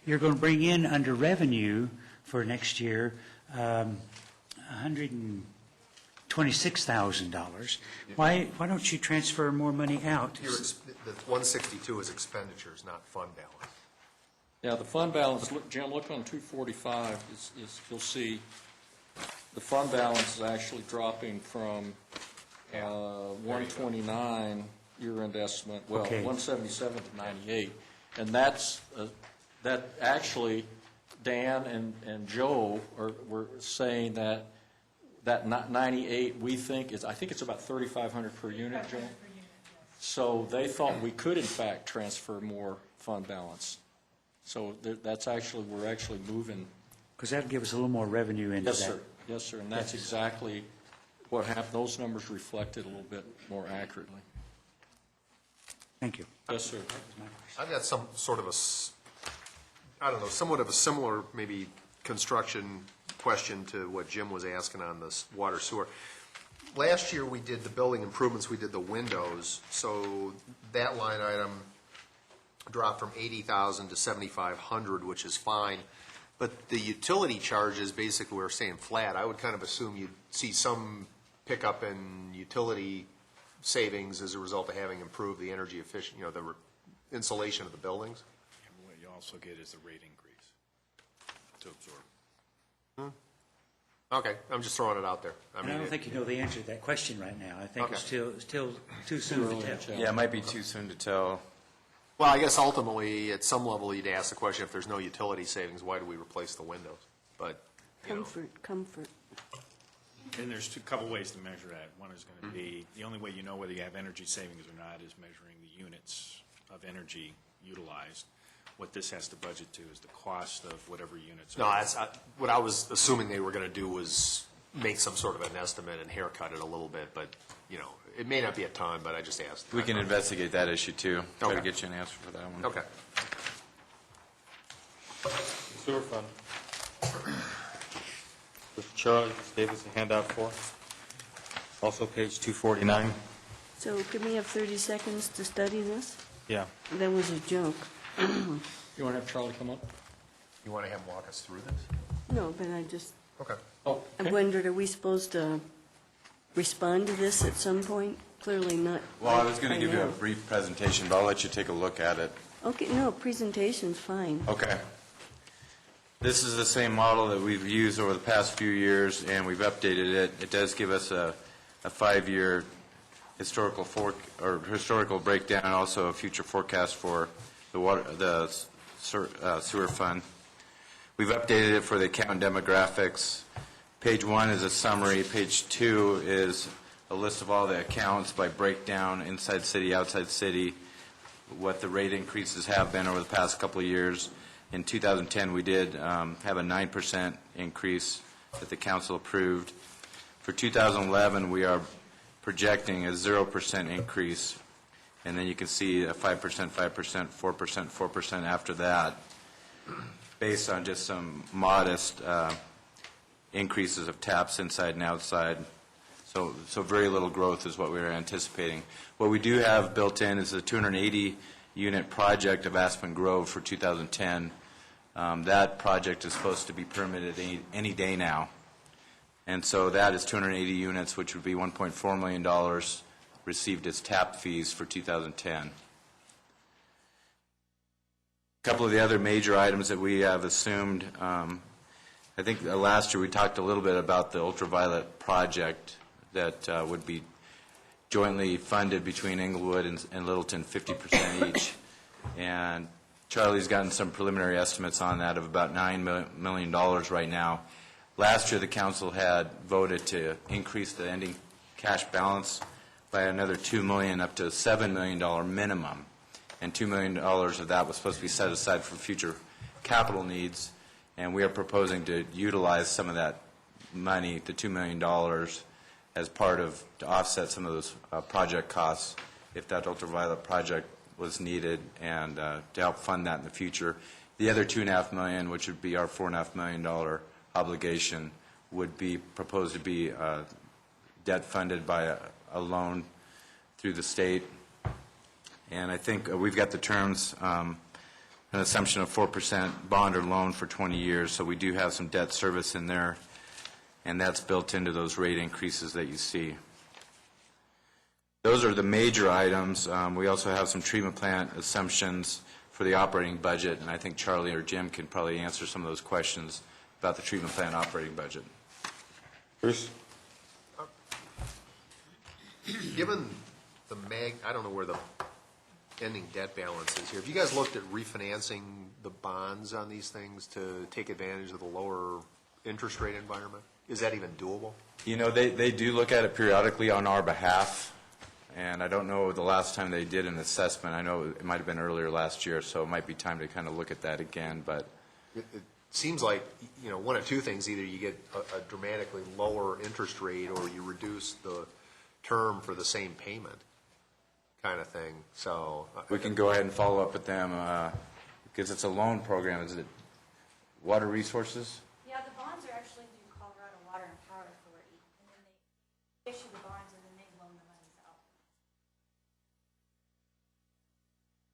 C: You're going to bring in under revenue for next year $126,000. Why don't you transfer more money out?
H: The 162 is expenditures, not fund balance.
D: Yeah, the fund balance, look, Jim, look on 245, you'll see the fund balance is actually dropping from 129 year-end estimate, well,
C: Okay.
D: 177 to 98. And that's, that actually, Dan and Joe were saying that 98, we think is, I think it's about 3,500 per unit, Joe? So they thought we could, in fact, transfer more fund balance. So that's actually, we're actually moving.
C: Because that'll give us a little more revenue into that.
D: Yes, sir. Yes, sir. And that's exactly what happened. Those numbers reflected a little bit more accurately.
C: Thank you.
D: Yes, sir.
H: I've got some sort of somewhat of a similar maybe construction question to what Jim was asking on this water sewer. Last year, we did the building improvements, we did the windows, so that line item dropped from 80,000 to 7,500, which is fine. But the utility charges, basically, we're saying flat. I would kind of assume you'd see some pickup in utility savings as a result of having improved the energy efficient, the insulation of the buildings.
G: And what you also get is the rate increase to absorb.
H: Okay, I'm just throwing it out there.
C: And I don't think you know the answer to that question right now. I think it's still too soon to tell.
F: Yeah, it might be too soon to tell.
H: Well, I guess ultimately, at some level, you'd ask the question, if there's no utility savings, why do we replace the windows? But,
B: Comfort.
G: And there's a couple ways to measure that. One is going to be, the only way you know whether you have energy savings or not is measuring the units of energy utilized. What this has to budget to is the cost of whatever units.
H: no, that's, what I was assuming they were going to do was make some sort of an estimate and haircut it a little bit, but, it may not be a ton, but I just asked.
F: We can investigate that issue, too. Try to
H: Okay.
F: get you an answer for that one.
H: Okay.
A: Sewer fund. Mr. Charlie just gave us a handout for us. Also page 249.
B: So can we have 30 seconds to study this?
A: Yeah.
B: That was a joke.
D: You want to have Charlie come up?
H: You want to have him walk us through this?
B: No, but I just,
H: Okay.
D: Oh,
B: I wondered, are we supposed to respond to this at some point? Clearly not.
F: Well, I was going to
B: right
F: give you a
B: now.
F: brief presentation, but I'll let you take a look at it.
B: Okay, no, presentation's fine.
F: Okay. This is the same model that we've used over the past few years, and we've updated it. It does give us a 5-year historical breakdown, and also a future forecast for the sewer fund. We've updated it for the account demographics. Page 1 is a summary. Page 2 is a list of all the accounts by breakdown, inside city, outside city, what the rate increases have been over the past couple of years. In 2010, we did have a 9% increase that the council approved. For 2011, we are projecting a 0% increase, and then you can see a 5%, 5%, 4%, 4% after that, based on just some modest increases of taps inside and outside. So very little growth is what we were anticipating. What we do have built in is the 280-unit project of Aspen Grove for 2010. That project is supposed to be permitted any day now. And so that is 280 units, which would be $1.4 million received as tap fees for 2010. A couple of the other major items that we have assumed, I think last year we talked a little bit about the ultraviolet project that would be jointly funded between Englewood and Littleton, 50% each. And Charlie's gotten some preliminary estimates on that of about $9 million right now. Last year, the council had voted to increase the ending cash balance by another $2 million up to $7 million minimum. And $2 million of that was supposed to be set aside for future capital needs. And we are proposing to utilize some of that money, the $2 million, as part of, to offset some of those project costs if that ultraviolet project was needed, and to help fund that in the future. The other $2.5 million, which would be our $4.5 million obligation, would be proposed to be debt funded by a loan through the state. And I think we've got the terms, an assumption of 4% bond or loan for 20 years, so we do have some debt service in there, and that's built into those rate increases that you see. Those are the major items. We also have some treatment plant assumptions for the operating budget, and I think Charlie or Jim can probably answer some of those questions about the treatment plant operating budget.
A: Bruce?
H: Given the I don't know where the ending debt balance is here. Have you guys looked at refinancing the bonds on these things to take advantage of the lower interest rate environment? Is that even doable?
F: You know, they do look at it periodically on our behalf, and I don't know the last time they did an assessment. I know it might have been earlier last year, so it might be time to kind of look at that again, but
H: It seems like, one of two things. Either you get a dramatically lower interest rate, or you reduce the term for the same payment kind of thing. So
F: we can go ahead and follow up with them, because it's a loan program. Is it Water Resources?
I: Yeah, the bonds are actually due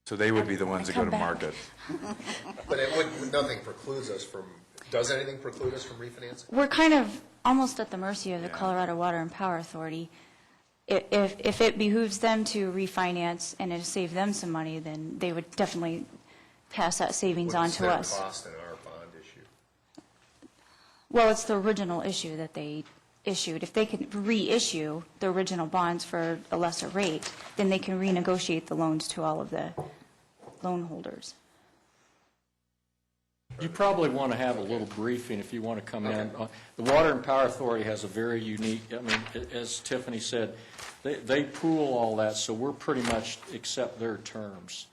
F: So they would be the ones that go to
I: Come back.
F: market.
H: But it would, nothing precludes us from, does anything preclude us from refinancing?
I: We're kind of almost at the mercy of the
F: Yeah.
I: Colorado Water and Power Authority. If it behooves them to refinance and it'll save them some money, then they would definitely pass that savings on to us.
H: What's their cost in our bond issue?
I: Well, it's the original issue that they issued. If they can reissue the original bonds for a lesser rate, then they can renegotiate the loans to all of the loan holders.
D: You probably want to have a little briefing if you want to come in. The Water and Power Authority has a very unique, I mean, as Tiffany said, they pool all that, so we're pretty much accept their terms.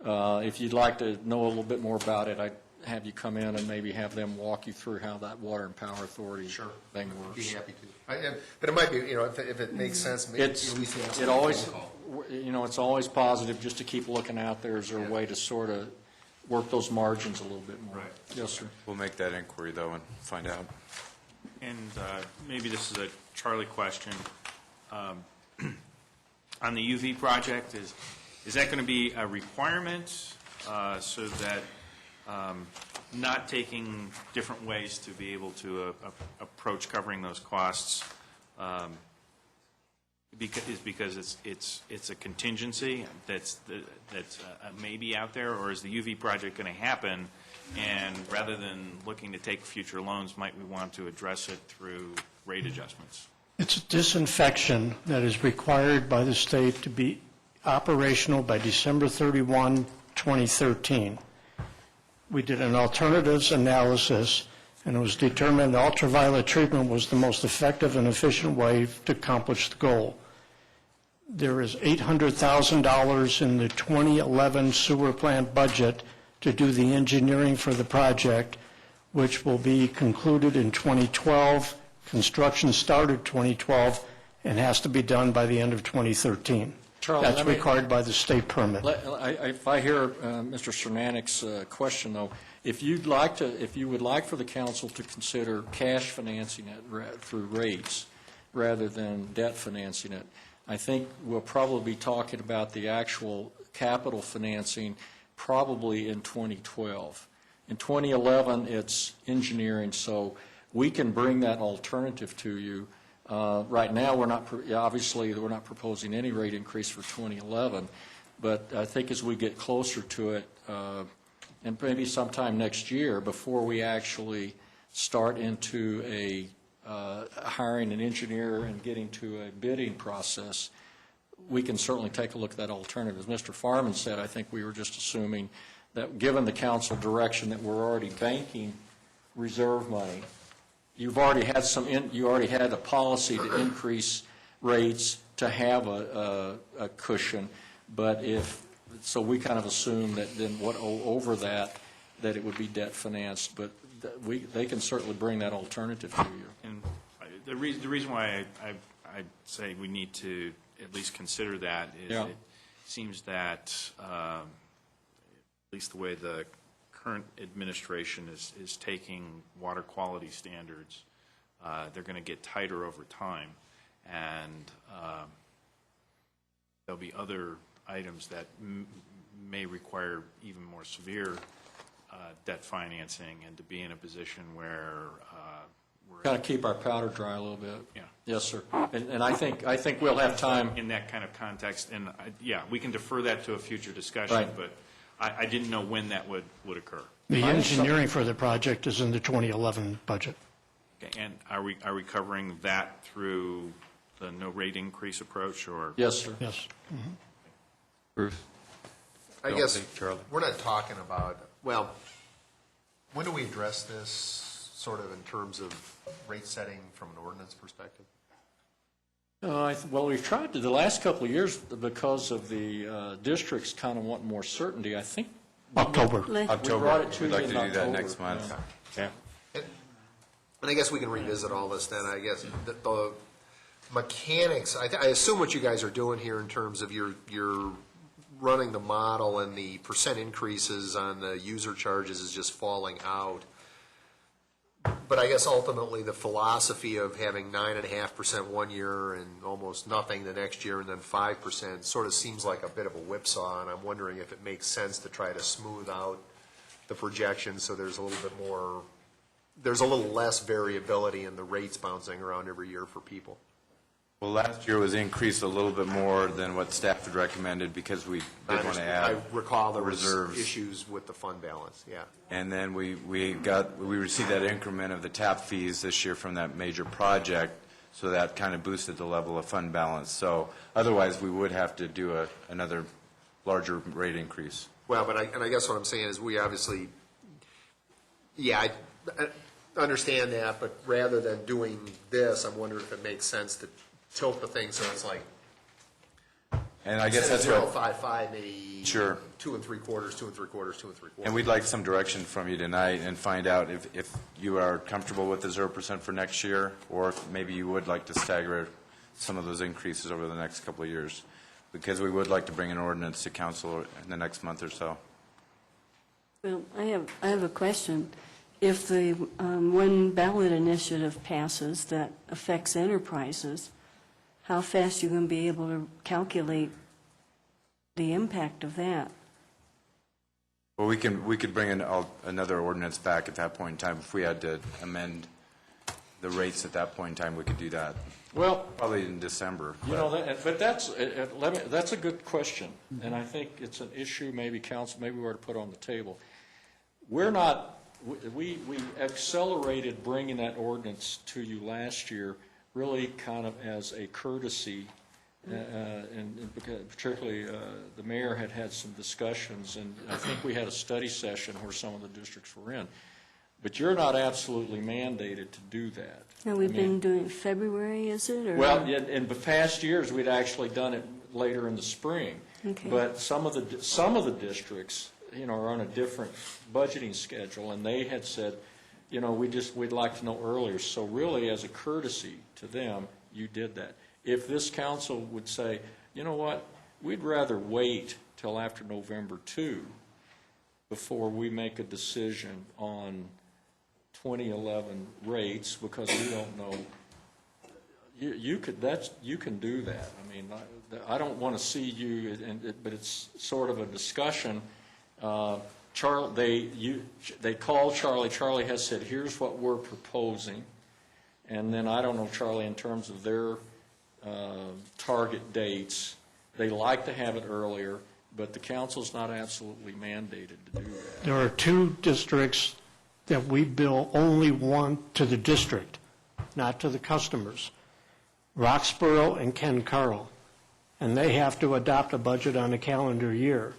D: If you'd like to know a little bit more about it, I'd have you come in and maybe have them walk you through how that Water and Power Authority thing works.
H: Be happy to. But it might be, you know, if it makes sense, maybe
D: It's,
H: at least answer
D: it
H: the
D: always,
H: phone call.
D: you know, it's always positive just to keep looking out there. Is there a way to sort of work those margins a little bit more?
H: Right.
D: Yes, sir.
F: We'll make that inquiry, though, and find out.
G: And maybe this is a Charlie question. On the UV project, is that going to be a requirement so that not taking different ways to be able to approach covering those costs because it's a contingency that's maybe out there, or is the UV project going to happen, and rather than looking to take future loans, might we want to address it through rate adjustments?
R: It's disinfection that is required by the state to be operational by December 31, 2013. We did an alternatives analysis, and it was determined ultraviolet treatment was the most effective and efficient way to accomplish the goal. There is $800,000 in the 2011 sewer plant budget to do the engineering for the project, which will be concluded in 2012. Construction started 2012 and has to be done by the end of 2013.
D: Charlie,
R: That's
D: let me-
R: required by the state permit.
D: If I hear Mr. Cernanic's question, though, if you would like for the council to consider cash financing it through rates rather than debt financing it, I think we'll probably be talking about the actual capital financing probably in 2012. In 2011, it's engineering, so we can bring that alternative to you. Right now, obviously, we're not proposing any rate increase for 2011, but I think as we get closer to it, and maybe sometime next year, before we actually start into hiring an engineer and getting to a bidding process, we can certainly take a look at that alternative. As Mr. Farman said, I think we were just assuming that given the council direction that we're already banking reserve money, you already had a policy to increase rates to have a cushion, but so we kind of assume that then over that it would be debt financed, but they can certainly bring that alternative to you.
G: And the reason why I say we need to at least consider that is it seems that at least the way the current administration is taking water quality standards, they're going to get tighter over time, and there'll be other items that may require even more severe debt financing, and to be in a position where we're
D: Kind of keep our powder dry a little bit.
G: Yeah.
D: Yes, sir. And I think we'll have time.
G: In that kind of context, and we can defer that to a future discussion,
D: Right.
G: but I didn't know when that would occur.
R: The engineering for the project is in the 2011 budget.
G: Okay, and are we covering that through the no rate increase approach, or?
D: Yes, sir.
R: Yes.
F: Bruce?
H: I guess
F: Charlie.
H: we're not talking about, well, when do we address this sort of in terms of rate setting from an ordinance perspective?
D: Well, we've tried to, the last couple of years, because of the districts kind of want more certainty, I think.
R: October.
D: We brought it to
F: We'd
D: you
F: like
D: in
F: to do that
D: October.
F: next month.
G: Yeah.
H: And I guess we can revisit all this then. I guess the mechanics, I assume what you guys are doing here in terms of you're running the model and the percent increases on the user charges is just falling out. But I guess ultimately, the philosophy of having 9.5% one year and almost nothing the next year and then 5% sort of seems like a bit of a whipsaw, and I'm wondering if it makes sense to try to smooth out the projections so there's a little bit more, there's a little less variability in the rates bouncing around every year for people.
F: Well, last year was increased a little bit more than what staff had recommended because we did want to add
H: I recall there was
F: reserves.
H: issues with the fund balance, yeah.
F: And then we received that increment of the tap fees this year from that major project, so that kind of boosted the level of fund balance. So otherwise, we would have to do another larger rate increase.
H: Well, but I guess what I'm saying is we obviously, yeah, I understand that, but rather than doing this, I'm wondering if it makes sense to tilt the thing so it's like,
F: and I guess that's
H: 0.55, maybe
F: sure.
H: 2 3/4, 2 3/4, 2 3/4.
F: And we'd like some direction from you tonight and find out if you are comfortable with the 0% for next year, or if maybe you would like to stagger some of those increases over the next couple of years, because we would like to bring an ordinance to council in the next month or so.
B: Well, I have a question. If the one ballot initiative passes that affects enterprises, how fast are you going to be able to calculate the impact of that?
F: Well, we could bring in another ordinance back at that point in time. If we had to amend the rates at that point in time, we could do that.
D: Well,
F: probably in December.
D: You know, but that's a good question, and I think it's an issue maybe council, maybe we ought to put on the table. We're not, we accelerated bringing that ordinance to you last year really kind of as a courtesy, and particularly the mayor had some discussions, and I think we had a study session where some of the districts were in. But you're not absolutely mandated to do that.
B: Now, we've been doing it February, is it? Or?
D: Well, in the past years, we'd actually done it later in the spring.
B: Okay.
D: But some of the districts, you know, are on a different budgeting schedule, and they had said, you know, we'd like to know earlier. So really, as a courtesy to them, you did that. If this council would say, you know what, we'd rather wait till after November 2 before we make a decision on 2011 rates, because we don't know, you can do that. I mean, I don't want to see you, but it's sort of a discussion. They called Charlie. Charlie has said, here's what we're proposing. And then I don't know, Charlie, in terms of their target dates, they like to have it earlier, but the council's not absolutely mandated to do that.
R: There are two districts that we bill only one to the district, not to the customers, Roxborough and Ken Carl. And they have to adopt a budget on a calendar year.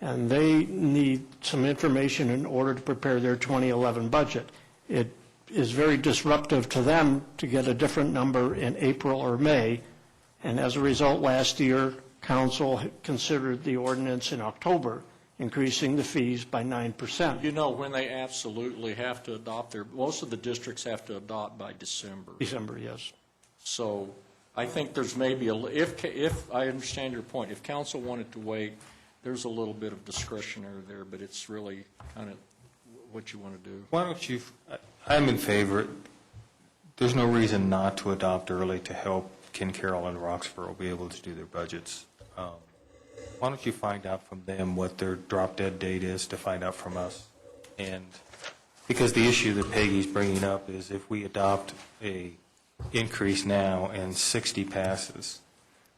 R: And they need some information in order to prepare their 2011 budget. It is very disruptive to them to get a different number in April or May. And as a result, last year, council considered the ordinance in October, increasing the fees by 9%.
D: You know, when they absolutely have to adopt most of the districts have to adopt by December.
R: December, yes.
D: So I think there's maybe, if I understand your point, if council wanted to wait, there's a little bit of discretionary there, but it's really kind of what you want to do.
A: Why don't you, I'm in favor, there's no reason not to adopt early to help Ken Carroll and Roxborough be able to do their budgets. Why don't you find out from them what their drop-dead date is to find out from us? And because the issue that Peggy's bringing up is if we adopt a increase now and 60 passes,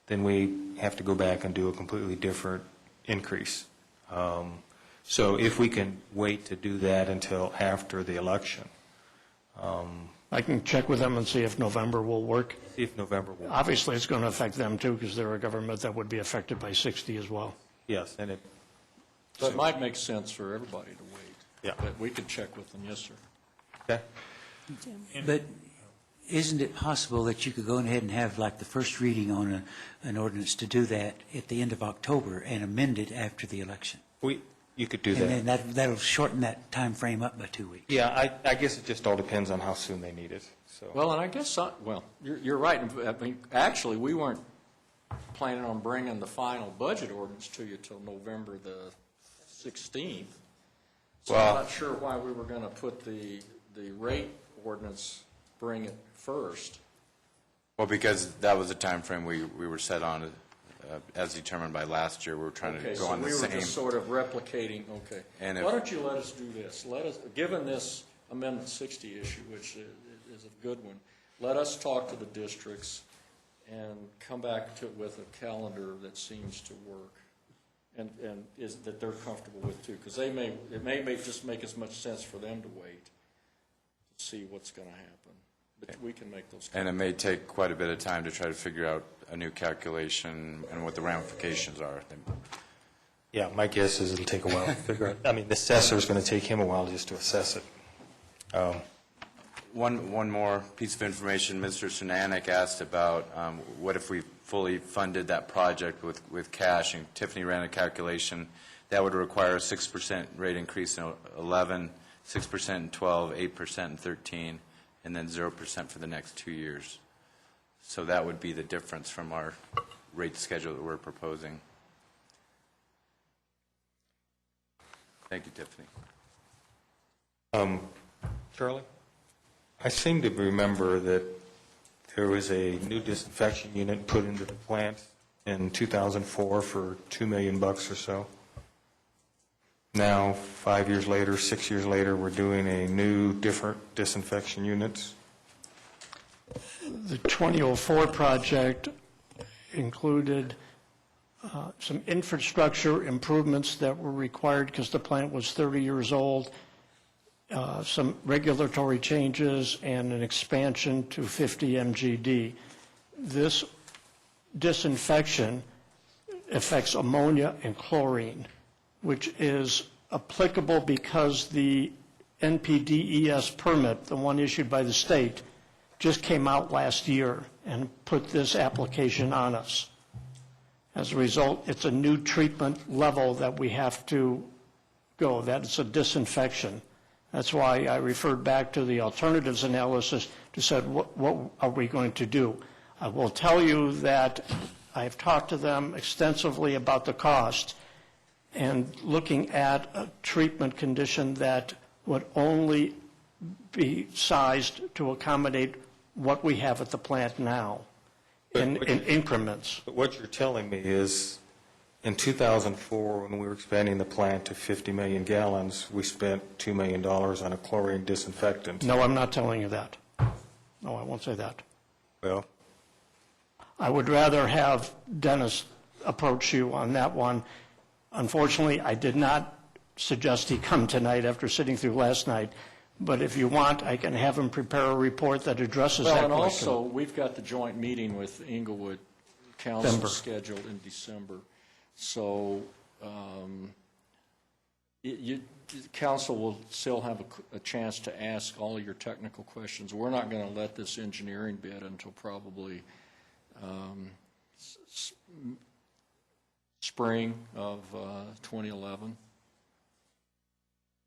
A: then we have to go back and do a completely different increase. So if we can wait to do that until after the election.
R: I can check with them and see if November will work.
A: See if November will work.
R: Obviously, it's going to affect them, too, because they're a government that would be affected by 60 as well.
A: Yes, and
D: So it might make sense for everybody to wait.
A: Yeah.
D: But we could check with them, yes, sir.
A: Okay.
L: But isn't it possible that you could go ahead and have like the first reading on an ordinance to do that at the end of October and amend it after the election?
A: You could do that.
L: And then that'll shorten that time frame up by 2 weeks.
A: Yeah, I guess it just all depends on how soon they need it. So.
D: Well, and I guess, you're right. I mean, actually, we weren't planning on bringing the final budget ordinance to you till November the 16th. So I'm not sure why we were going to put the the rate ordinance bring it first.
F: Well, because that was the time frame we were set on, as determined by last year. We were trying to go on the
D: Okay, so
F: same.
D: we were just sort of replicating, okay.
F: And
D: Why don't you let us do this? Given this Amendment 60 issue, which is a good one, let us talk to the districts and come back with a calendar that seems to work and is that they're comfortable with too, because it may just make as much sense for them to wait to see what's going to happen. But we can make those.
F: And it may take quite a bit of time to try to figure out a new calculation and what the ramifications are.
S: Yeah, my guess is it'll take a while to figure out. I mean, the assessor's going to take him a while just to assess it.
F: One more piece of information. Mr. Sunanek asked about what if we fully funded that project with cash, and Tiffany ran a calculation. That would require a 6% rate increase in 11, 6% in 12, 8% in 13, and then 0% for the next 2 years. So that would be the difference from our rate schedule that we're proposing. Thank you, Tiffany.
S: Charlie? I seem to remember that there was a new disinfection unit put into the plant in 2004 for $2 million or so. Now, 5 years later, 6 years later, we're doing a new, different disinfection units.
R: The 2004 project included some infrastructure improvements that were required because the plant was 30 years old, some regulatory changes, and an expansion to 50 MGD. This disinfection affects ammonia and chlorine, which is applicable because the NPDES permit, the one issued by the state, just came out last year and put this application on us. As a result, it's a new treatment level that we have to go. That is a disinfection. That's why I referred back to the alternatives analysis to say, what are we going to do? I will tell you that I've talked to them extensively about the cost and looking at a treatment condition that would only be sized to accommodate what we have at the plant now in increments.
S: But what you're telling me is, in 2004, when we were expanding the plant to 50 million gallons, we spent $2 million on a chlorine disinfectant.
R: No, I'm not telling you that. No, I won't say that.
S: Well,
R: I would rather have Dennis approach you on that one. Unfortunately, I did not suggest he come tonight after sitting through last night, but if you want, I can have him prepare a report that addresses that question.
D: Well, and also, we've got the joint meeting with Inglewood Council
R: December.
D: scheduled in December. So council will still have a chance to ask all of your technical questions. We're not going to let this engineering bid until probably spring of 2011.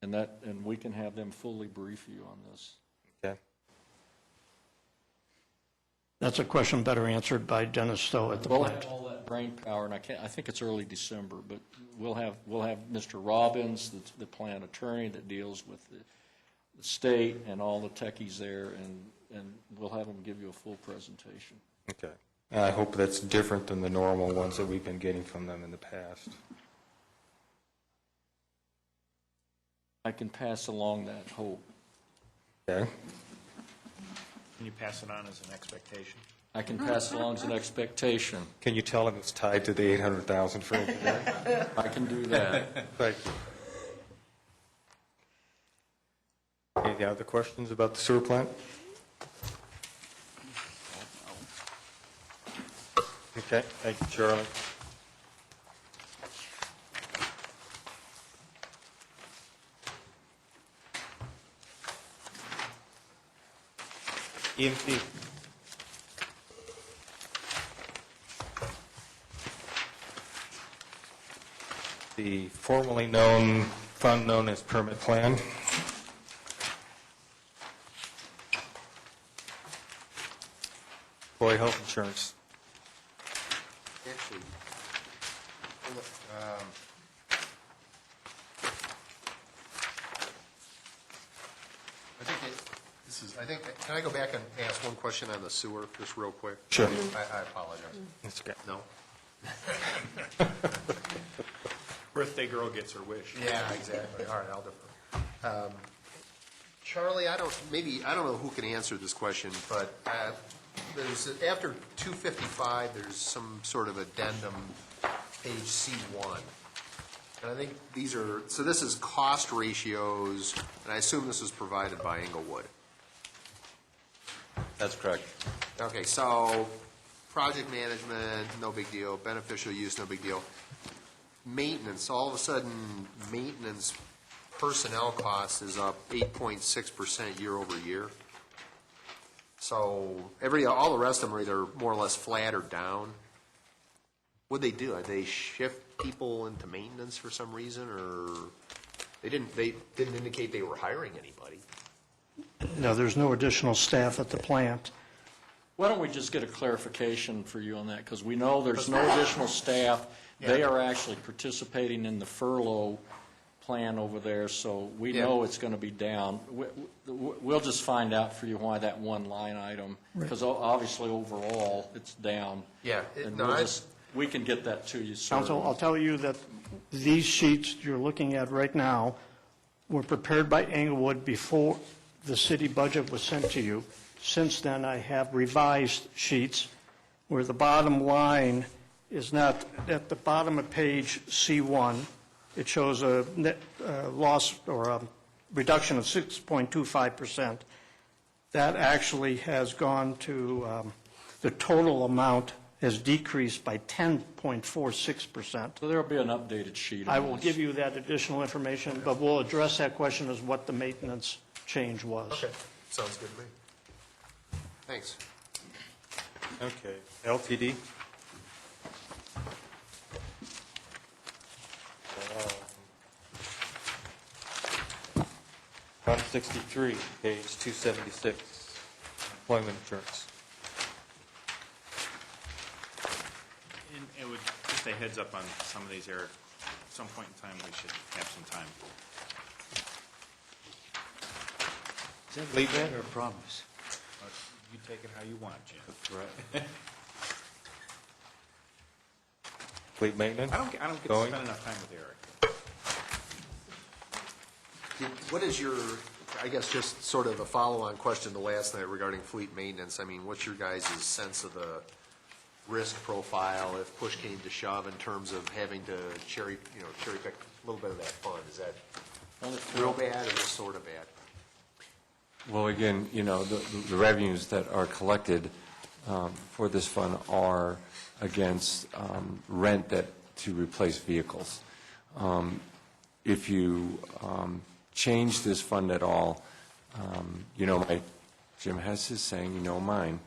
D: And we can have them fully brief you on this.
S: okay.
R: That's a question better answered by Dennis Stowe at the
D: We'll
R: plant.
D: have all that brain power, and I think it's early December, but we'll have Mr. Robbins, the plant attorney that deals with the state and all the techies there, and we'll have them give you a full presentation.
S: Okay. And I hope that's different than the normal ones that we've been getting from them in the past.
D: I can pass along that hope.
S: Okay.
G: Can you pass it on as an expectation?
D: I can pass it along as an expectation.
S: Can you tell them it's tied to the 800,000 for engineering?
D: I can do that.
S: Thank you. Any other questions about the sewer plant? Okay, thank you, Charlie. EMT. The formerly known fund known as permit plan. Employee health insurance.
H: Actually, I think This is, I think, can I go back and ask one question on the sewer, just real quick?
S: Sure.
H: I apologize.
S: That's okay.
H: No?
G: Birthday girl gets her wish.
H: Yeah, exactly. All right, I'll defer. Charlie, I don't know who can answer this question, but there's, after 255, there's some sort of addendum, page C1. And I think these are, so this is cost ratios, and I assume this was provided by Englewood.
F: That's correct.
H: Okay, so project management, no big deal. Beneficial use, no big deal. Maintenance, all of a sudden, maintenance personnel cost is up 8.6% year over year. So all the rest of them are either more or less flat or down. What'd they do? Did they shift people into maintenance for some reason, or they didn't indicate they were hiring anybody?
R: No, there's no additional staff at the plant.
D: Why don't we just get a clarification for you on that? Because we know there's no additional staff. They are actually participating in the furlough plan over there, so we know it's going to be down. We'll just find out for you why that one line item, because obviously overall, it's down.
H: Yeah.
D: And we can get that to you, sir.
R: Council, I'll tell you that these sheets you're looking at right now were prepared by Englewood before the city budget was sent to you. Since then, I have revised sheets where the bottom line is not at the bottom of page C1. It shows a net loss or a reduction of 6.25%. That actually has gone to the total amount has decreased by 10.46%.
D: So there will be an updated sheet.
R: I will give you that additional information, but we'll address that question as what the maintenance change was.
H: Okay, sounds good to me. Thanks.
S: Okay, LTD. 163, page 276, employment insurance.
G: And it would, just a heads up on some of these, Eric, at some point in time, we should have some time.
L: Is that leave that or a promise?
G: You take it how you want, Jim.
S: That's right. Fleet maintenance?
G: I don't get to
S: Going?
G: spend enough time with Eric.
H: What is your, I guess, just sort of a follow-on question to last night regarding fleet maintenance? I mean, what's your guys' sense of the risk profile if push came to shove in terms of having to cherry pick a little bit of that fund? Is that real bad or just sort of bad?
K: Well, again, the revenues that are collected for this fund are against rent to replace vehicles. If you change this fund at all, Jim has his saying, mine,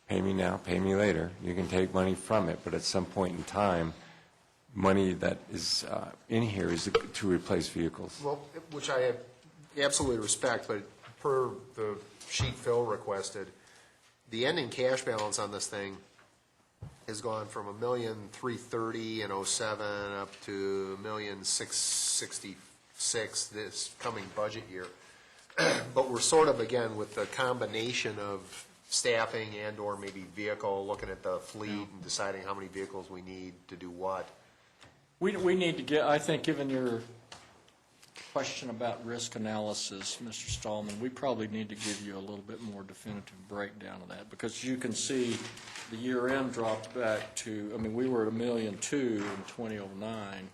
K: pay me now, pay me later. You can take money from it, but at some point in time, money that is in here is to replace vehicles.
H: Well, which I absolutely respect, but per the sheet Phil requested, the ending cash balance on this thing has gone from $1,330,000 in 07 up to $1,666,000 this coming budget year. But we're sort of, again, with the combination of staffing and or maybe vehicle, looking at the fleet and deciding how many vehicles we need to do what.
D: We need to get, I think, given your question about risk analysis, Mr. Stallman, we probably need to give you a little bit more definitive breakdown of that, because you can see the year-end dropped back to, we were at $1.2 million in 2009,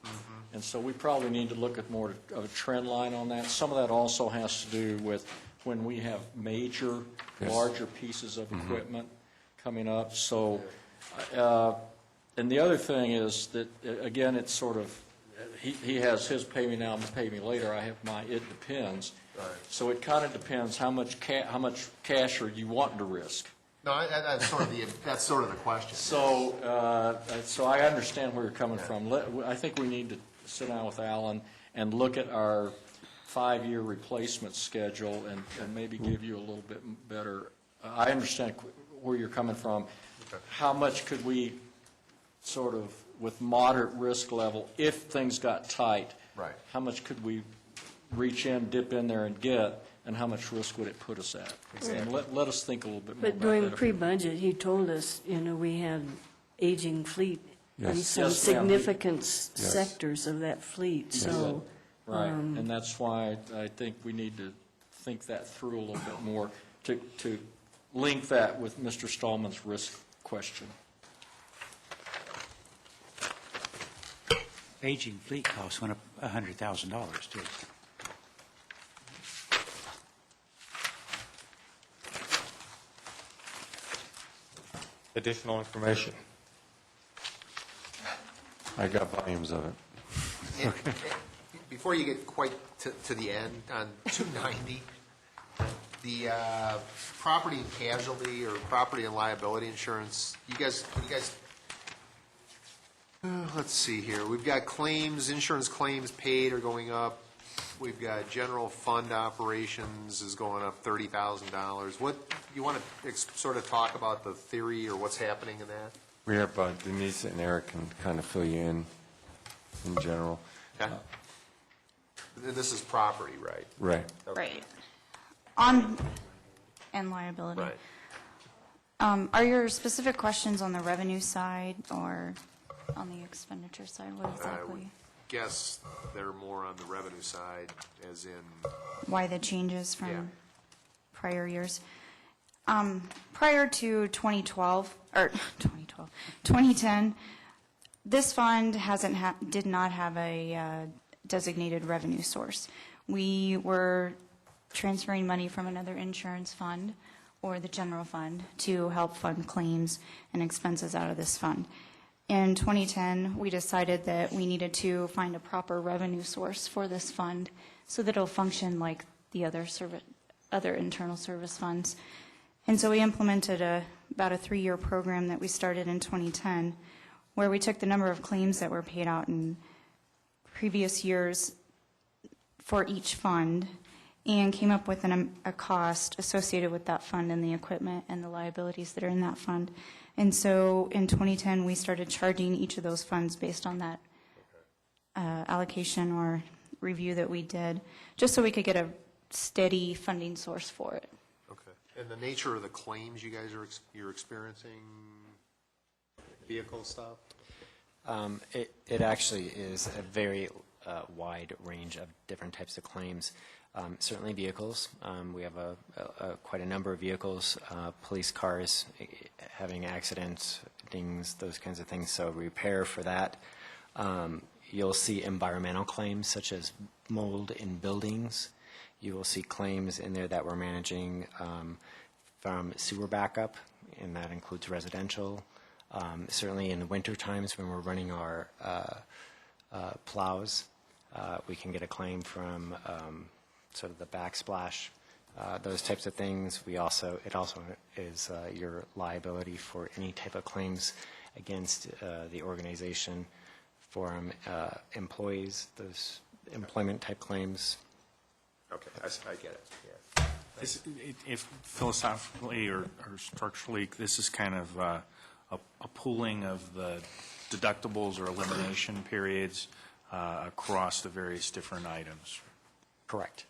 D: and so we probably need to look at more of a trend line on that. Some of that also has to do with when we have major, larger pieces of equipment coming up. So, and the other thing is that, again, it's sort of, he has his pay me now, pay me later. I have my it depends.
H: Right.
D: So it kind of depends how much cash are you wanting to risk.
H: No, that's sort of the question.
D: So so I understand where you're coming from. I think we need to sit down with Alan and look at our 5-year replacement schedule and maybe give you a little bit better. I understand where you're coming from.
H: Okay.
D: How much could we sort of, with moderate risk level, if things got tight,
H: right,
D: how much could we reach in, dip in there and get and how much risk would it put us at? And let us think a little bit more
B: But
D: about
B: during
D: that.
B: pre-budget, he told us, we had aging fleet in
K: Yes.
B: some
D: Yes, ma'am.
B: significant sectors of that fleet, so.
D: Right, and that's why I think we need to think that through a little bit more, to link that with Mr. Stallman's risk question.
L: Aging fleet costs went up $100,000, too.
S: Additional information.
K: I got volumes of it.
H: Before you get quite to the end, on 290, the property and casualty or property and liability insurance, let's see here. We've got claims, insurance claims paid are going up. We've got general fund operations is going up $30,000. What, you want to sort of talk about the theory or what's happening in that?
K: We have Denise and Eric can kind of fill you in general.
H: Okay. And this is property, right?
K: Right.
I: Right. And liability.
H: Right.
I: Are your specific questions on the revenue side or on the expenditure side? What exactly?
H: Guess they're more on the revenue side, as in...
I: Why the changes from
H: Yeah.
I: prior years? Prior to 2010, this fund did not have a designated revenue source. We were transferring money from another insurance fund or the general fund to help fund claims and expenses out of this fund. In 2010, we decided that we needed to find a proper revenue source for this fund so that it'll function like the other internal service funds. And so we implemented about a 3-year program that we started in 2010, where we took the number of claims that were paid out in previous years for each fund and came up with a cost associated with that fund and the equipment and the liabilities that are in that fund. And so in 2010, we started charging each of those funds based on that allocation or review that we did, just so we could get a steady funding source for it.
H: Okay. And the nature of the claims you guys you're experiencing, vehicle stuff?
J: It actually is a very wide range of different types of claims. Certainly vehicles. We have quite a number of vehicles, police cars having accidents, dings, those kinds of things, so repair for that. You'll see environmental claims such as mold in buildings. You will see claims in there that we're managing from sewer backup, and that includes residential. Certainly in the winter times when we're running our plows, we can get a claim from sort of the backsplash, those types of things. It also is your liability for any type of claims against the organization from employees, those employment type claims.
H: Okay, I get it, yeah.
G: If philosophically or structurally, this is kind of a pooling of the deductibles or elimination periods across the various different items.
J: Correct.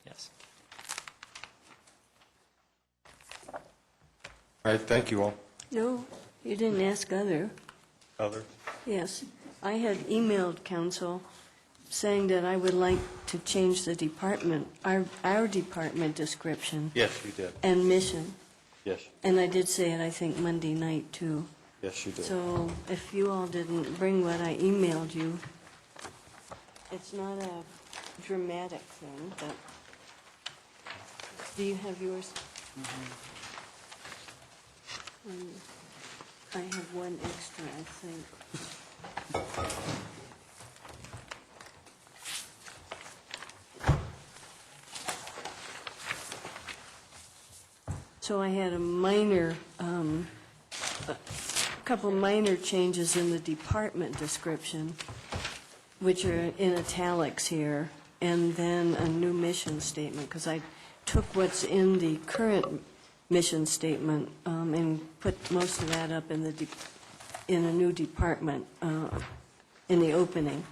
J: Yes.
S: All right, thank you all.
B: No, you didn't ask other.
S: Other?
B: Yes. I had emailed council saying that I would like to change the department, our department description.
S: Yes, you did.
B: And mission.
S: Yes.
B: And I did say it, I think, Monday night, too.
S: Yes, you did.
B: So if you all didn't bring what I emailed you, it's not a dramatic thing, but do you have yours? I have one extra, I think. So I had a couple minor changes in the department description, which are in italics here, and then a new mission statement, because I took what's in the current mission statement and put most of that up in a new department in the opening.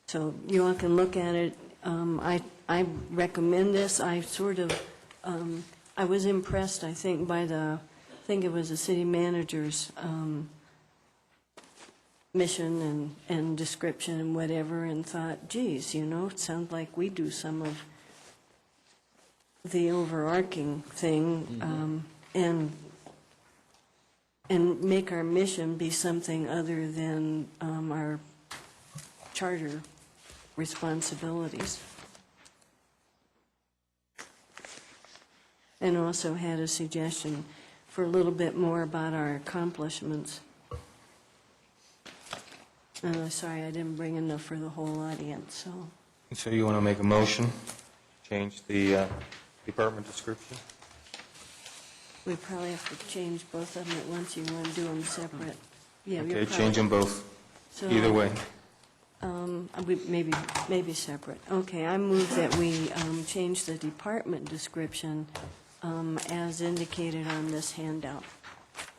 B: So you all can look at it I recommend this. I sort of, I was impressed, I think, by I think it was the city manager's mission and description and whatever, and thought, geez, it sounds like we do some of the overarching thing, and make our mission be something other than our charter responsibilities. And also had a suggestion for a little bit more about our accomplishments. And I'm sorry, I didn't bring enough for the whole audience, so.
S: So you want to make a motion, change the department description?
B: We probably have to change both of them at once. You want to do them separate? Yeah,
S: Okay, change them both,
B: So,
S: either way.
B: Maybe separate. Okay, I move that we change the department description as indicated on this handout.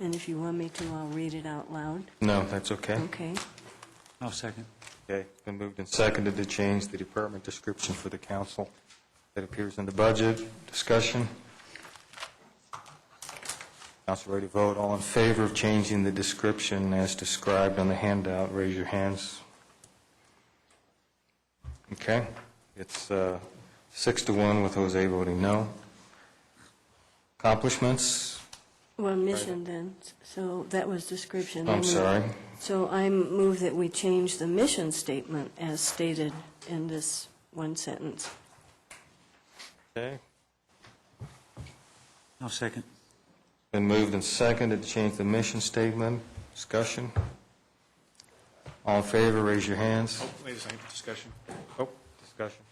B: And if you want me to, I'll read it out loud.
S: No, that's okay.
B: Okay.
L: I'll second.
S: Okay, it's been moved and seconded to change the department description for the council that appears in the budget. Discussion? Council ready to vote? All in favor of changing the description as described on the handout, raise your hands. Okay, it's 6-1 with Jose voting no. Accomplishments?
B: Well, mission then, so that was description.
S: I'm sorry.
B: So I move that we change the mission statement as stated in this one sentence.
S: Okay.
L: I'll second.
S: Been moved and seconded to change the mission statement. Discussion? All in favor, raise your hands.
G: Oh, wait a second, discussion.
S: Oh, discussion.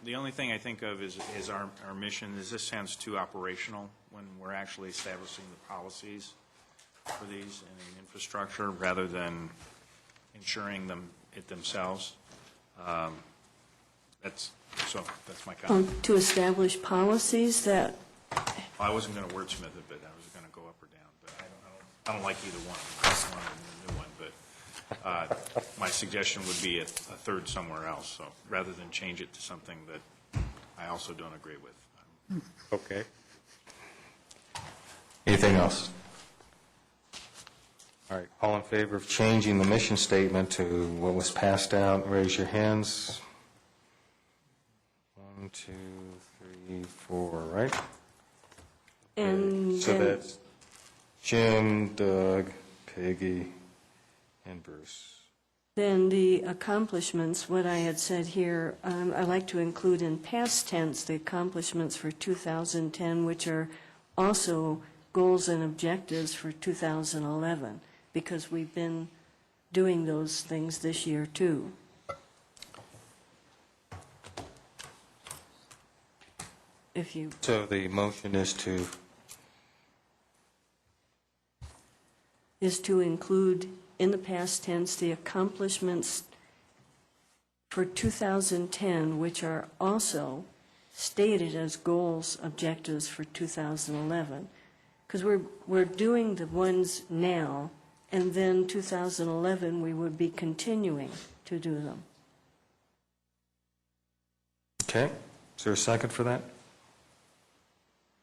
G: The only thing I think of is our mission, is this sounds too operational when we're actually establishing the policies for these and infrastructure rather than ensuring it themselves. That's my comment.
B: To establish policies that,
G: I wasn't going to wordsmith it, but I was going to go up or down, but I don't like either one. I don't want a new one, but my suggestion would be a third somewhere else, so rather than change it to something that I also don't agree with.
S: Okay. Anything else? All right, all in favor of changing the mission statement to what was passed out, raise your hands. 1, 2, 3, 4, right?
B: and
S: So
B: then,
S: that's Jim, Doug, Peggy, and Bruce.
B: then the accomplishments, what I had said here, I like to include in past tense the accomplishments for 2010, which are also goals and objectives for 2011, because we've been doing those things this year too. If you,
S: So the motion is to,
B: include in the past tense the accomplishments for 2010, which are also stated as goals, objectives for 2011. Because we're doing the ones now, and then 2011, we would be continuing to do them.
S: okay, is there a second for that?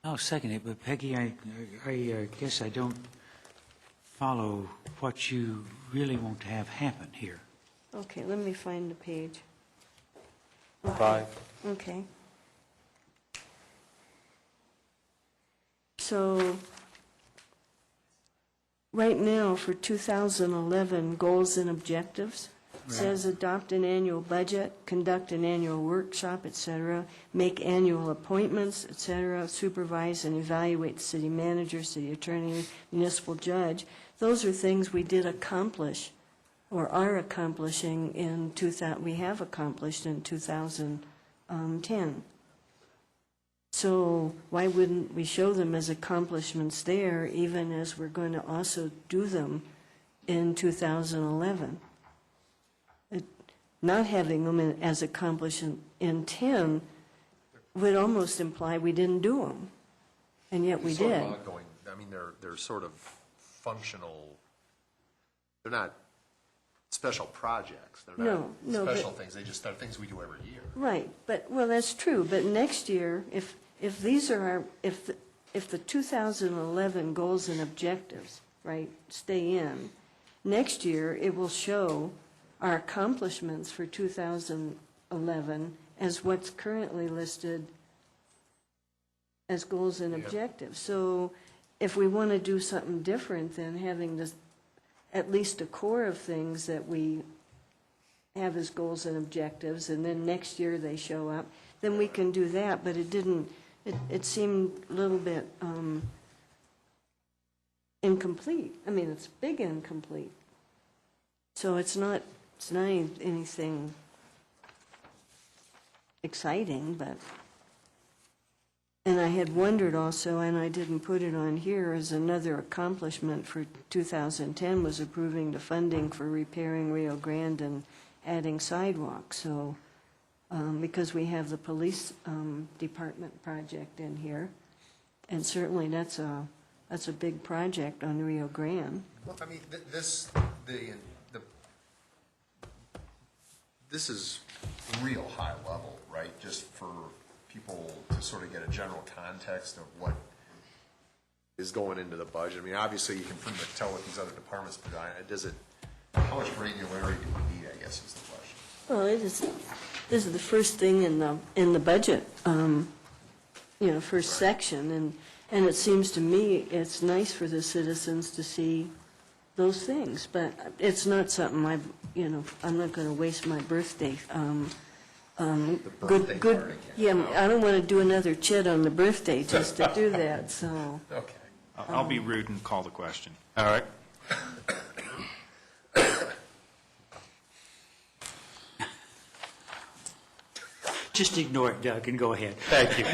L: I'll second it, but Peggy, I guess I don't follow what you really want to have happen here.
B: Okay, let me find the page.
S: 5.
B: Okay. So, right now, for 2011, goals and objectives, says adopt an annual budget, conduct an annual workshop, et cetera, make annual appointments, et cetera, supervise and evaluate the city manager, city attorney, municipal judge. Those are things we did accomplish or are accomplishing in 2000, we have accomplished in 2010. So why wouldn't we show them as accomplishments there, even as we're going to also do them in 2011? Not having them as accomplished in 10 would almost imply we didn't do them, and yet we
H: Sort of
B: did.
H: ongoing. I mean, they're sort of functional They're not special projects. They're
B: No,
H: not
B: but-
H: special things. They just are things we do every year.
B: Right, but, well, that's true, but next year, if these are our, if the 2011 goals and objectives, right, stay in, next year, it will show our accomplishments for 2011 as what's currently listed as goals and objectives. So if we want to do something different than having this, at least a core of things that we have as goals and objectives, and then next year they show up, then we can do that, but it didn't, it seemed a little bit incomplete. I mean, it's big incomplete. So it's not anything exciting, but, and I had wondered also, and I didn't put it on here, as another accomplishment for 2010 was approving the funding for repairing Rio Grande and adding sidewalks. So, because we have the police department project in here, and certainly that's a big project on Rio Grande.
H: Well, I mean, this is real high level, right? Just for people to sort of get a general context of what is going into the budget. I mean, obviously, you can pretty much tell what these other departments put on. How much granularity do we need, I guess, is the question.
B: Well, this is the first thing in the budget, first section, and it seems to me it's nice for the citizens to see those things, but it's not something I'm not going to waste my birthday. Good. Yeah, I don't want to do another chit on the birthday just to do that. So.
H: Okay.
G: I'll be rude and call the question.
A: All right.
C: Just ignore it, Doug, and go ahead.
A: Thank you.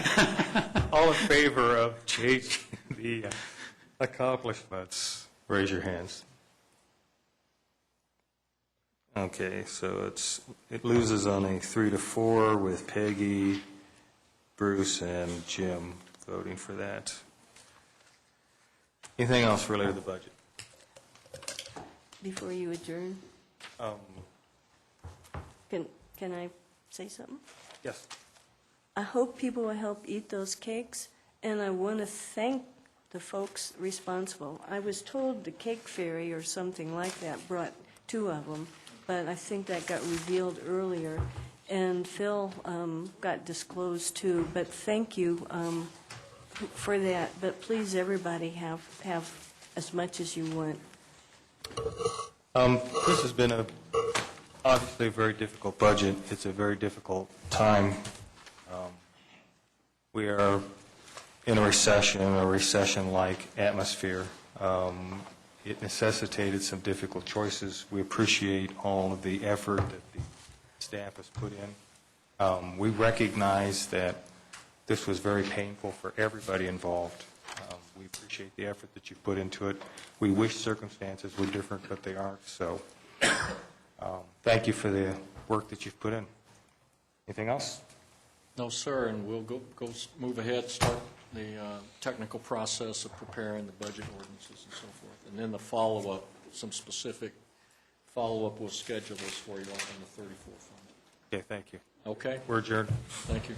A: All in favor of changing the accomplishments, raise your hands. Okay, so it loses on a 3-4 with Peggy, Bruce, and Jim voting for that. Anything else related to the budget?
B: Before you adjourn, can I say something?
A: Yes.
B: I hope people will help eat those cakes, and I want to thank the folks responsible. I was told the Cake Fairy or something like that brought 2 of them, but I think that got revealed earlier, and Phil got disclosed too, but thank you for that. But please, everybody, have as much as you want.
A: This has been obviously a very difficult budget. It's a very difficult time. We are in a recession-like atmosphere. It necessitated some difficult choices. We appreciate all of the effort that the staff has put in. We recognize that this was very painful for everybody involved. We appreciate the effort that you put into it. We wish circumstances were different, but they aren't. So thank you for the work that you've put in. Anything else?
D: No, sir, and we'll go move ahead, start the technical process of preparing the budget ordinances and so forth. And then the follow-up, some specific follow-up, we'll schedule this for you on the 34 fund.
A: Okay, thank you.
D: Okay?
A: We're adjourned.
D: Thank you.